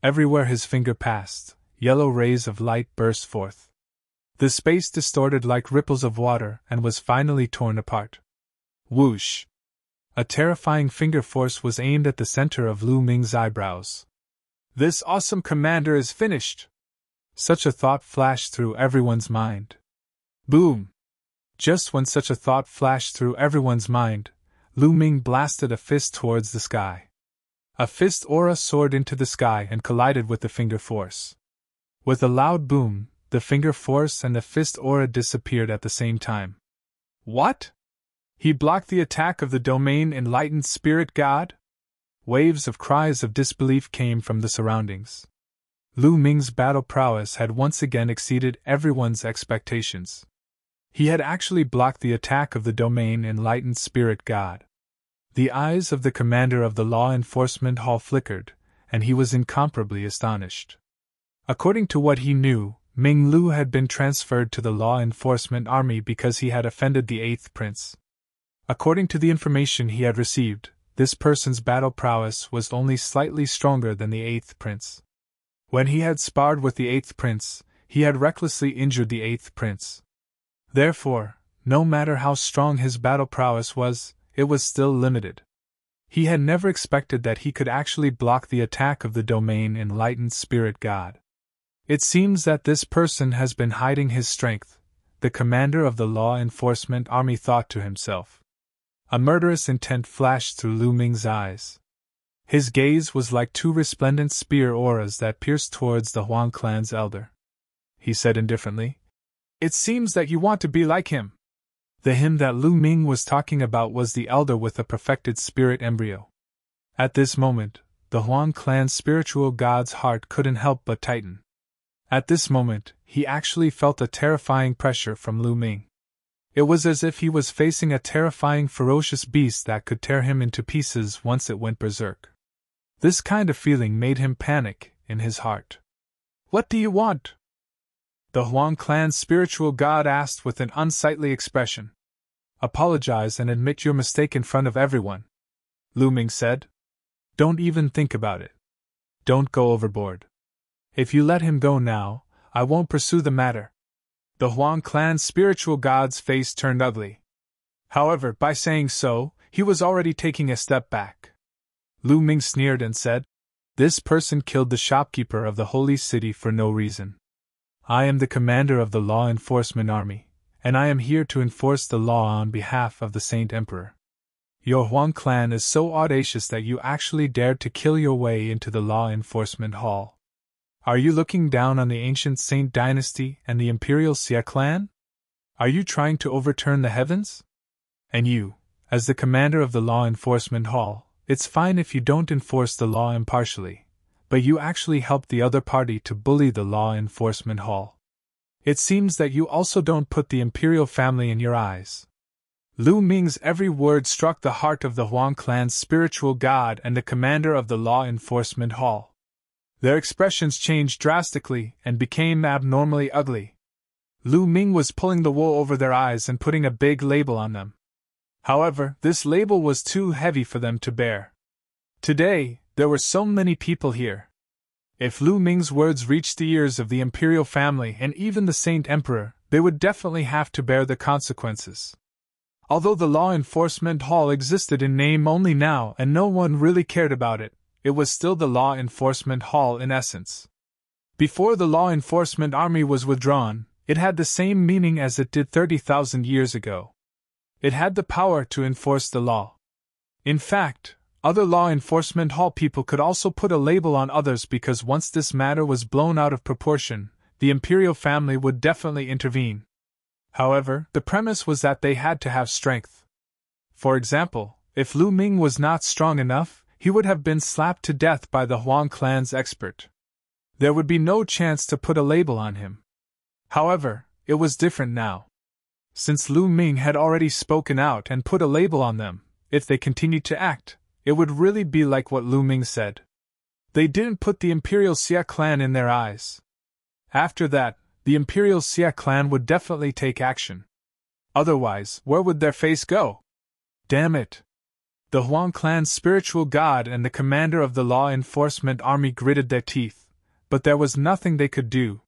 Speaker 1: Everywhere his finger passed, yellow rays of light burst forth. The space distorted like ripples of water and was finally torn apart. Whoosh! A terrifying finger force was aimed at the center of Lu Ming's eyebrows. This awesome commander is finished! Such a thought flashed through everyone's mind. Boom! Just when such a thought flashed through everyone's mind, Lu Ming blasted a fist towards the sky. A fist aura soared into the sky and collided with the finger force. With a loud boom, the finger force and the fist aura disappeared at the same time. What? He blocked the attack of the domain-enlightened spirit god? Waves of cries of disbelief came from the surroundings. Lu Ming's battle prowess had once again exceeded everyone's expectations. He had actually blocked the attack of the domain-enlightened spirit god. The eyes of the commander of the law enforcement hall flickered, and he was incomparably astonished. According to what he knew, Ming Lu had been transferred to the law enforcement army because he had offended the 8th prince. According to the information he had received, this person's battle prowess was only slightly stronger than the 8th prince. When he had sparred with the 8th prince, he had recklessly injured the 8th prince. Therefore, no matter how strong his battle prowess was, it was still limited. He had never expected that he could actually block the attack of the domain enlightened spirit god. It seems that this person has been hiding his strength, the commander of the law enforcement army thought to himself. A murderous intent flashed through Lu Ming's eyes. His gaze was like two resplendent spear auras that pierced towards the Huang clan's elder. He said indifferently, "It seems that you want to be like him." The him that Lu Ming was talking about was the elder with a perfected spirit embryo. At this moment, the Huang clan's spiritual god's heart couldn't help but tighten. At this moment, he actually felt a terrifying pressure from Lu Ming. It was as if he was facing a terrifying ferocious beast that could tear him into pieces once it went berserk. This kind of feeling made him panic in his heart. "What do you want?" the Huang clan's spiritual god asked with an unsightly expression. "Apologize and admit your mistake in front of everyone," Lu Ming said. "Don't even think about it. Don't go overboard. If you let him go now, I won't pursue the matter." The Huang clan's spiritual god's face turned ugly. However, by saying so, he was already taking a step back. Lu Ming sneered and said, "This person killed the shopkeeper of the holy city for no reason. I am the commander of the law enforcement army, and I am here to enforce the law on behalf of the Saint Emperor. Your Huang clan is so audacious that you actually dared to kill your way into the law enforcement hall. Are you looking down on the ancient Saint dynasty and the Imperial Xia clan? Are you trying to overturn the heavens? And you, as the commander of the law enforcement hall, it's fine if you don't enforce the law impartially, but you actually help the other party to bully the law enforcement hall. It seems that you also don't put the imperial family in your eyes." Lu Ming's every word struck the heart of the Huang clan's spiritual god and the commander of the law enforcement hall. Their expressions changed drastically and became abnormally ugly. Lu Ming was pulling the wool over their eyes and putting a big label on them. However, this label was too heavy for them to bear. Today, there were so many people here. If Lu Ming's words reached the ears of the imperial family and even the Saint Emperor, they would definitely have to bear the consequences. Although the law enforcement hall existed in name only now and no one really cared about it, it was still the law enforcement hall in essence. Before the law enforcement army was withdrawn, it had the same meaning as it did 30,000 years ago. It had the power to enforce the law. In fact, other law enforcement hall people could also put a label on others because once this matter was blown out of proportion, the imperial family would definitely intervene. However, the premise was that they had to have strength. For example, if Lu Ming was not strong enough, he would have been slapped to death by the Huang clan's expert. There would be no chance to put a label on him. However, it was different now. Since Lu Ming had already spoken out and put a label on them, if they continued to act, it would really be like what Lu Ming said. They didn't put the Imperial Xia clan in their eyes. After that, the Imperial Xia clan would definitely take action. Otherwise, where would their face go? Damn it! The Huang clan's spiritual god and the commander of the law enforcement army gritted their teeth, but there was nothing they could do.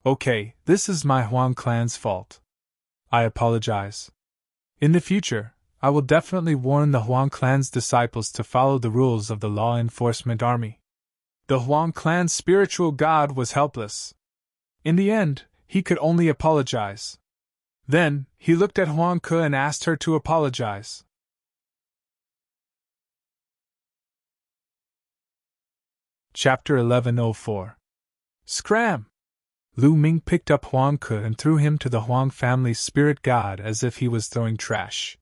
Speaker 1: Okay, this is my Huang clan's fault. I apologize. In the future, I will definitely warn the Huang clan's disciples to follow the rules of the law enforcement army. The Huang clan's spiritual god was helpless. In the end, he could only apologize. Then, he looked at Huang Ke and asked her to apologize. Chapter 1104. Scram! Lu Ming picked up Huang Ke and threw him to the Huang family's spirit god as if he was throwing trash.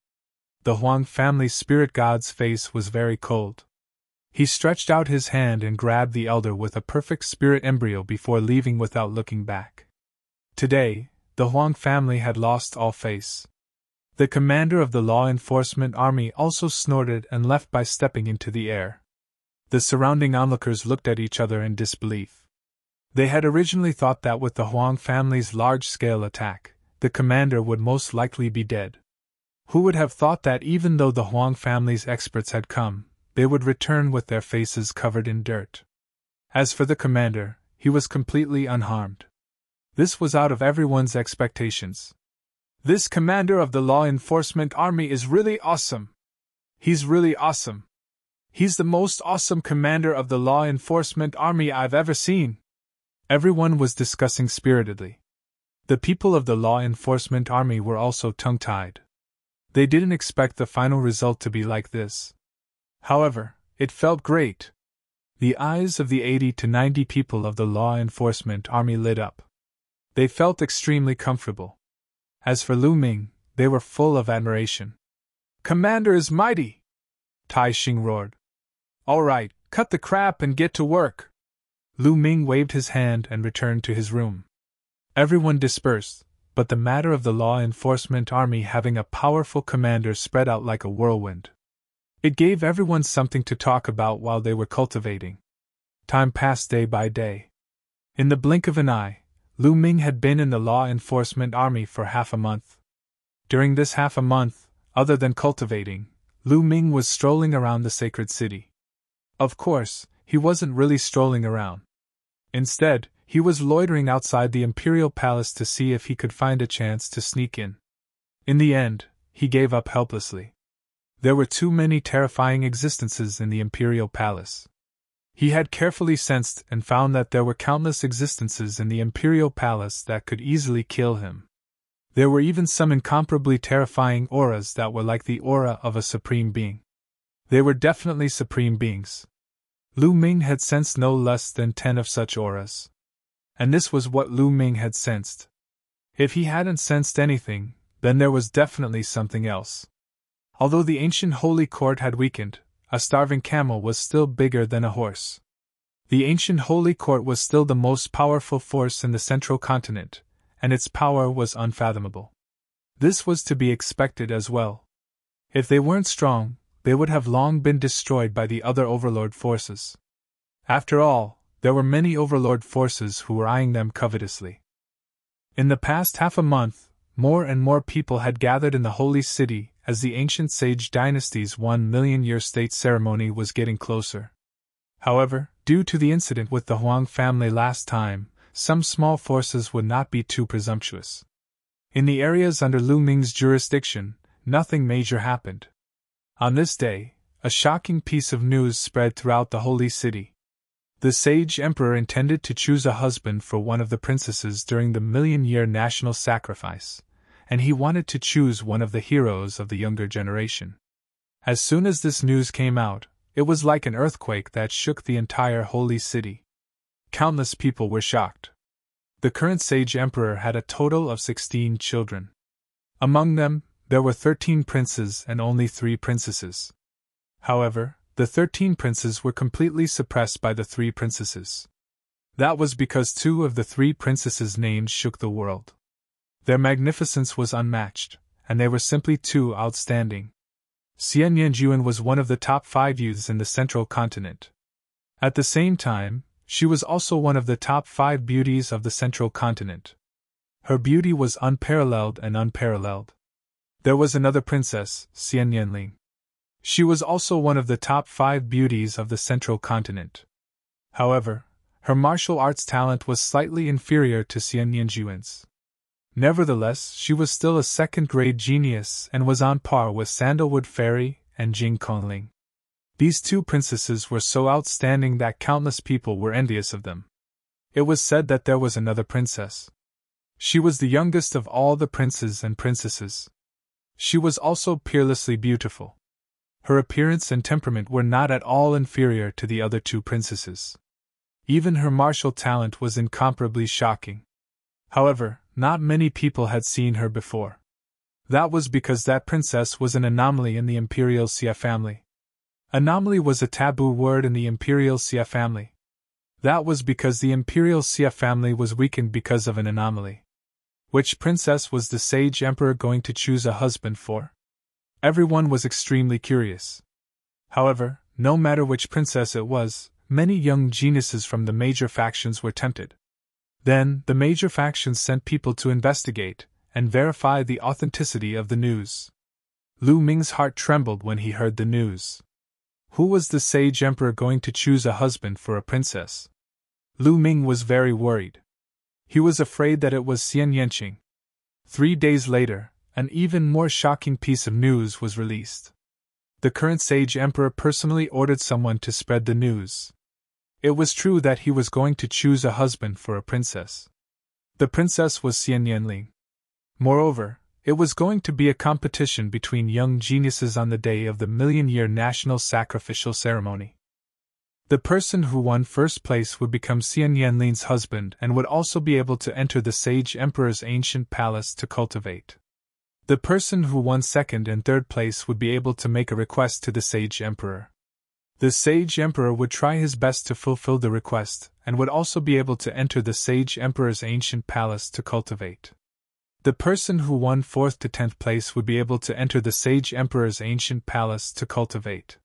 Speaker 1: The Huang family's spirit god's face was very cold. He stretched out his hand and grabbed the elder with a perfect spirit embryo before leaving without looking back. Today, the Huang family had lost all face. The commander of the law enforcement army also snorted and left by stepping into the air. The surrounding onlookers looked at each other in disbelief. They had originally thought that with the Huang family's large-scale attack, the commander would most likely be dead. Who would have thought that even though the Huang family's experts had come, they would return with their faces covered in dirt? As for the commander, he was completely unharmed. This was out of everyone's expectations. This commander of the law enforcement army is really awesome. He's really awesome. He's the most awesome commander of the law enforcement army I've ever seen. Everyone was discussing spiritedly. The people of the law enforcement army were also tongue-tied. They didn't expect the final result to be like this. However, it felt great. The eyes of the 80 to 90 people of the law enforcement army lit up. They felt extremely comfortable. As for Lu Ming, they were full of admiration. "Commander is mighty!" Tai Xing roared. "All right, cut the crap and get to work." Lu Ming waved his hand and returned to his room. Everyone dispersed, but the matter of the law enforcement army having a powerful commander spread out like a whirlwind. It gave everyone something to talk about while they were cultivating. Time passed day by day. In the blink of an eye, Lu Ming had been in the law enforcement army for half a month. During this half a month, other than cultivating, Lu Ming was strolling around the sacred city. Of course, he wasn't really strolling around. Instead, he was loitering outside the imperial palace to see if he could find a chance to sneak in. In the end, he gave up helplessly. There were too many terrifying existences in the imperial palace. He had carefully sensed and found that there were countless existences in the imperial palace that could easily kill him. There were even some incomparably terrifying auras that were like the aura of a supreme being. They were definitely supreme beings. Lu Ming had sensed no less than 10 of such auras. And this was what Lu Ming had sensed. If he hadn't sensed anything, then there was definitely something else. Although the ancient holy court had weakened, a starving camel was still bigger than a horse. The ancient holy court was still the most powerful force in the central continent, and its power was unfathomable. This was to be expected as well. If they weren't strong, they would have long been destroyed by the other overlord forces. After all, there were many overlord forces who were eyeing them covetously. In the past half a month, more and more people had gathered in the holy city as the ancient sage dynasty's 1,000,000-year state ceremony was getting closer. However, due to the incident with the Huang family last time, some small forces would not be too presumptuous. In the areas under Lu Ming's jurisdiction, nothing major happened. On this day, a shocking piece of news spread throughout the holy city. The sage emperor intended to choose a husband for one of the princesses during the 1,000,000-year national sacrifice, and he wanted to choose one of the heroes of the younger generation. As soon as this news came out, it was like an earthquake that shook the entire holy city. Countless people were shocked. The current sage emperor had a total of 16 children. Among them, there were 13 princes and only 3 princesses. However, the 13 princes were completely suppressed by the 3 princesses. That was because 2 of the 3 princesses' names shook the world. Their magnificence was unmatched, and they were simply too outstanding. Xian Yanjuan was one of the top 5 youths in the central continent. At the same time, she was also one of the top 5 beauties of the central continent. Her beauty was unparalleled and unparalleled. There was another princess, Xian Yanling. She was also one of the top 5 beauties of the central continent. However, her martial arts talent was slightly inferior to Xian Yanjuan's. Nevertheless, she was still a second-grade genius and was on par with Sandalwood Fairy and Jing Kongling. These 2 princesses were so outstanding that countless people were envious of them. It was said that there was another princess. She was the youngest of all the princes and princesses. She was also peerlessly beautiful. Her appearance and temperament were not at all inferior to the other 2 princesses. Even her martial talent was incomparably shocking. However, not many people had seen her before. That was because that princess was an anomaly in the Imperial Xia family. Anomaly was a taboo word in the Imperial Xia family. That was because the Imperial Xia family was weakened because of an anomaly. Which princess was the sage emperor going to choose a husband for? Everyone was extremely curious. However, no matter which princess it was, many young geniuses from the major factions were tempted. Then, the major factions sent people to investigate and verify the authenticity of the news. Lu Ming's heart trembled when he heard the news. Who was the sage emperor going to choose a husband for a princess? Lu Ming was very worried. He was afraid that it was Xian Yanqing. 3 days later, an even more shocking piece of news was released. The current sage emperor personally ordered someone to spread the news. It was true that he was going to choose a husband for a princess. The princess was Xian Yanling. Moreover, it was going to be a competition between young geniuses on the day of the million-year national sacrificial ceremony. The person who won first place would become Xian Yanling's husband and would also be able to enter the sage emperor's ancient palace to cultivate. The person who won second and third place would be able to make a request to the sage emperor. The sage emperor would try his best to fulfill the request and would also be able to enter the sage emperor's ancient palace to cultivate. The person who won 4th to 10th place would be able to enter the sage emperor's ancient palace to cultivate.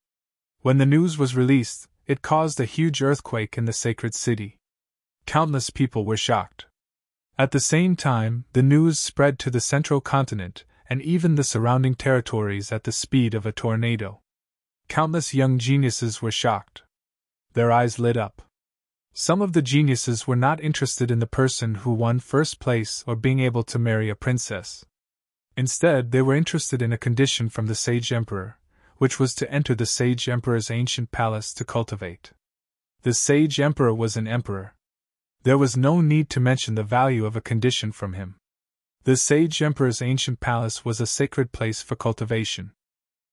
Speaker 1: When the news was released, it caused a huge earthquake in the sacred city. Countless people were shocked. At the same time, the news spread to the central continent and even the surrounding territories at the speed of a tornado. Countless young geniuses were shocked. Their eyes lit up. Some of the geniuses were not interested in the person who won first place or being able to marry a princess. Instead, they were interested in a condition from the sage emperor, which was to enter the sage emperor's ancient palace to cultivate. The sage emperor was an emperor. There was no need to mention the value of a condition from him. The sage emperor's ancient palace was a sacred place for cultivation.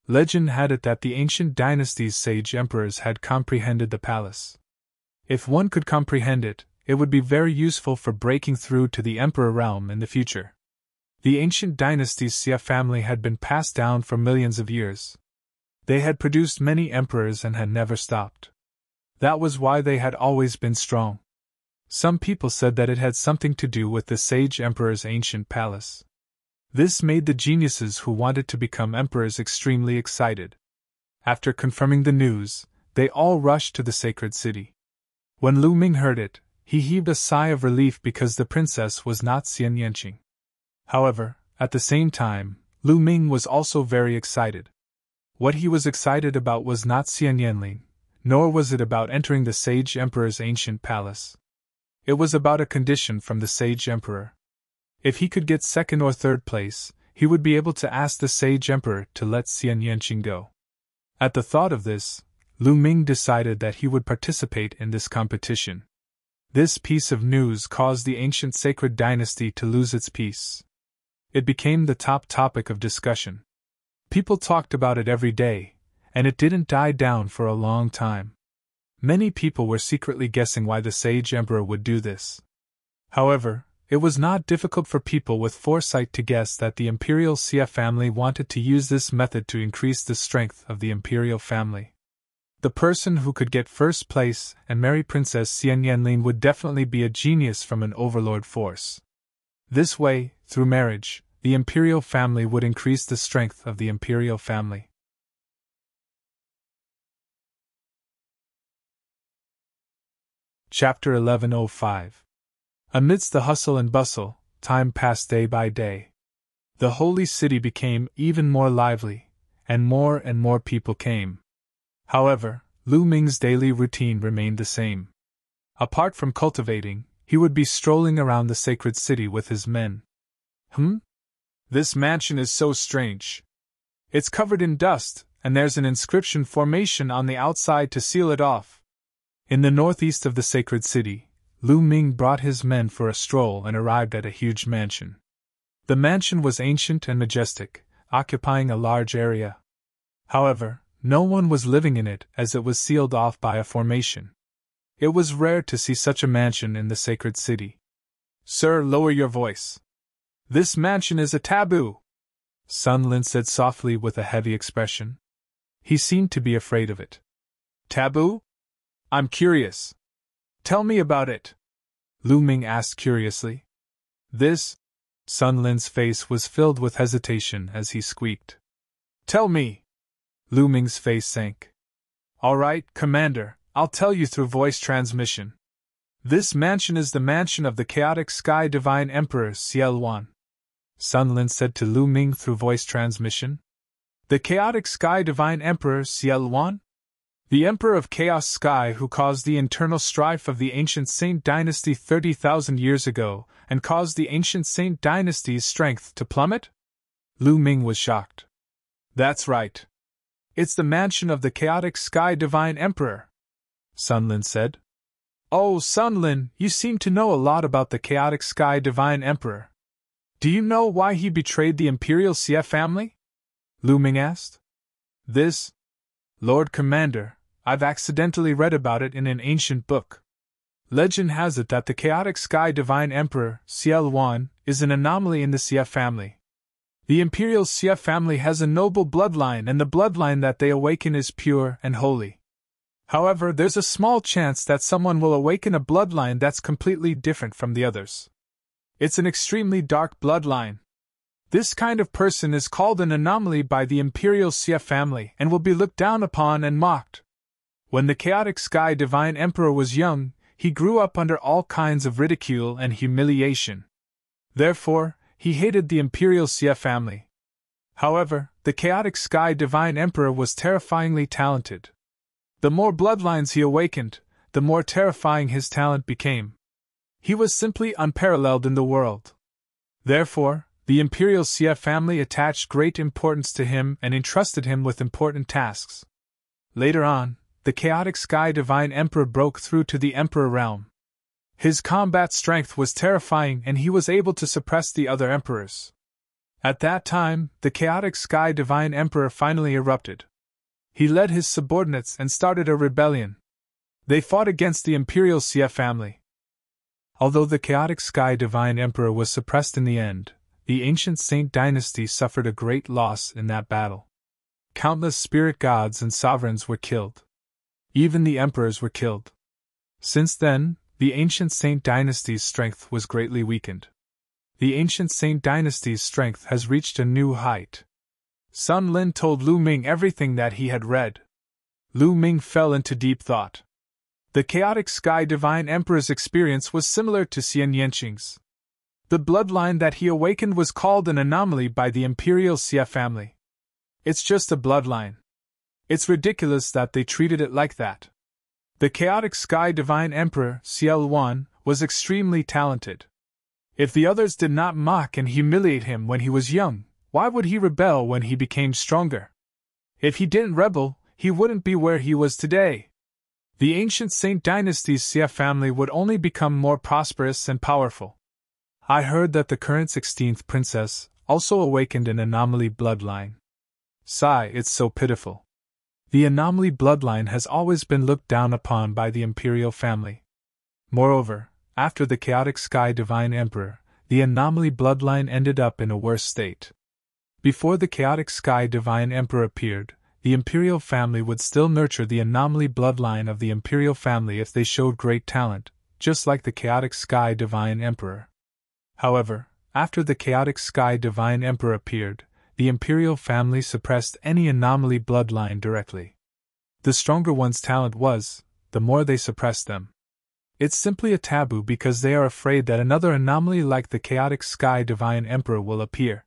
Speaker 1: Legend had it that the ancient dynasty's sage emperors had comprehended the palace. If one could comprehend it, it would be very useful for breaking through to the emperor realm in the future. The ancient dynasty's Xia family had been passed down for millions of years. They had produced many emperors and had never stopped. That was why they had always been strong. Some people said that it had something to do with the sage emperor's ancient palace. This made the geniuses who wanted to become emperors extremely excited. After confirming the news, they all rushed to the sacred city. When Lu Ming heard it, he heaved a sigh of relief because the princess was not Xian Yanqing. However, at the same time, Lu Ming was also very excited. What he was excited about was not Xian Yanling, nor was it about entering the sage emperor's ancient palace. It was about a condition from the sage emperor. If he could get second or third place, he would be able to ask the sage emperor to let Xian Yanqing go. At the thought of this, Lu Ming decided that he would participate in this competition. This piece of news caused the ancient sacred dynasty to lose its peace. It became the top topic of discussion. People talked about it every day, and it didn't die down for a long time. Many people were secretly guessing why the sage emperor would do this. However, it was not difficult for people with foresight to guess that the imperial Xia family wanted to use this method to increase the strength of the imperial family. The person who could get first place and marry Princess Xian Yanling would definitely be a genius from an overlord force. This way, through marriage, the imperial family would increase the strength of the imperial family. Chapter 1105. Amidst the hustle and bustle, time passed day by day. The holy city became even more lively, and more people came. However, Lu Ming's daily routine remained the same. Apart from cultivating, he would be strolling around the sacred city with his men. This mansion is so strange. It's covered in dust, and there's an inscription formation on the outside to seal it off. In the northeast of the sacred city, Lu Ming brought his men for a stroll and arrived at a huge mansion. The mansion was ancient and majestic, occupying a large area. However, no one was living in it as it was sealed off by a formation. It was rare to see such a mansion in the sacred city. "Sir, lower your voice. This mansion is a taboo," Sun Lin said softly with a heavy expression. He seemed to be afraid of it. "Taboo? I'm curious. Tell me about it," Lu Ming asked curiously. Sun Lin's face was filled with hesitation as he squeaked. "Tell me." Lu Ming's face sank. "All right, Commander, I'll tell you through voice transmission. This mansion is the mansion of the chaotic sky divine emperor Xielwan," Sun Lin said to Lu Ming through voice transmission. "The chaotic sky divine emperor Xielwan?" The Emperor of Chaos Sky who caused the internal strife of the ancient Saint Dynasty 30,000 years ago, and caused the ancient Saint Dynasty's strength to plummet? Lu Ming was shocked. That's right. It's the mansion of the Chaotic Sky Divine Emperor, Sun Lin said. Oh, Sun Lin, you seem to know a lot about the Chaotic Sky Divine Emperor. Do you know why he betrayed the Imperial Xie family? Lu Ming asked. This? Lord Commander, I've accidentally read about it in an ancient book. Legend has it that the Chaotic Sky Divine Emperor, Xie Luan, is an anomaly in the Xie family. The Imperial Xie family has a noble bloodline, and the bloodline that they awaken is pure and holy. However, there's a small chance that someone will awaken a bloodline that's completely different from the others. It's an extremely dark bloodline. This kind of person is called an anomaly by the Imperial Xie family and will be looked down upon and mocked. When the Chaotic Sky Divine Emperor was young, he grew up under all kinds of ridicule and humiliation. Therefore, he hated the Imperial Xie family. However, the Chaotic Sky Divine Emperor was terrifyingly talented. The more bloodlines he awakened, the more terrifying his talent became. He was simply unparalleled in the world. Therefore, the Imperial Xie family attached great importance to him and entrusted him with important tasks. Later on, the Chaotic Sky Divine Emperor broke through to the Emperor realm. His combat strength was terrifying and he was able to suppress the other emperors. At that time, the Chaotic Sky Divine Emperor finally erupted. He led his subordinates and started a rebellion. They fought against the Imperial Xie family. Although the Chaotic Sky Divine Emperor was suppressed in the end, the ancient Saint Dynasty suffered a great loss in that battle. Countless spirit gods and sovereigns were killed. Even the emperors were killed. Since then, the ancient Saint Dynasty's strength was greatly weakened. The ancient Saint Dynasty's strength has reached a new height. Sun Lin told Lu Ming everything that he had read. Lu Ming fell into deep thought. The Chaotic Sky Divine Emperor's experience was similar to Xian Yanqing's. The bloodline that he awakened was called an anomaly by the Imperial Xie family. It's just a bloodline. It's ridiculous that they treated it like that. The Chaotic Sky Divine Emperor, Xie Luan, was extremely talented. If the others did not mock and humiliate him when he was young, why would he rebel when he became stronger? If he didn't rebel, he wouldn't be where he was today. The ancient Saint Dynasty's Xie family would only become more prosperous and powerful. I heard that the current 16th princess also awakened an anomaly bloodline. Sigh, it's so pitiful. The anomaly bloodline has always been looked down upon by the imperial family. Moreover, after the Chaotic Sky Divine Emperor, the anomaly bloodline ended up in a worse state. Before the Chaotic Sky Divine Emperor appeared, the imperial family would still nurture the anomaly bloodline of the imperial family if they showed great talent, just like the Chaotic Sky Divine Emperor. However, after the Chaotic Sky Divine Emperor appeared, the imperial family suppressed any anomaly bloodline directly. The stronger one's talent was, the more they suppressed them. It's simply a taboo because they are afraid that another anomaly like the Chaotic Sky Divine Emperor will appear.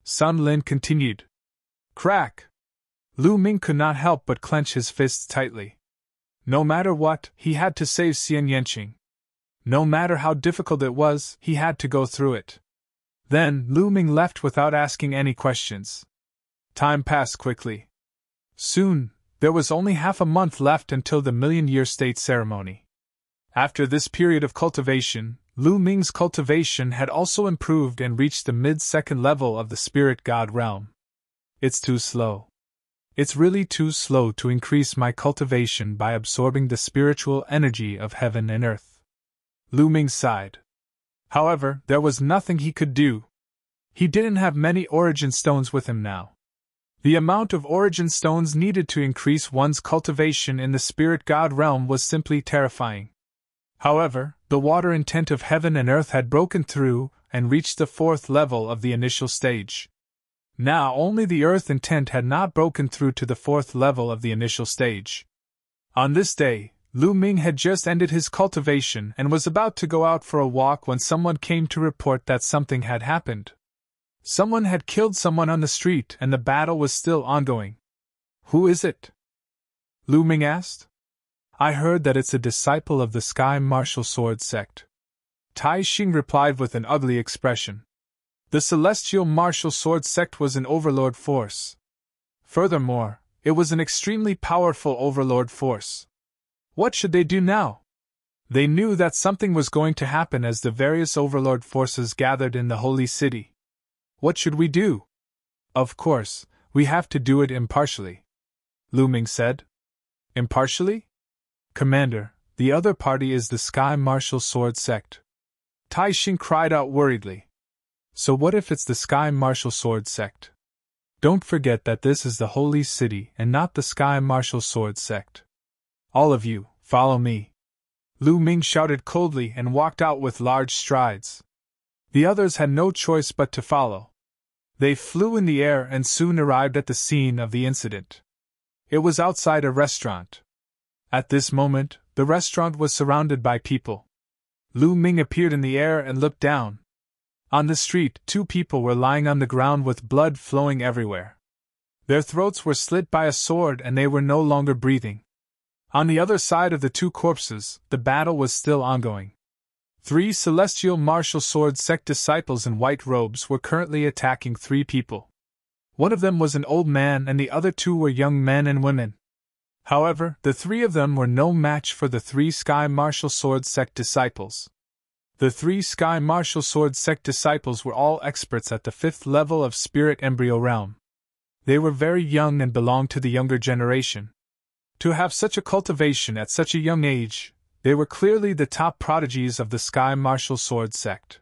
Speaker 1: Sun Lin continued. Crack! Lu Ming could not help but clench his fists tightly. No matter what, he had to save Xian Yanqing. No matter how difficult it was, he had to go through it. Then, Lu Ming left without asking any questions. Time passed quickly. Soon, there was only half a month left until the million-year state ceremony. After this period of cultivation, Lu Ming's cultivation had also improved and reached the mid-second level of the spirit god realm. It's too slow. It's really too slow to increase my cultivation by absorbing the spiritual energy of heaven and earth. Lu Ming sighed. However, there was nothing he could do. He didn't have many origin stones with him now. The amount of origin stones needed to increase one's cultivation in the spirit god realm was simply terrifying. However, the water intent of heaven and earth had broken through and reached the fourth level of the initial stage. Now only the earth intent had not broken through to the fourth level of the initial stage. On this day, Lu Ming had just ended his cultivation and was about to go out for a walk when someone came to report that something had happened. Someone had killed someone on the street and the battle was still ongoing. Who is it? Lu Ming asked. I heard that it's a disciple of the Sky Martial Sword sect. Tai Xing replied with an ugly expression. The Celestial Martial Sword sect was an overlord force. Furthermore, it was an extremely powerful overlord force. What should they do now? They knew that something was going to happen as the various overlord forces gathered in the holy city. What should we do? Of course, we have to do it impartially, Lu Ming said. Impartially? Commander, the other party is the Sky Martial Sword sect. Tai Xing cried out worriedly. So what if it's the Sky Martial Sword sect? Don't forget that this is the holy city and not the Sky Martial Sword sect. All of you, follow me. Lu Ming shouted coldly and walked out with large strides. The others had no choice but to follow. They flew in the air and soon arrived at the scene of the incident. It was outside a restaurant. At this moment, the restaurant was surrounded by people. Lu Ming appeared in the air and looked down. On the street, 2 people were lying on the ground with blood flowing everywhere. Their throats were slit by a sword and they were no longer breathing. On the other side of the 2 corpses, the battle was still ongoing. 3 Celestial Martial Sword sect disciples in white robes were currently attacking 3 people. One of them was an old man and the other 2 were young men and women. However, the 3 of them were no match for the 3 Sky Martial Sword sect disciples. The 3 Sky Martial Sword sect disciples were all experts at the 5th level of Spirit Embryo Realm. They were very young and belonged to the younger generation. To have such a cultivation at such a young age, they were clearly the top prodigies of the Sky Martial Sword sect.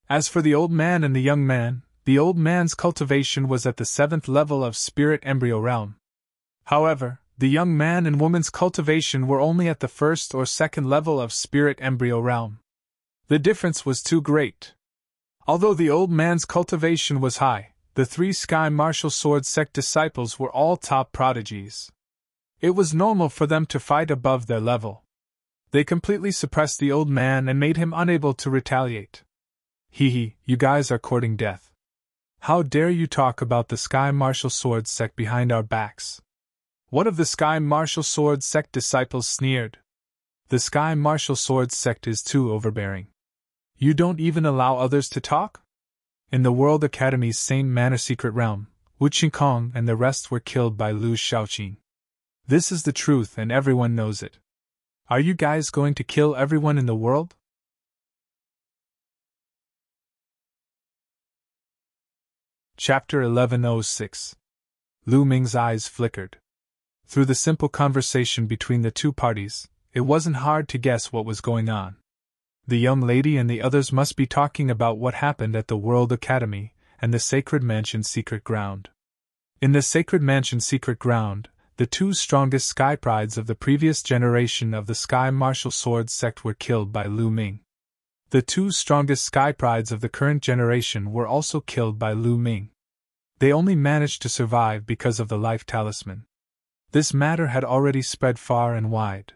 Speaker 1: As for the old man and the young man, the old man's cultivation was at the 7th level of Spirit Embryo Realm. However, the young man and woman's cultivation were only at the 1st or 2nd level of Spirit Embryo Realm. The difference was too great. Although the old man's cultivation was high, the 3 Sky Martial Sword sect disciples were all top prodigies. It was normal for them to fight above their level. They completely suppressed the old man and made him unable to retaliate. Hee, you guys are courting death. How dare you talk about the Sky Martial Sword sect behind our backs? One of the Sky Martial Sword sect disciples sneered. The Sky Martial Sword sect is too overbearing. You don't even allow others to talk? In the World Academy's Saint Manor Secret Realm, Wu Qingkong and the rest were killed by Lu Shaoqing. This is the truth and everyone knows it. Are you guys going to kill everyone in the world? Chapter 1106. Lu Ming's eyes flickered. Through the simple conversation between the 2 parties, it wasn't hard to guess what was going on. The young lady and the others must be talking about what happened at the World Academy and the Sacred Mansion Secret Ground. In the Sacred Mansion Secret Ground, the 2 strongest Sky Prides of the previous generation of the Sky Martial Sword sect were killed by Lu Ming. The 2 strongest Sky Prides of the current generation were also killed by Lu Ming. They only managed to survive because of the life talisman. This matter had already spread far and wide.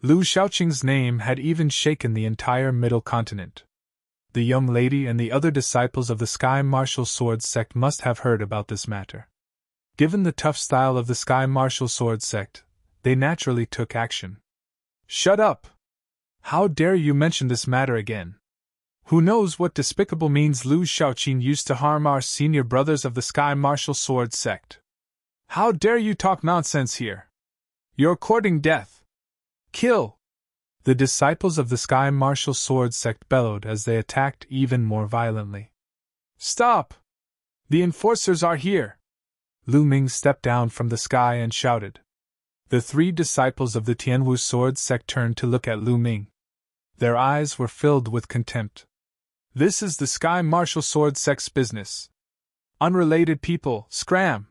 Speaker 1: Lu Shaoqing's name had even shaken the entire Middle Continent. The young lady and the other disciples of the Sky Martial Sword sect must have heard about this matter. Given the tough style of the Sky Martial Sword sect, they naturally took action. Shut up! How dare you mention this matter again? Who knows what despicable means Lu Shaoqing used to harm our senior brothers of the Sky Martial Sword sect? How dare you talk nonsense here? You're courting death. Kill! The disciples of the Sky Martial Sword sect bellowed as they attacked even more violently. Stop! The enforcers are here! Lu Ming stepped down from the sky and shouted. The 3 disciples of the Tianwu Sword sect turned to look at Lu Ming. Their eyes were filled with contempt. This is the Sky Martial Sword sect's business. Unrelated people, scram!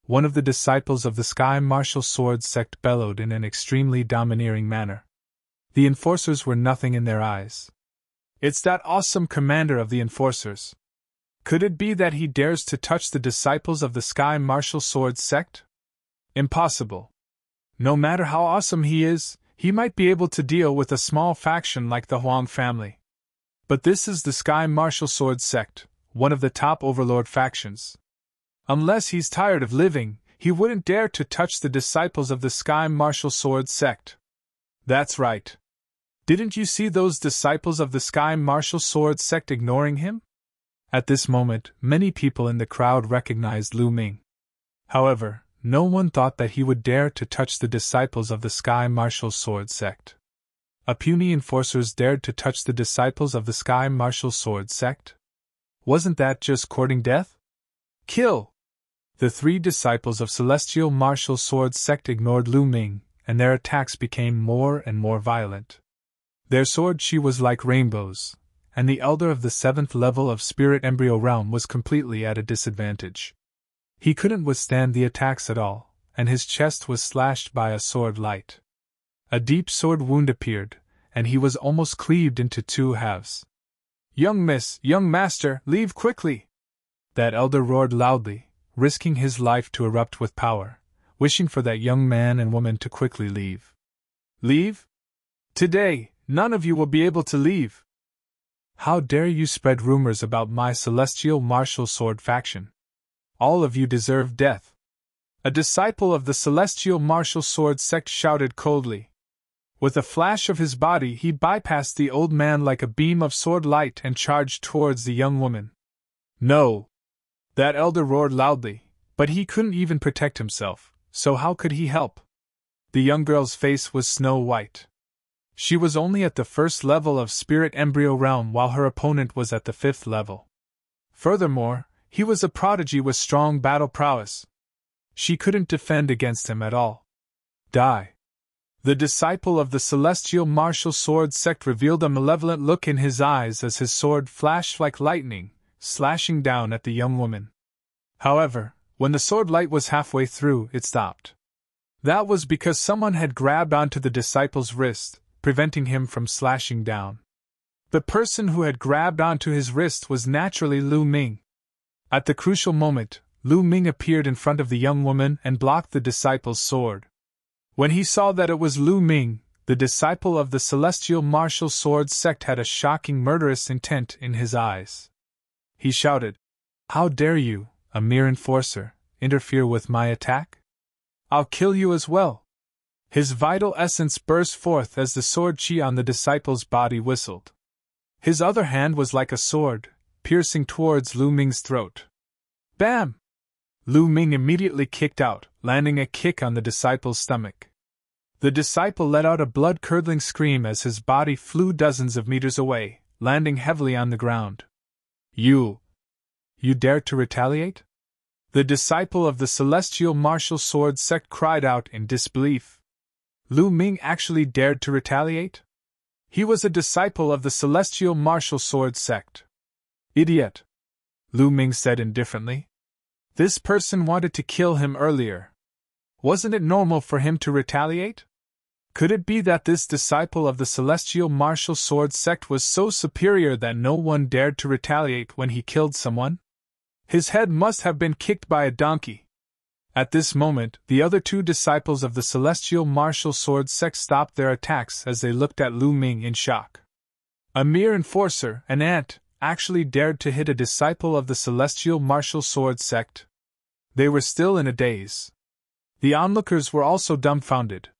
Speaker 1: One of the disciples of the Sky Martial Sword sect bellowed in an extremely domineering manner. The enforcers were nothing in their eyes. It's that awesome commander of the enforcers. Could it be that he dares to touch the disciples of the Sky Martial Sword sect? Impossible. No matter how awesome he is, he might be able to deal with a small faction like the Huang family. But this is the Sky Martial Sword sect, one of the top overlord factions. Unless he's tired of living, he wouldn't dare to touch the disciples of the Sky Martial Sword sect. That's right. Didn't you see those disciples of the Sky Martial Sword sect ignoring him? At this moment, many people in the crowd recognized Lu Ming. However, no one thought that he would dare to touch the disciples of the Sky Martial Sword sect. A puny enforcers dared to touch the disciples of the Sky Martial Sword sect? Wasn't that just courting death? Kill! The 3 disciples of Celestial Martial Sword sect ignored Lu Ming, and their attacks became more and more violent. Their sword chi was like rainbows, and the elder of the 7th level of Spirit Embryo Realm was completely at a disadvantage. He couldn't withstand the attacks at all, and his chest was slashed by a sword light. A deep sword wound appeared, and he was almost cleaved into 2 halves. Young master, leave quickly! That elder roared loudly, risking his life to erupt with power, wishing for that young man and woman to quickly leave. Leave? Today, none of you will be able to leave. How dare you spread rumors about my Celestial Martial Sword faction? All of you deserve death. A disciple of the Celestial Martial Sword sect shouted coldly. With a flash of his body, he bypassed the old man like a beam of sword light and charged towards the young woman. No! That elder roared loudly, but he couldn't even protect himself, so how could he help? The young girl's face was snow white. She was only at the 1st level of Spirit Embryo Realm while her opponent was at the 5th level. Furthermore, he was a prodigy with strong battle prowess. She couldn't defend against him at all. Die! The disciple of the Celestial Martial Sword sect revealed a malevolent look in his eyes as his sword flashed like lightning, slashing down at the young woman. However, when the sword light was halfway through, it stopped. That was because someone had grabbed onto the disciple's wrist, preventing him from slashing down. The person who had grabbed onto his wrist was naturally Lu Ming. At the crucial moment, Lu Ming appeared in front of the young woman and blocked the disciple's sword. When he saw that it was Lu Ming, the disciple of the Celestial Martial Sword sect had a shocking murderous intent in his eyes. He shouted, "How dare you, a mere enforcer, interfere with my attack? I'll kill you as well!" His vital essence burst forth as the sword chi on the disciple's body whistled. His other hand was like a sword, piercing towards Lu Ming's throat. Bam! Lu Ming immediately kicked out, landing a kick on the disciple's stomach. The disciple let out a blood-curdling scream as his body flew dozens of meters away, landing heavily on the ground. You dared to retaliate? The disciple of the Celestial Martial Sword sect cried out in disbelief. Lu Ming actually dared to retaliate? He was a disciple of the Celestial Martial Sword sect. Idiot! Lu Ming said indifferently. This person wanted to kill him earlier. Wasn't it normal for him to retaliate? Could it be that this disciple of the Celestial Martial Sword sect was so superior that no one dared to retaliate when he killed someone? His head must have been kicked by a donkey. At this moment, the other 2 disciples of the Celestial Martial Sword sect stopped their attacks as they looked at Lu Ming in shock. A mere enforcer, an ant, actually dared to hit a disciple of the Celestial Martial Sword sect? They were still in a daze. The onlookers were also dumbfounded.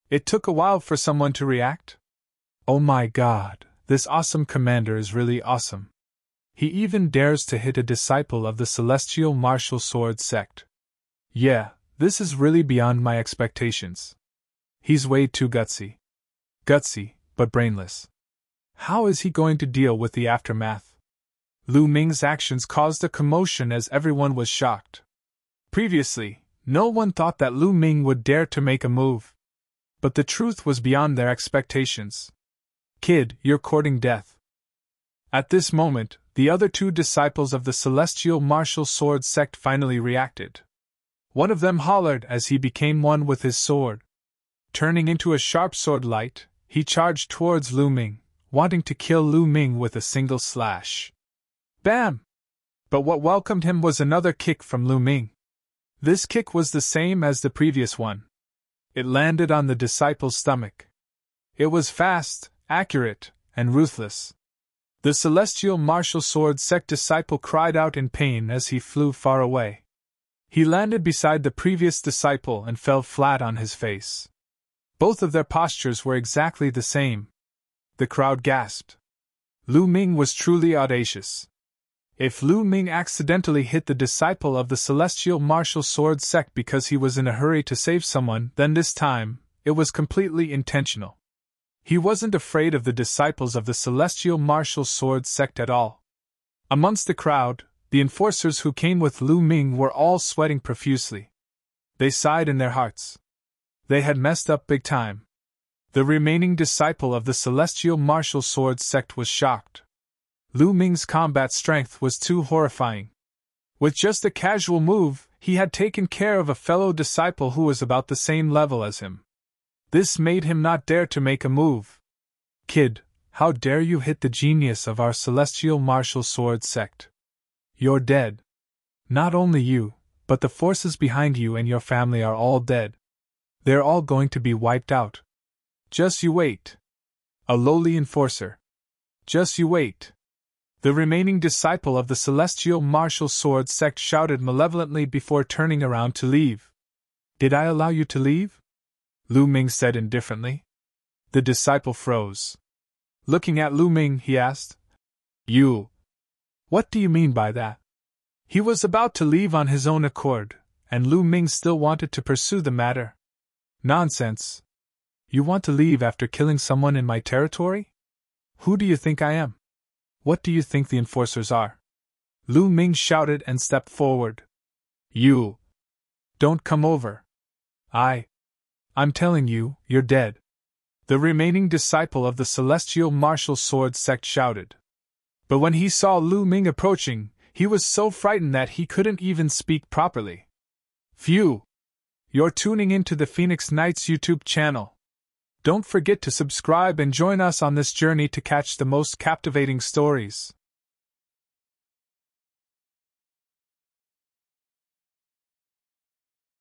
Speaker 1: It took a while for someone to react. Oh my god, this awesome commander is really awesome. He even dares to hit a disciple of the Celestial Martial Sword sect. Yeah, this is really beyond my expectations. He's way too gutsy. Gutsy, but brainless. How is he going to deal with the aftermath? Lu Ming's actions caused a commotion as everyone was shocked. Previously, no one thought that Lu Ming would dare to make a move. But the truth was beyond their expectations. Kid, you're courting death. At this moment, the other 2 disciples of the Celestial Martial Sword sect finally reacted. One of them hollered as he became one with his sword. Turning into a sharp sword light, he charged towards Lu Ming, wanting to kill Lu Ming with a single slash. Bam! But what welcomed him was another kick from Lu Ming. This kick was the same as the previous one. It landed on the disciple's stomach. It was fast, accurate, and ruthless. The Celestial Martial Sword sect disciple cried out in pain as he flew far away. He landed beside the previous disciple and fell flat on his face. Both of their postures were exactly the same. The crowd gasped. Lu Ming was truly audacious. If Lu Ming accidentally hit the disciple of the Celestial Martial Sword sect because he was in a hurry to save someone, then this time, it was completely intentional. He wasn't afraid of the disciples of the Celestial Martial Sword sect at all. Amongst the crowd, the enforcers who came with Lu Ming were all sweating profusely. They sighed in their hearts. They had messed up big time. The remaining disciple of the Celestial Martial Sword sect was shocked. Lu Ming's combat strength was too horrifying. With just a casual move, he had taken care of a fellow disciple who was about the same level as him. This made him not dare to make a move. "Kid, how dare you hit the genius of our Celestial Martial Sword sect? You're dead. Not only you, but the forces behind you and your family are all dead. They're all going to be wiped out. Just you wait." A lowly enforcer. "Just you wait." The remaining disciple of the Celestial Martial Sword sect shouted malevolently before turning around to leave. "Did I allow you to leave?" Lu Ming said indifferently. The disciple froze. Looking at Lu Ming, he asked, "You? What do you mean by that?" He was about to leave on his own accord, and Lu Ming still wanted to pursue the matter. "Nonsense. You want to leave after killing someone in my territory? Who do you think I am? What do you think the enforcers are?" Lu Ming shouted and stepped forward. "You! Don't come over. I'm telling you, you're dead." The remaining disciple of the Celestial Martial Sword sect shouted. But when he saw Lu Ming approaching, he was so frightened that he couldn't even speak properly. Phew! You're tuning into the Phoenix Knights YouTube channel. Don't forget to subscribe and join us on this journey to catch the most captivating stories.